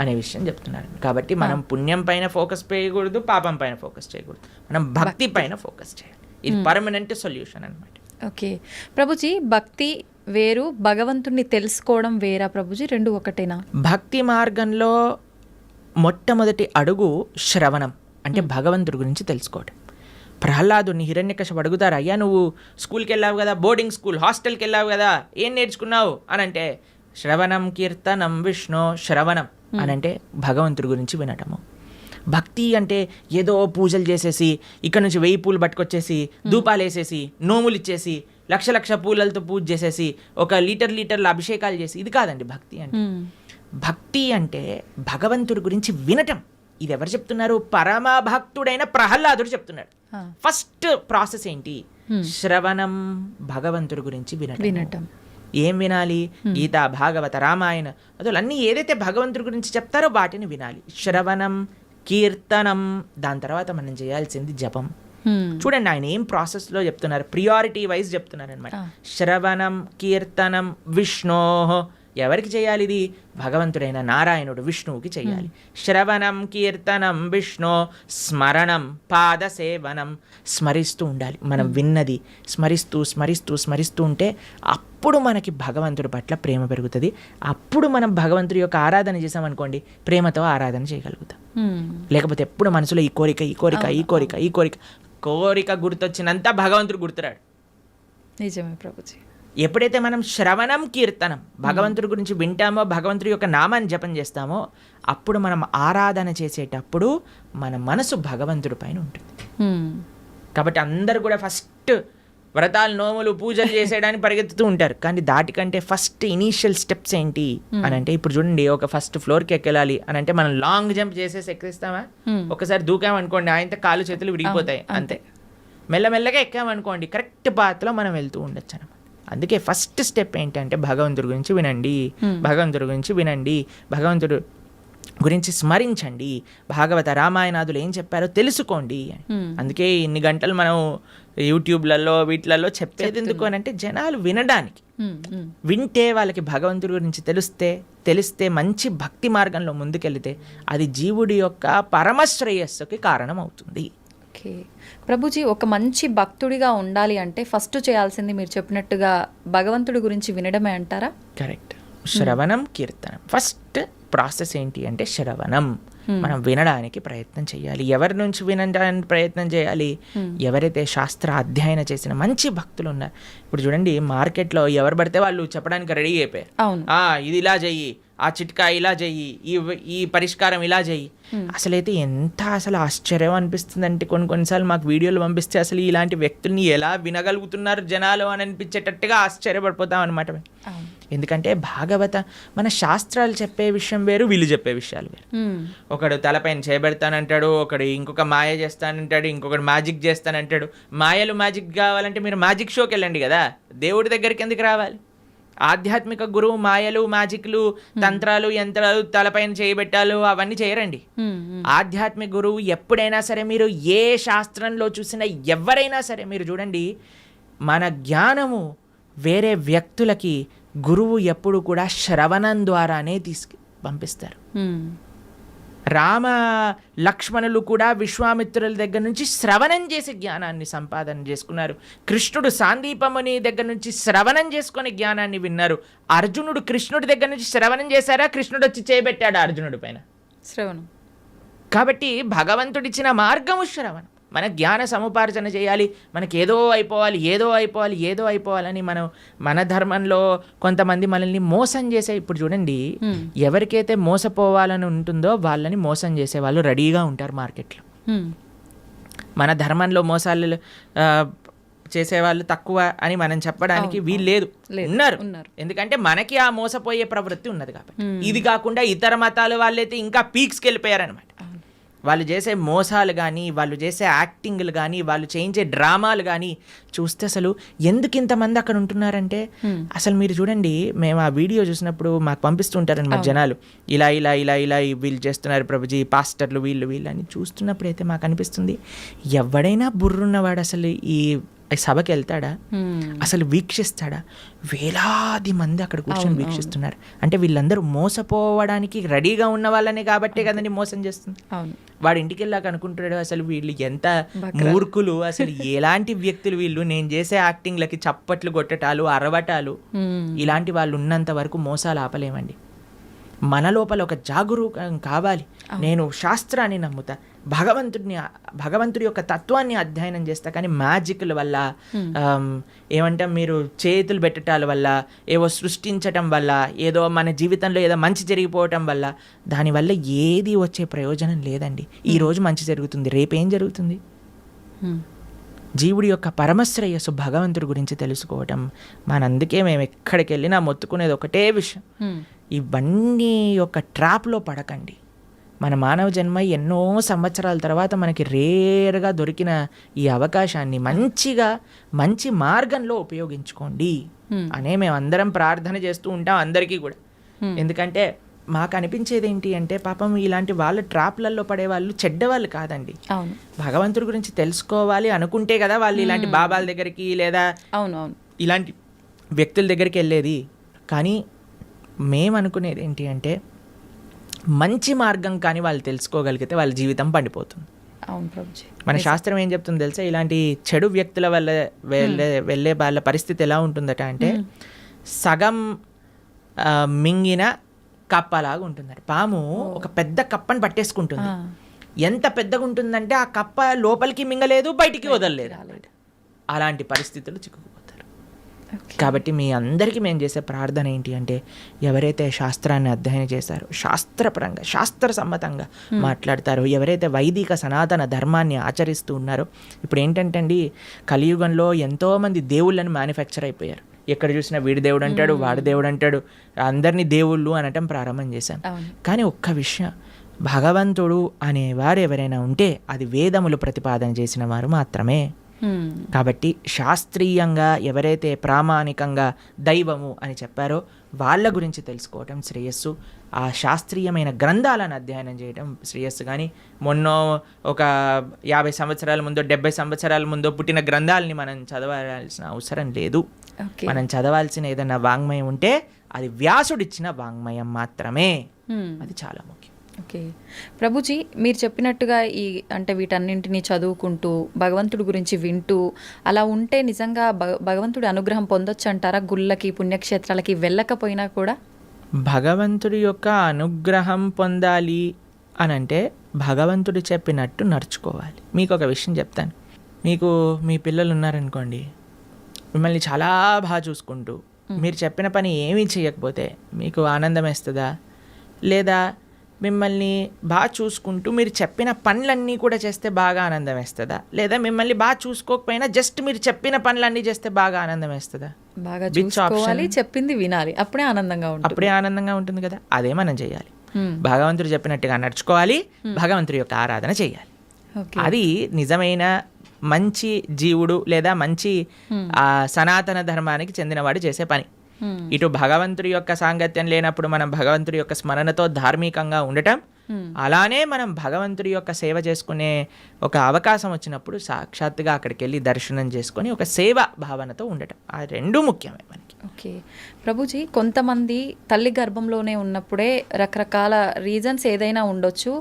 Speaker 2: అనే విషయం చెప్తున్నారు. కాబట్టి మనం పుణ్యం పైన ఫోకస్ చేయకూడదు, పాపం పైన ఫోకస్ చేయకూడదు, మనం భక్తి పైన ఫోకస్ చేయాలి. ఇది పర్మనెంట్ సొల్యూషన్ అనమాట.
Speaker 1: ఓకే ప్రభుజీ, భక్తి వేరు, భగవంతుణ్ణి తెలుసుకోవడం వేరా ప్రభుజీ? రెండు ఒకటేనా?
Speaker 2: భక్తి మార్గంలో మొట్టమొదటి అడుగు శ్రవణం, అంటే భగవంతుడి గురించి తెలుసుకోవడం. ప్రహ్లాదుని హిరణ్యకశిపుడు అడుగుతారు, అయ్యా నువ్వు స్కూల్కి వెళ్ళావు కదా, బోర్డింగ్ స్కూల్ హాస్టల్కి వెళ్ళావు కదా, ఏం నేర్చుకున్నావు అని అంటే, శ్రవణం కీర్తనం విష్ణు, శ్రవణం అని అంటే భగవంతుడి గురించి వినటము. భక్తి అంటే ఏదో పూజలు చేసేసి, ఇక్కడ నుంచి 1000 పూలు పట్టుకొచ్చేసి, ధూపాలు వేసేసి, నోములు ఇచ్చేసి, లక్ష పూలలతో పూజ చేసేసి, ఒక లీటర్ల అభిషేకాలు చేసి, ఇది కాదండి భక్తి అంటే. భక్తి అంటే భగవంతుడి గురించి వినటం. ఇది ఎవరు చెప్తున్నారు? పరమ భక్తుడైన ప్రహ్లాదుడు చెప్తున్నాడు. ఫస్ట్ ప్రాసెస్ ఏంటి? శ్రవణం, భగవంతుడి గురించి వినటం. ఏం వినాలి? గీత, భాగవత, రామాయణ అసలు అన్నీ ఏదైతే భగవంతుడి గురించి చెప్తారో వాటిని వినాలి. శ్రవణం, కీర్తనం, దాని తర్వాత మనం చేయాల్సింది జపం. చూడండి ఆయన ఏం ప్రాసెస్లో చెప్తున్నారు, ప్రియారిటీ వైజ్ చెప్తున్నారు అనమాట. శ్రవణం, కీర్తనం, విష్ణో, ఎవరికి చేయాలి ఇది? భగవంతుడైన నారాయణుడు విష్ణువుకి చేయాలి. శ్రవణం, కీర్తనం, విష్ణు, స్మరణం, పాద సేవనం, స్మరిస్తూ ఉండాలి. మనం విన్నది స్మరిస్తూ ఉంటే అప్పుడు మనకి భగవంతుడి పట్ల ప్రేమ పెరుగుతుంది. అప్పుడు మనం భగవంతుడి యొక్క ఆరాధన చేసామనుకోండి, ప్రేమతో ఆరాధన చేయగలుగుతాం. లేకపోతే ఎప్పుడు మనసులో ఈ కోరిక గుర్తొచ్చినంత భగవంతుడు గుర్తురాడు.
Speaker 1: నిజమే ప్రభుజీ.
Speaker 2: ఎప్పుడైతే మనం శ్రవణం, కీర్తనం, భగవంతుడి గురించి వింటామో, భగవంతుడి యొక్క నామాన్ని జపం చేస్తామో, అప్పుడు మనం ఆరాధన చేసేటప్పుడు మన మనసు భగవంతుడి పైన ఉంటుంది. కాబట్టి అందరూ కూడా ఫస్ట్ వ్రతాలు, నోములు, పూజలు చేసేయడానికి పరిగెత్తుతూ ఉంటారు. కానీ దాటికంటే ఫస్ట్ ఇనీషియల్ స్టెప్స్ ఏంటి అని అంటే, ఇప్పుడు చూడండి, ఒక ఫస్ట్ ఫ్లోర్కి ఎక్కెళ్ళాలి అని అంటే మనం లాంగ్ జంప్ చేసేసి ఎక్కిస్తామా? ఒకసారి దూకామనుకోండి, ఆయనతో కాళ్ళు చేతులు విరిగిపోతాయి, అంతే. మెల్లమెల్లగా ఎక్కామనుకోండి, కరెక్ట్ పాత్లో మనం వెళ్తూ ఉండొచ్చు అనమాట. అందుకే ఫస్ట్ స్టెప్ ఏంటంటే భగవంతుడి గురించి వినండి, భగవంతుడు గురించి స్మరించండి, భాగవత రామాయణాదులు ఏం చెప్పారో తెలుసుకోండి. అందుకే ఇన్ని గంటలు మనం యూట్యూబ్లలో వీటిలలో చెప్పేది ఎందుకు అని అంటే, జనాలు వినడానికి. వింటే వాళ్ళకి భగవంతుడి గురించి తెలిస్తే మంచి భక్తి మార్గంలో ముందుకెళ్తే అది జీవుడి యొక్క పరమశ్రేయస్సుకి కారణం అవుతుంది.
Speaker 1: ఓకే ప్రభుజీ, ఒక మంచి భక్తుడిగా ఉండాలి అంటే ఫస్ట్ చేయాల్సింది మీరు చెప్పినట్టుగా భగవంతుడి గురించి వినడమే అంటారా?
Speaker 2: కరెక్ట్. శ్రవణం, కీర్తనం. ఫస్ట్ ప్రాసెస్ ఏంటి అంటే శ్రవణం. మనం వినడానికి ప్రయత్నం చేయాలి. ఎవరి నుంచి వినడానికి ప్రయత్నం చేయాలి? ఎవరైతే శాస్త్ర అధ్యయనం చేసిన మంచి భక్తులు ఉన్నారు. ఇప్పుడు చూడండి, మార్కెట్లో ఎవరు పడితే వాళ్ళు చెప్పడానికి రెడీ అయిపోయారు. ఇది ఇలా చెయ్యి, ఆ చిట్కా ఇలా చెయ్యి, ఈ పరిష్కారం ఇలా చెయ్యి. అసలైతే ఎంత ఆశ్చర్యం అనిపిస్తుంది అంటే, కొన్నిసార్లు మాకు వీడియోలు పంపిస్తే అసలు ఇలాంటి వ్యక్తుల్ని ఎలా వినగలుగుతున్నారు జనాలు అని అనిపించేటట్టుగా ఆశ్చర్యపడిపోతాం అనమాట. ఎందుకంటే భాగవత మన శాస్త్రాలు చెప్పే విషయం వేరు, వీళ్ళు చెప్పే విషయాలు వేరు. ఒకడు తలపైన చేయబెడతానంటాడు, ఒకడు ఇంకొక మాయ చేస్తానంటాడు, ఇంకొకడు మ్యాజిక్ చేస్తానంటాడు. మాయలు, మ్యాజిక్ కావాలంటే మీరు మ్యాజిక్ షోకి వెళ్ళండి కదా, దేవుడి దగ్గరికి ఎందుకు రావాలి? ఆధ్యాత్మిక గురువు మాయలు, మ్యాజిక్లు, తంత్రాలు, యంత్రాలు, తలపైన చేయబెట్టాలు అవన్నీ చేయరండి. ఆధ్యాత్మిక గురువు ఎప్పుడైనా సరే, మీరు ఏ శాస్త్రంలో చూసినా ఎవరైనా సరే మీరు చూడండి, మన జ్ఞానము వేరే వ్యక్తులకి గురువు ఎప్పుడు కూడా శ్రవణం ద్వారానే పంపిస్తారు. రామ లక్ష్మణులు కూడా విశ్వామిత్రుల దగ్గర నుంచి శ్రవణం చేసి జ్ఞానాన్ని సంపాదన చేసుకున్నారు. కృష్ణుడు సాందీపముని దగ్గర నుంచి శ్రవణం చేసుకొని జ్ఞానాన్ని విన్నారు. అర్జునుడు కృష్ణుడి దగ్గర నుంచి శ్రవణం చేశారా? కృష్ణుడు వచ్చి చేయబెట్టాడు అర్జునుడి పైన శ్రవణం. కాబట్టి భగవంతుడిచ్చిన మార్గము శ్రవణం. మన జ్ఞాన సముపార్జన చేయాలి, మనకి ఏదో అయిపోవాలని మనం మన ధర్మంలో కొంతమంది మనల్ని మోసం చేసే, ఇప్పుడు చూడండి ఎవరికైతే మోసపోవాలని ఉంటుందో వాళ్ళని మోసం చేసే వాళ్ళు రెడీగా ఉంటారు మార్కెట్లో. మన ధర్మంలో మోసాలు చేసేవాళ్ళు తక్కువ అని మనం చెప్పడానికి వీలు లేదు, ఉన్నారు. ఎందుకంటే మనకి ఆ మోసపోయే ప్రవృత్తి ఉన్నది కాబట్టి. ఇది కాకుండా ఇతర మతాల వాళ్ళైతే ఇంకా పీక్స్కి వెళ్ళిపోయారనమాట. వాళ్ళు చేసే మోసాలు కానీ, వాళ్ళు చేసే యాక్టింగ్లు కానీ, వాళ్ళు చేయించే డ్రామాలు కానీ చూస్తే అసలు ఎందుకు ఇంతమంది అక్కడ ఉంటున్నారంటే, అసలు మీరు చూడండి, మేము ఆ వీడియో చూసినప్పుడు మాకు పంపిస్తుంటారనమాట జనాలు, ఇలా ఇలా ఇలా ఇలా వీళ్ళు చేస్తున్నారు ప్రభుజీ, పాస్టర్లు వీళ్ళు అని చూస్తున్నప్పుడు అయితే మాకు అనిపిస్తుంది, ఎవడైనా బుర్రున్నవాడు అసలు ఈ సభకి వెళ్తాడా, అసలు వీక్షిస్తాడా? వేలాది మంది అక్కడ కూర్చొని వీక్షిస్తున్నారు అంటే వీళ్ళందరూ మోసపోవడానికి రెడీగా ఉన్న వాళ్ళనే కాబట్టే కదండి మోసం చేస్తుంది. వాడు ఇంటికి వెళ్ళాక అనుకుంటాడు, అసలు వీళ్ళు ఎంత మూర్ఖులు, అసలు ఎలాంటి వ్యక్తులు వీళ్ళు, నేను చేసే యాక్టింగ్లకి చప్పట్లు కొట్టటాలు, అరవటాలు, ఇలాంటి వాళ్ళు ఉన్నంత వరకు మోసాలు ఆపలేమండి. మన లోపల ఒక జాగరూకం కావాలి. నేను శాస్త్రాన్ని నమ్ముతా, భగవంతుడి యొక్క తత్వాన్ని అధ్యయనం చేస్తా, కానీ మ్యాజిక్ల వల్ల ఏమంటాం, మీరు చేతులు పెట్టటాల వల్ల, ఏవో సృష్టించటం వల్ల, ఏదో మన జీవితంలో ఏదో మంచి జరిగిపోవటం వల్ల, దానివల్ల ఏది వచ్చే ప్రయోజనం లేదండి. ఈరోజు మంచి జరుగుతుంది, రేపేం జరుగుతుంది? జీవుడి యొక్క పరమశ్రేయస్సు భగవంతుడి గురించి తెలుసుకోవటం మనందుకే మేము ఎక్కడికి వెళ్ళినా మొత్తుకునేది ఒకటే విషయం, ఇవన్నీ యొక్క ట్రాప్లో పడకండి. మన మానవ జన్మ ఎన్నో సంవత్సరాల తర్వాత మనకి రేర్గా దొరికిన ఈ అవకాశాన్ని మంచి మార్గంలో ఉపయోగించుకోండి అనే మేము అందరం ప్రార్థన చేస్తూ ఉంటాం అందరికీ కూడా. ఎందుకంటే మాకు అనిపించేది ఏంటి అంటే, పాపం ఇలాంటి వాళ్ళ ట్రాప్లలో పడే వాళ్ళు చెడ్డవాళ్ళు కాదండి. భగవంతుడి గురించి తెలుసుకోవాలి అనుకుంటే కదా వాళ్ళు ఇలాంటి బాబాల దగ్గరికి లేదా ఇలాంటి వ్యక్తుల దగ్గరికి వెళ్ళేది. కానీ మేము అనుకునేది ఏంటి అంటే, మంచి మార్గం కానీ వాళ్ళు తెలుసుకోగలిగితే వాళ్ళ జీవితం పండిపోతుంది. మన శాస్త్రం ఏం చెప్తుంది తెలుసా, ఇలాంటి చెడు వ్యక్తుల వల్ల వెళ్ళే వాళ్ళ పరిస్థితి ఎలా ఉంటుందట అంటే, సగం మింగిన కప్పలాగా ఉంటుందట. పాము ఒక పెద్ద కప్పని పట్టేసుకుంటుంది. ఎంత పెద్దగా ఉంటుందంటే ఆ కప్ప లోపలికి మింగలేదు, బయటికి వదలలేదు. అలాంటి పరిస్థితులు చిక్కుకుపోతారు. కాబట్టి మీ అందరికీ మేము చేసే ప్రార్థన ఏంటి అంటే, ఎవరైతే శాస్త్రాన్ని అధ్యయనం చేశారో, శాస్త్రపరంగా శాస్త్రసమ్మతంగా మాట్లాడతారో, ఎవరైతే వైదిక సనాతన ధర్మాన్ని ఆచరిస్తూ ఉన్నారో, ఇప్పుడు ఏంటంటే అండి, కలియుగంలో ఎంతోమంది దేవుళ్ళని మ్యానుఫ్యాక్చర్ అయిపోయారు. ఎక్కడ చూసినా వీడి దేవుడు అంటాడు, వాడి దేవుడు అంటాడు, అందరినీ దేవుళ్ళు అనటం ప్రారంభం చేశాం. కానీ ఒక్క విషయం, భగవంతుడు అనేవారు ఎవరైనా ఉంటే అది వేదములు ప్రతిపాదన చేసిన వారు మాత్రమే. కాబట్టి శాస్త్రీయంగా ఎవరైతే ప్రామాణికంగా దైవము అని చెప్పారో వాళ్ళ గురించి తెలుసుకోవటం శ్రేయస్సు. ఆ శాస్త్రీయమైన గ్రంథాలను అధ్యయనం చేయడం శ్రేయస్సు. కానీ మొన్న ఒక 50 సంవత్సరాల ముందో 70 సంవత్సరాల ముందో పుట్టిన గ్రంథాలని మనం చదవాల్సిన అవసరం లేదు. మనం చదవాల్సిన ఏదైనా వాంగ్మయం ఉంటే అది వ్యాసుడిచ్చిన వాంగ్మయం మాత్రమే. అది చాలా ముఖ్యం.
Speaker 1: ఓకే ప్రభుజీ, మీరు చెప్పినట్టుగా అంటే వీటన్నింటినీ చదువుకుంటూ భగవంతుడి గురించి వింటూ అలా ఉంటే నిజంగా భగవంతుడి అనుగ్రహం పొందొచ్చు అంటారా? గుళ్ళకి పుణ్యక్షేత్రాలకి వెళ్ళకపోయినా కూడా
Speaker 2: భగవంతుడి యొక్క అనుగ్రహం పొందాలి అని అంటే భగవంతుడు చెప్పినట్టు నడుచుకోవాలి. మీకు ఒక విషయం చెప్తాను. మీకు మీ పిల్లలు ఉన్నారనుకోండి, మిమ్మల్ని చాలా బాగా చూసుకుంటూ మీరు చెప్పిన పని ఏమీ చేయకపోతే మీకు ఆనందం వేస్తుందా? లేదా మిమ్మల్ని బాగా చూసుకుంటూ మీరు చెప్పిన పనులన్నీ కూడా చేస్తే బాగా ఆనందం వేస్తుందా? లేదా మిమ్మల్ని బాగా చూసుకోకపోయినా జస్ట్ మీరు చెప్పిన పనులన్నీ చేస్తే బాగా ఆనందం వేస్తుందా?
Speaker 1: బాగా చూసుకోవాలి, చెప్పింది వినాలి, అప్పుడే ఆనందంగా ఉంటుంది కదా. అదే మనం చేయాలి. భగవంతుడు చెప్పినట్టుగా నడుచుకోవాలి, భగవంతుడి యొక్క ఆరాధన చేయాలి. అది నిజమైన మంచి జీవుడు లేదా మంచి సనాతన ధర్మానికి చెందినవాడు చేసే పని. ఇటు భగవంతుడి యొక్క సాంగత్యం లేనప్పుడు మనం భగవంతుడి యొక్క స్మరణతో ధార్మికంగా ఉండటం, అలానే మనం భగవంతుడి యొక్క సేవ చేసుకునే ఒక అవకాశం వచ్చినప్పుడు సాక్షాత్తుగా అక్కడికి వెళ్ళి దర్శనం చేసుకొని ఒక సేవ భావనతో ఉండటం, ఆ రెండు ముఖ్యమే మనకి. ఓకే ప్రభుజీ, కొంతమంది తల్లి గర్భంలోనే ఉన్నప్పుడే రకరకాల రీజన్స్ ఏదైనా ఉండొచ్చు,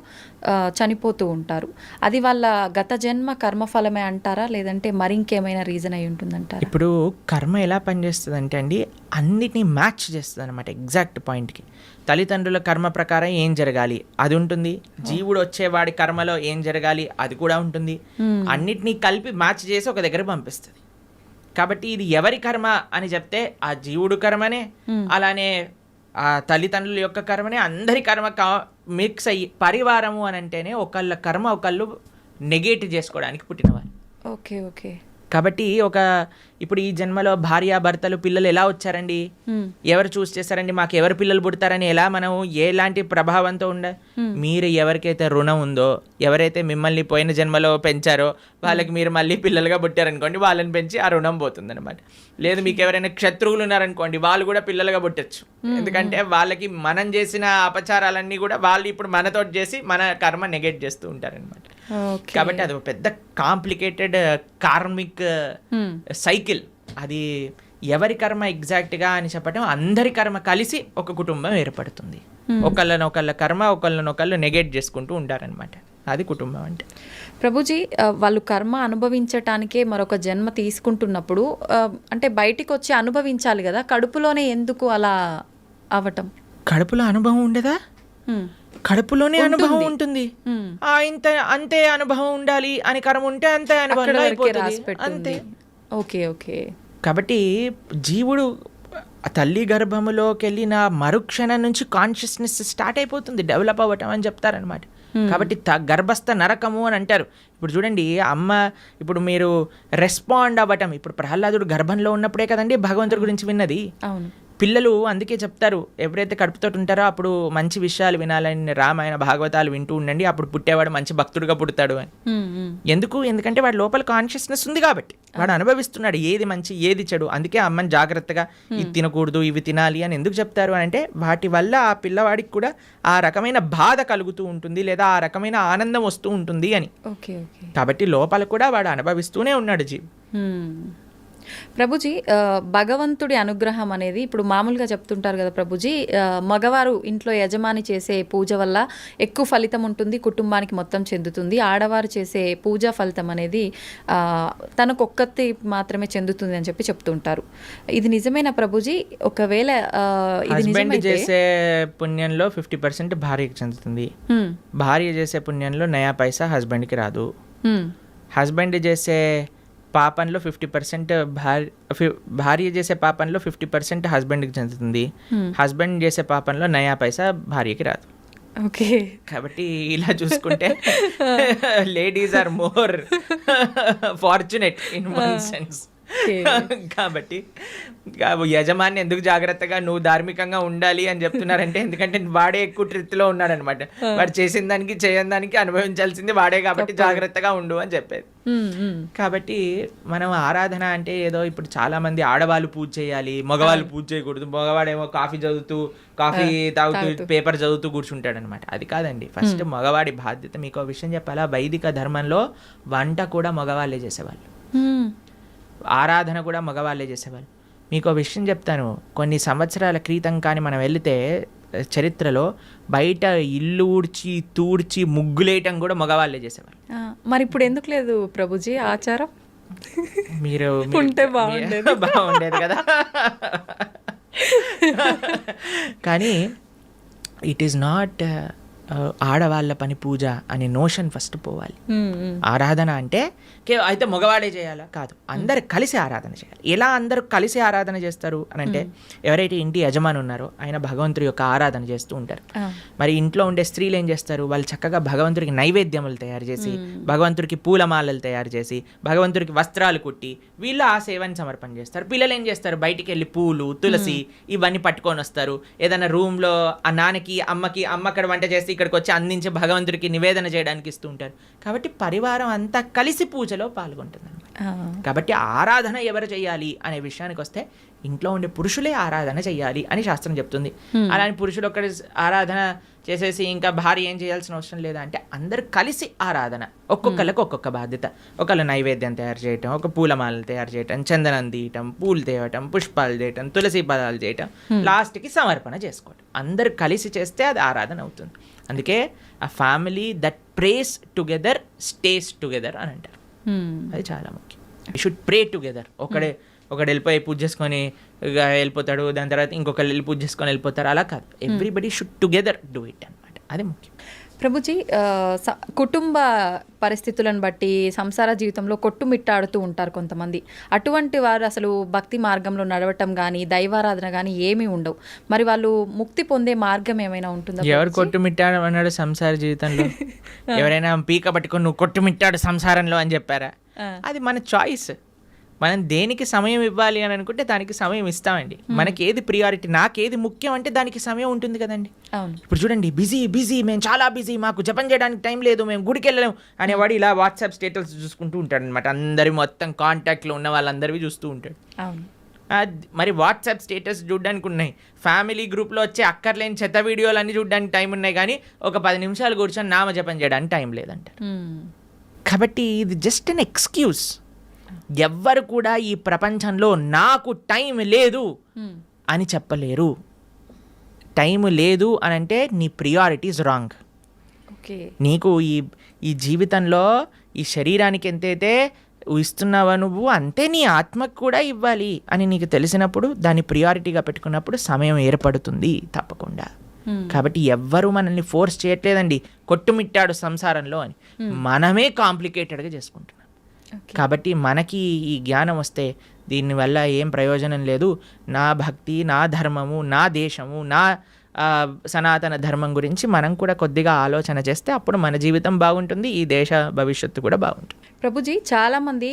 Speaker 1: చనిపోతూ ఉంటారు. అది వాళ్ళ గత జన్మ కర్మఫలమే అంటారా, లేదంటే మరింకేమైనా రీజన్ అయి ఉంటుందంటారా?
Speaker 2: ఇప్పుడు కర్మ ఎలా పనిచేస్తుంది అంటే అండి, అన్నిటినీ మ్యాచ్ చేస్తుంది అనమాట ఎగ్జాక్ట్ పాయింట్కి. తల్లిదండ్రుల కర్మ ప్రకారం ఏం జరగాలి అది ఉంటుంది, జీవుడు వచ్చేవాడి కర్మలో ఏం జరగాలి అది కూడా ఉంటుంది. అన్నిటినీ కలిపి మ్యాచ్ చేసి ఒక దగ్గర పంపిస్తుంది. కాబట్టి ఇది ఎవరి కర్మ అని చెప్తే ఆ జీవుడు కర్మనే, అలానే ఆ తల్లిదండ్రుల యొక్క కర్మనే, అందరి కర్మ మిక్స్ అయ్యి పరివారము అని అంటేనే ఒకళ్ళ కర్మ ఒకళ్ళు నెగేట్ చేసుకోవడానికి పుట్టినవారు.
Speaker 1: Okay okay.
Speaker 2: కాబట్టి ఇప్పుడు ఈ జన్మలో భార్యాభర్తలు పిల్లలు ఎలా వచ్చారండి, ఎవరు చూస్ చేశారండి, మాకు ఎవరు పిల్లలు పుడతారని ఎలా మనం ఎలాంటి ప్రభావంతో మీరు ఎవరికైతే రుణం ఉందో, ఎవరైతే మిమ్మల్ని పోయిన జన్మలో పెంచారో వాళ్ళకి మీరు మళ్ళీ పిల్లలుగా పుట్టారనుకోండి, వాళ్ళని పెంచి ఆ రుణం పోతుంది అనమాట. లేదు మీకు ఎవరైనా శత్రువులు ఉన్నారనుకోండి, వాళ్ళు కూడా పిల్లలుగా పుట్టచ్చు. ఎందుకంటే వాళ్ళకి మనం చేసిన అపచారాలన్నీ కూడా వాళ్ళు ఇప్పుడు మనతో చేసి మన కర్మ నెగెట్ చేస్తూ ఉంటారనమాట. కాబట్టి అది ఒక పెద్ద కాంప్లికేటెడ్ కార్మిక్ సైకిల్. అది ఎవరి కర్మ ఎగ్జాక్ట్గా అని చెప్పటం, అందరి కర్మ కలిసి ఒక కుటుంబం ఏర్పడుతుంది. ఒకళ్ళనొకళ్ళ కర్మ ఒకళ్ళనొకళ్ళు నెగెట్ చేసుకుంటూ ఉంటారనమాట. అది కుటుంబం అంటే.
Speaker 1: ప్రభుజీ, వాళ్ళు కర్మ అనుభవించటానికే మరొక జన్మ తీసుకుంటున్నప్పుడు అంటే బయటికి వచ్చి అనుభవించాలి కదా, కడుపులోనే ఎందుకు అలా అవటం?
Speaker 2: కడుపులో అనుభవం ఉండదా? కడుపులోనే అనుభవం ఉంటుంది. అంతే అనుభవం ఉండాలి అని కర్మ ఉంటే అంతే అనుభవం అంతే.
Speaker 1: Okay okay.
Speaker 2: కాబట్టి జీవుడు తల్లి గర్భములోకి వెళ్ళిన మరుక్షణం నుంచి కాన్షియస్నెస్ స్టార్ట్ అయిపోతుంది, డెవలప్ అవ్వటం అని చెప్తారనమాట. కాబట్టి గర్భస్థ నరకము అని అంటారు. ఇప్పుడు చూడండి, అమ్మ ఇప్పుడు మీరు రెస్పాండ్ అవ్వటం, ఇప్పుడు ప్రహ్లాదుడు గర్భంలో ఉన్నప్పుడే కదండి భగవంతుడి గురించి విన్నది.
Speaker 1: అవును.
Speaker 2: పిల్లలు అందుకే చెప్తారు, ఎప్పుడైతే కడుపుతో ఉంటారో అప్పుడు మంచి విషయాలు వినాలని, రామాయణ భాగవతాలు వింటూ ఉండండి, అప్పుడు పుట్టేవాడు మంచి భక్తుడుగా పుడతాడు అని. ఎందుకంటే వాడి లోపల కాన్షియస్నెస్ ఉంది కాబట్టి, వాడు అనుభవిస్తున్నాడు ఏది మంచి ఏది చెడు. అందుకే అమ్మని జాగ్రత్తగా ఇది తినకూడదు ఇవి తినాలి అని ఎందుకు చెప్తారు అని అంటే, వాటి వల్ల ఆ పిల్లవాడికి కూడా ఆ రకమైన బాధ కలుగుతూ ఉంటుంది, లేదా ఆ రకమైన ఆనందం వస్తూ ఉంటుంది అని. కాబట్టి లోపల కూడా వాడు అనుభవిస్తూనే ఉన్నాడు జీవి.
Speaker 1: ప్రభుజీ, భగవంతుడి అనుగ్రహం అనేది ఇప్పుడు మామూలుగా చెప్తుంటారు కదా ప్రభుజీ, మగవారు ఇంట్లో యజమాని చేసే పూజ వల్ల ఎక్కువ ఫలితం ఉంటుంది, కుటుంబానికి మొత్తం చెందుతుంది. ఆడవారు చేసే పూజా ఫలితం అనేది తనకొక్కతి మాత్రమే చెందుతుంది అని చెప్తుంటారు. ఇది నిజమేనా ప్రభుజీ? ఒకవేళ
Speaker 2: హస్బెండ్ చేసే పుణ్యంలో 50% భార్యకి చెందుతుంది, భార్య చేసే పుణ్యంలో నయా పైసా హస్బెండ్కి రాదు. హస్బెండ్ చేసే పాపంలో 50% భార్య చేసే పాపంలో 50% హస్బెండ్కి చెందుతుంది, హస్బెండ్ చేసే పాపంలో నయా పైసా భార్యకి రాదు.
Speaker 1: ఓకే.
Speaker 2: కాబట్టి ఇలా చూసుకుంటే ladies are more fortunate in one sense. కాబట్టి యజమాని ఎందుకు జాగ్రత్తగా నువ్వు ధార్మికంగా ఉండాలి అని చెప్తున్నారంటే, ఎందుకంటే వాడే ఎక్కువ ట్రిత్లో ఉన్నాడనమాట. వాడు చేసిన దానికి చేయని దానికి అనుభవించాల్సింది వాడే, కాబట్టి జాగ్రత్తగా ఉండు అని చెప్పేది. కాబట్టి మనం ఆరాధన అంటే ఏదో ఇప్పుడు చాలా మంది ఆడవాళ్ళు పూజ చేయాలి, మగవాళ్ళు పూజ చేయకూడదు, మగవాడేమో కాఫీ తాగుతూ పేపర్ చదువుతూ కూర్చుంటాడు అనమాట. అది కాదండి. ఫస్ట్ మగవాడి బాధ్యత. మీకు విషయం చెప్పాలా, వైదిక ధర్మంలో వంట కూడా మగవాళ్ళే చేసేవాళ్ళు, ఆరాధన కూడా మగవాళ్ళే చేసేవాళ్ళు. మీకు విషయం చెప్తాను, కొన్ని సంవత్సరాల క్రితం కానీ మనం వెళితే చరిత్రలో బయట ఇల్లు ఊడ్చి తూడ్చి ముగ్గులేయటం కూడా మగవాళ్ళే చేసేవాళ్ళు.
Speaker 1: మరి ఇప్పుడు ఎందుకు లేదు ప్రభుజీ ఆచారం?
Speaker 2: మీరు
Speaker 1: ఉంటే
Speaker 2: బాగుండేది కదా. కానీ ఇట్ ఈస్ నాట్ ఆడవాళ్ళ పని పూజ అనే నోషన్ ఫస్ట్ పోవాలి. ఆరాధన అంటే అయితే మగవాడే చేయాలా? కాదు, అందరు కలిసి ఆరాధన చేయాలి. ఎలా అందరూ కలిసి ఆరాధన చేస్తారు అని అంటే, ఎవరైతే ఇంటి యజమాని ఉన్నారో ఆయన భగవంతుడి యొక్క ఆరాధన చేస్తూ ఉంటారు. మరి ఇంట్లో ఉండే స్త్రీలు ఏం చేస్తారు, వాళ్ళు చక్కగా భగవంతుడికి నైవేద్యములు తయారు చేసి, భగవంతుడికి పూలమాలలు తయారు చేసి, భగవంతుడికి వస్త్రాలు కుట్టి వీళ్ళు ఆ సేవని సమర్పణ చేస్తారు. పిల్లలు ఏం చేస్తారు, బయటికి వెళ్ళి పూలు తులసి ఇవన్నీ పట్టుకొని వస్తారు. ఏదైనా రూమ్లో ఆ నాన్నకి అమ్మకి, అమ్మ అక్కడ వంట చేసి ఇక్కడికి వచ్చి అందించి భగవంతుడికి నివేదన చేయడానికి ఇస్తూ ఉంటారు. కాబట్టి పరివారం అంతా కలిసి పూజలో పాల్గొంటుంది అనమాట. కాబట్టి ఆరాధన ఎవరు చేయాలి అనే విషయానికి వస్తే, ఇంట్లో ఉండే పురుషులే ఆరాధన చేయాలి అని శాస్త్రం చెప్తుంది. అలానే పురుషులు ఒక్కడి ఆరాధన చేసేసి ఇంకా భార్య ఏం చేయాల్సిన అవసరం లేదా అంటే, అందరు కలిసి ఆరాధన. ఒక్కొక్కళ్ళకి ఒక్కొక్క బాధ్యత. ఒకళ్ళు నైవేద్యం తయారు చేయటం, ఒక పూలమాలలు తయారు చేయటం, చందనం తీయటం, పూలు తేవటం, పుష్పాలు చేయటం, తులసి పదాలు చేయటం, లాస్ట్కి సమర్పణ చేసుకోవటం. అందరు కలిసి చేస్తే అది ఆరాధన అవుతుంది. అందుకే ఆ family that praise together stays together అని అంటారు. అది చాలా ముఖ్యం. You should pray together. ఒకడే ఒకడు వెళ్ళిపోయి పూజ చేసుకొని ఇక వెళ్ళిపోతాడు, దాని తర్వాత ఇంకొకరు వెళ్ళి పూజ చేసుకొని వెళ్ళిపోతారు. అలా కాదు, everybody should together do it అనమాట. అది ముఖ్యం.
Speaker 1: ప్రభుజీ, కుటుంబ పరిస్థితులను బట్టి సంసార జీవితంలో కొట్టుమిట్టాడుతూ ఉంటారు కొంతమంది. అటువంటి వారు అసలు భక్తి మార్గంలో నడవటం కానీ దైవారాధన కానీ ఏమీ ఉండవు. మరి వాళ్ళు ముక్తి పొందే మార్గం ఏమైనా ఉంటుందా?
Speaker 2: ఎవరు కొట్టుమిట్టాడు అన్నాడు సంసార జీవితంలో? ఎవరైనా పీక పట్టుకొని నువ్వు కొట్టుమిట్టాడు సంసారంలో అని చెప్పారా? అది మన చాయిస్. మనం దేనికి సమయం ఇవ్వాలి అని అనుకుంటే దానికి సమయం ఇస్తామండి. మనకి ఏది ప్రియారిటీ, నాకేది ముఖ్యం అంటే దానికి సమయం ఉంటుంది కదండి. ఇప్పుడు చూడండి, బిజీ మేము చాలా బిజీ, మాకు జపం చేయడానికి టైం లేదు, మేము గుడికి వెళ్ళలేము అనేవాడు ఇలా వాట్సాప్ స్టేటస్ చూసుకుంటూ ఉంటాడు అనమాట. అందరి మొత్తం కాంటాక్ట్లో ఉన్న వాళ్ళందరివి చూస్తూ ఉంటాడు. మరి వాట్సాప్ స్టేటస్ చూడడానికి ఉన్నాయి, ఫ్యామిలీ గ్రూప్లో వచ్చే అక్కర్లేని చెత్త వీడియోలు అన్నీ చూడడానికి టైం ఉన్నాయి, కానీ ఒక 10 నిమిషాలు కూర్చొని నామ జపం చేయడానికి టైం లేదంటారు. కాబట్టి ఇది జస్ట్ అన్ ఎక్స్క్యూజ్. ఎవ్వరు కూడా ఈ ప్రపంచంలో నాకు టైం లేదు అని చెప్పలేరు. టైం లేదు అని అంటే నీ ప్రియారిటీస్ రాంగ్. నీకు ఈ జీవితంలో ఈ శరీరానికి ఎంతైతే ఇస్తున్నావా నువ్వు, అంతే నీ ఆత్మకు కూడా ఇవ్వాలి అని నీకు తెలిసినప్పుడు, దాన్ని ప్రియారిటీగా పెట్టుకున్నప్పుడు సమయం ఏర్పడుతుంది తప్పకుండా. కాబట్టి ఎవ్వరూ మనల్ని ఫోర్స్ చేయట్లేదండి కొట్టుమిట్టాడు సంసారంలో అని. మనమే కాంప్లికేటెడ్గా చేసుకుంటున్నాం. కాబట్టి మనకి ఈ జ్ఞానం వస్తే దీనివల్ల ఏం ప్రయోజనం లేదు. నా భక్తి, నా ధర్మము, నా దేశము, నా సనాతన ధర్మం గురించి మనం కూడా కొద్దిగా ఆలోచన చేస్తే అప్పుడు మన జీవితం బాగుంటుంది, ఈ దేశ భవిష్యత్తు కూడా బాగుంటుంది.
Speaker 1: ప్రభుజీ, చాలామంది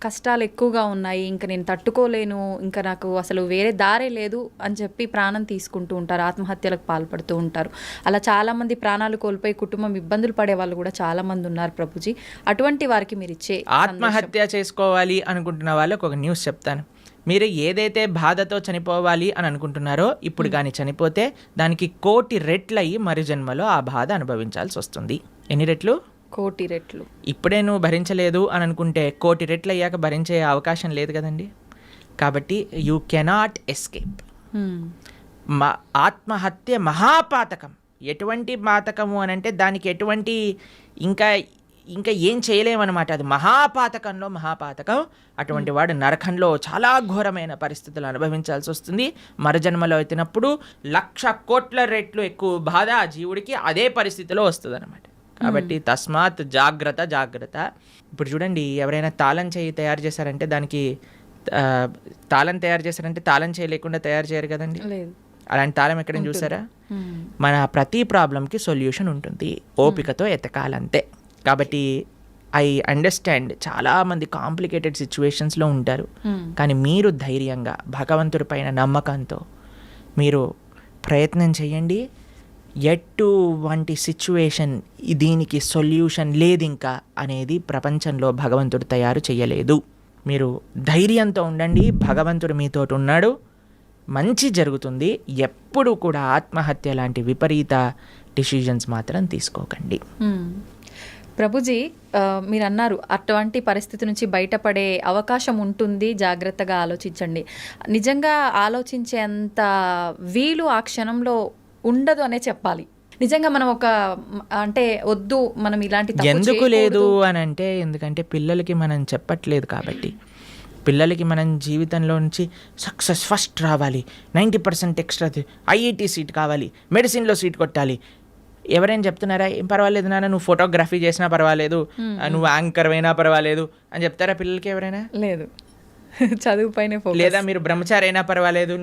Speaker 1: కష్టాలు ఎక్కువగా ఉన్నాయి, ఇంకా నేను తట్టుకోలేను, ఇంకా నాకు అసలు వేరే దారే లేదు అని చెప్పి ప్రాణం తీసుకుంటూ ఉంటారు, ఆత్మహత్యలకు పాల్పడుతూ ఉంటారు. అలా చాలామంది ప్రాణాలు కోల్పోయి కుటుంబం ఇబ్బందులు పడే వాళ్ళు కూడా చాలామంది ఉన్నారు ప్రభుజీ. అటువంటి వారికి మీరు ఇచ్చే
Speaker 2: ఆత్మహత్య చేసుకోవాలి అనుకుంటున్న వాళ్ళకి ఒక న్యూస్ చెప్తాను. మీరు ఏదైతే బాధతో చనిపోవాలి అని అనుకుంటున్నారో ఇప్పుడు కానీ చనిపోతే దానికి 1,000,000 రెట్లయ్యి మరు జన్మలో ఆ బాధ అనుభవించాల్సి వస్తుంది. ఎన్ని రెట్లు?
Speaker 1: 1,000,000 రెట్లు.
Speaker 2: ఇప్పుడే నువ్వు భరించలేదు అని అనుకుంటే 1,000,000 రెట్లు అయ్యాక భరించే అవకాశం లేదు కదండి. కాబట్టి యూ కెనాట్ ఎస్కేప్. ఆత్మహత్య మహాపాతకం. ఎటువంటి పాతకము అని అంటే దానికి ఎటువంటి ఇంకా ఏం చేయలేమన్నమాట. అది మహాపాతకంలో మహాపాతకం. అటువంటి వాడు నరకంలో చాలా ఘోరమైన పరిస్థితులు అనుభవించాల్సి వస్తుంది. మరుజన్మలో అయినప్పుడు 1,00,00,000,000 రెట్లు ఎక్కువ బాధ ఆ జీవుడికి అదే పరిస్థితిలో వస్తుంది అనమాట. కాబట్టి తస్మాత్ జాగ్రత్త. ఇప్పుడు చూడండి, ఎవరైనా తాళం చేయి తయారు చేశారంటే దానికి తాళం తయారు చేశారంటే తాళం చేయి లేకుండా తయారు చేయరు కదండి. అలాంటి తాళం ఎక్కడైనా చూసారా? మన ప్రతి ప్రాబ్లంకి సొల్యూషన్ ఉంటుంది, ఓపికతో ఎతకాలంతే. కాబట్టి ఐ అండర్స్టాండ్ చాలామంది కాంప్లికేటెడ్ సిచ్యువేషన్స్లో ఉంటారు, కానీ మీరు ధైర్యంగా భగవంతుడి పైన నమ్మకంతో మీరు ప్రయత్నం చేయండి. ఎటువంటి సిచ్యువేషన్ దీనికి సొల్యూషన్ లేదు ఇంకా అనేది ప్రపంచంలో భగవంతుడు తయారు చేయలేదు. మీరు ధైర్యంతో ఉండండి, భగవంతుడు మీతో ఉన్నాడు, మంచి జరుగుతుంది. ఎప్పుడు కూడా ఆత్మహత్య లాంటి విపరీత డిసిజన్స్ మాత్రం తీసుకోకండి.
Speaker 1: ప్రభుజీ, మీరు అన్నారు అటువంటి పరిస్థితి నుంచి బయటపడే అవకాశం ఉంటుంది, జాగ్రత్తగా ఆలోచించండి. నిజంగా ఆలోచించేంత వీలు ఆ క్షణంలో ఉండదు అనే చెప్పాలి. నిజంగా మనం అంటే వద్దు, మనం ఇలాంటి
Speaker 2: ఎందుకు లేదు అని అంటే, ఎందుకంటే పిల్లలకి మనం చెప్పట్లేదు కాబట్టి. పిల్లలకి మనం జీవితంలో నుంచి సక్సెస్ ఫస్ట్ రావాలి, 90% ఎక్స్ట్రా, ఐఐటి సీట్ కావాలి, మెడిసిన్లో సీట్ కొట్టాలి. ఎవరైనా చెప్తున్నారా ఏం పర్వాలేదు నాన్న, నువ్వు ఫోటోగ్రఫీ చేసినా పర్వాలేదు, నువ్వు యాంకర్ అయినా పర్వాలేదు అని చెప్తారా పిల్లలకి ఎవరైనా?
Speaker 1: లేదు. చదువు పైన,
Speaker 2: లేదా మీరు బ్రహ్మచారి అయినా పర్వాలేదు,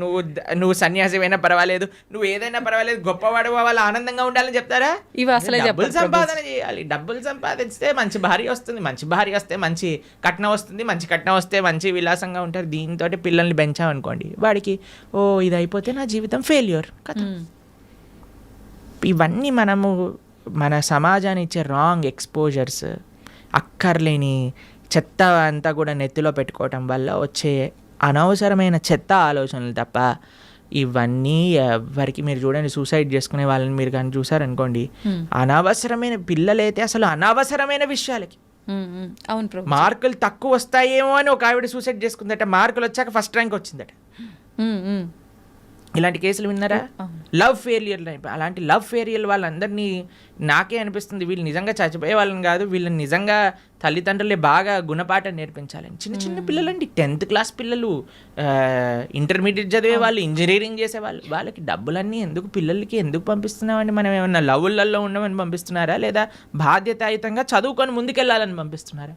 Speaker 2: నువ్వు సన్యాసి అయినా పర్వాలేదు, నువ్వు ఏదైనా పర్వాలేదు, గొప్పవాడు వాళ్ళు ఆనందంగా ఉండాలని చెప్తారా?
Speaker 1: ఇవి అసలే
Speaker 2: డబ్బులు సంపాదన చేయాలి. డబ్బులు సంపాదిస్తే మంచి భార్య వస్తుంది, మంచి భార్య వస్తే మంచి కట్నం వస్తుంది, మంచి కట్నం వస్తే మంచి విలాసంగా ఉంటారు. దీంతో పిల్లల్ని పెంచామనుకోండి, వాడికి ఇది అయిపోతే నా జీవితం ఫెయిల్యూర్ కదా. ఇవన్నీ మన సమాజాన్ని ఇచ్చే రాంగ్ ఎక్స్పోజర్స్, అక్కర్లేని చెత్త అంతా కూడా నెత్తిలో పెట్టుకోవటం వల్ల వచ్చే అనవసరమైన చెత్త ఆలోచనలు తప్ప ఇవన్నీ ఎవరికి. మీరు చూడండి, సూసైడ్ చేసుకునే వాళ్ళని మీరు కానీ చూసారనుకోండి, అనవసరమైన పిల్లలైతే అసలు అనవసరమైన విషయాలకి.
Speaker 1: అవును,
Speaker 2: మార్కులు తక్కువ వస్తాయేమో అని ఒక ఆవిడ సూసైడ్ చేసుకుందట, మార్కులు వచ్చాక ఫస్ట్ ర్యాంక్ వచ్చిందట. ఇలాంటి కేసులు విన్నారా? లవ్ ఫెయిలియర్, అలాంటి లవ్ ఫెయిలియర్ వాళ్ళందరినీ నాకే అనిపిస్తుంది వీళ్ళు నిజంగా చచ్చిపోయే వాళ్ళని కాదు, వీళ్ళని నిజంగా తల్లిదండ్రులే బాగా గుణపాఠం నేర్పించాలని. చిన్న చిన్న పిల్లలండి, 10th క్లాస్ పిల్లలు, ఇంటర్మీడియట్ చదివే వాళ్ళు, ఇంజనీరింగ్ చేసేవాళ్ళు, వాళ్ళకి డబ్బులన్నీ ఎందుకు, పిల్లలకి ఎందుకు పంపిస్తున్నామండి? మనం ఏమన్నా లవ్వులలో ఉండమని పంపిస్తున్నారా, లేదా బాధ్యతాయుతంగా చదువుకొని ముందుకెళ్ళాలని పంపిస్తున్నారా?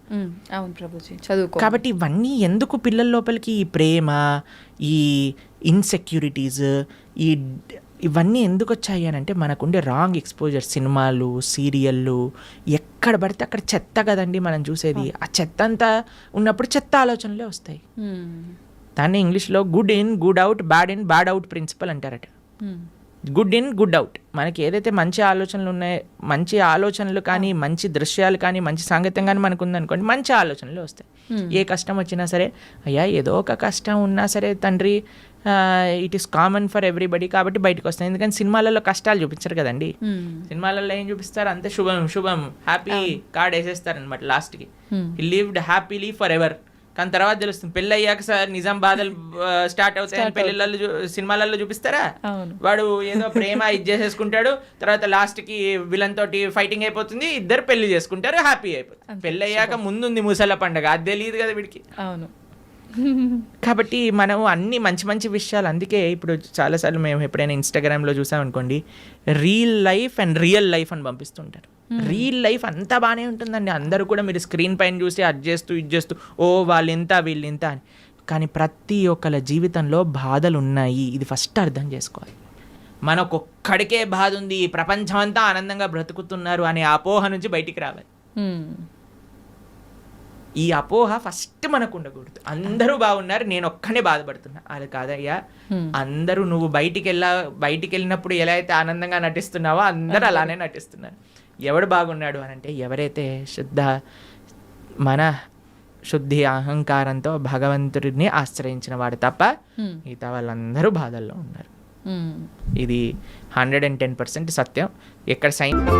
Speaker 1: అవును ప్రభుజీ, చదువుకో.
Speaker 2: కాబట్టి ఇవన్నీ ఎందుకు పిల్లల లోపలికి ఈ ప్రేమ, ఈ ఇన్సెక్యూరిటీస్, ఇవన్నీ ఎందుకు వచ్చాయి అని అంటే మనకుండే రాంగ్ ఎక్స్పోజర్. సినిమాలు, సీరియళ్ళు, ఎక్కడ పడితే అక్కడ చెత్త కదండి మనం చూసేది. ఆ చెత్త అంతా ఉన్నప్పుడు చెత్త ఆలోచనలే వస్తాయి. దాన్ని ఇంగ్లీష్లో good in good out, bad in bad out principal అంటారట. గుడ్ ఇన్ గుడ్ అవుట్, మనకి ఏదైతే మంచి ఆలోచనలు ఉన్నాయో, మంచి ఆలోచనలు కానీ, మంచి దృశ్యాలు కానీ, మంచి సాంగత్యం కానీ మనకు ఉందనుకోండి, మంచి ఆలోచనలు వస్తాయి. ఏ కష్టం వచ్చినా సరే, అయ్యా ఏదో ఒక కష్టం ఉన్నా సరే తండ్రి, it is common for everybody, కాబట్టి బయటకు వస్తాయి. ఎందుకంటే సినిమాలలో కష్టాలు చూపించరు కదండి. సినిమాలలో ఏం చూపిస్తారు? అంతే శుభం శుభం హ్యాపీ కార్డ్ వేసేస్తారు అనమాట లాస్ట్కి. He lived happily for ever. కానీ తర్వాత తెలుస్తుంది పెళ్ళి అయ్యాక సార్ నిజాం బాధలు స్టార్ట్ అవుతాయని పెళ్ళిళ్ళలో సినిమాలలో చూపిస్తారా? వాడు ఏదో ప్రేమ ఇది చేసేసుకుంటాడు, తర్వాత లాస్ట్కి విలన్ తోటి ఫైటింగ్ అయిపోతుంది, ఇద్దరు పెళ్లి చేసుకుంటారు, హ్యాపీ అయిపోతుంది. పెళ్ళి అయ్యాక ముందుంది ముసల పండగ, అది తెలియదు కదా వీడికి.
Speaker 1: అవును.
Speaker 2: కాబట్టి మనం అన్ని మంచి మంచి విషయాలు, అందుకే ఇప్పుడు చాలాసార్లు మేము ఎప్పుడైనా ఇన్స్టాగ్రామ్లో చూసామనుకోండి, real life and real life అని పంపిస్తుంటారు. రియల్ లైఫ్ అంతా బాగానే ఉంటుందండి, అందరూ కూడా మీరు స్క్రీన్ పైన చూసి అది చేస్తూ ఇది చేస్తూ ఓ వాళ్ళు ఇంత వీళ్ళు ఇంత అని. కానీ ప్రతి ఒక్కళ్ళ జీవితంలో బాధలు ఉన్నాయి, ఇది ఫస్ట్ అర్థం చేసుకోవాలి. మనకొక్కడికే బాధ ఉంది, ప్రపంచం అంతా ఆనందంగా బ్రతుకుతున్నారు అనే అపోహ నుంచి బయటికి రావాలి. ఈ అపోహ ఫస్ట్ మనకు ఉండకూడదు. అందరూ బాగున్నారు, నేను ఒక్కనే బాధపడుతున్నా, అది కాదయ్యా. అందరూ నువ్వు బయటికి వెళ్ళినప్పుడు ఎలా అయితే ఆనందంగా నటిస్తున్నావో అందరూ అలానే నటిస్తున్నారు. ఎవడు బాగున్నాడు అని అంటే ఎవరైతే మన శుద్ధి అహంకారంతో భగవంతుడిని ఆశ్రయించిన వాడు తప్ప మిగతా వాళ్ళందరూ బాధల్లో ఉన్నారు. ఇది 110% సత్యం. ఎక్కడ సైన్స్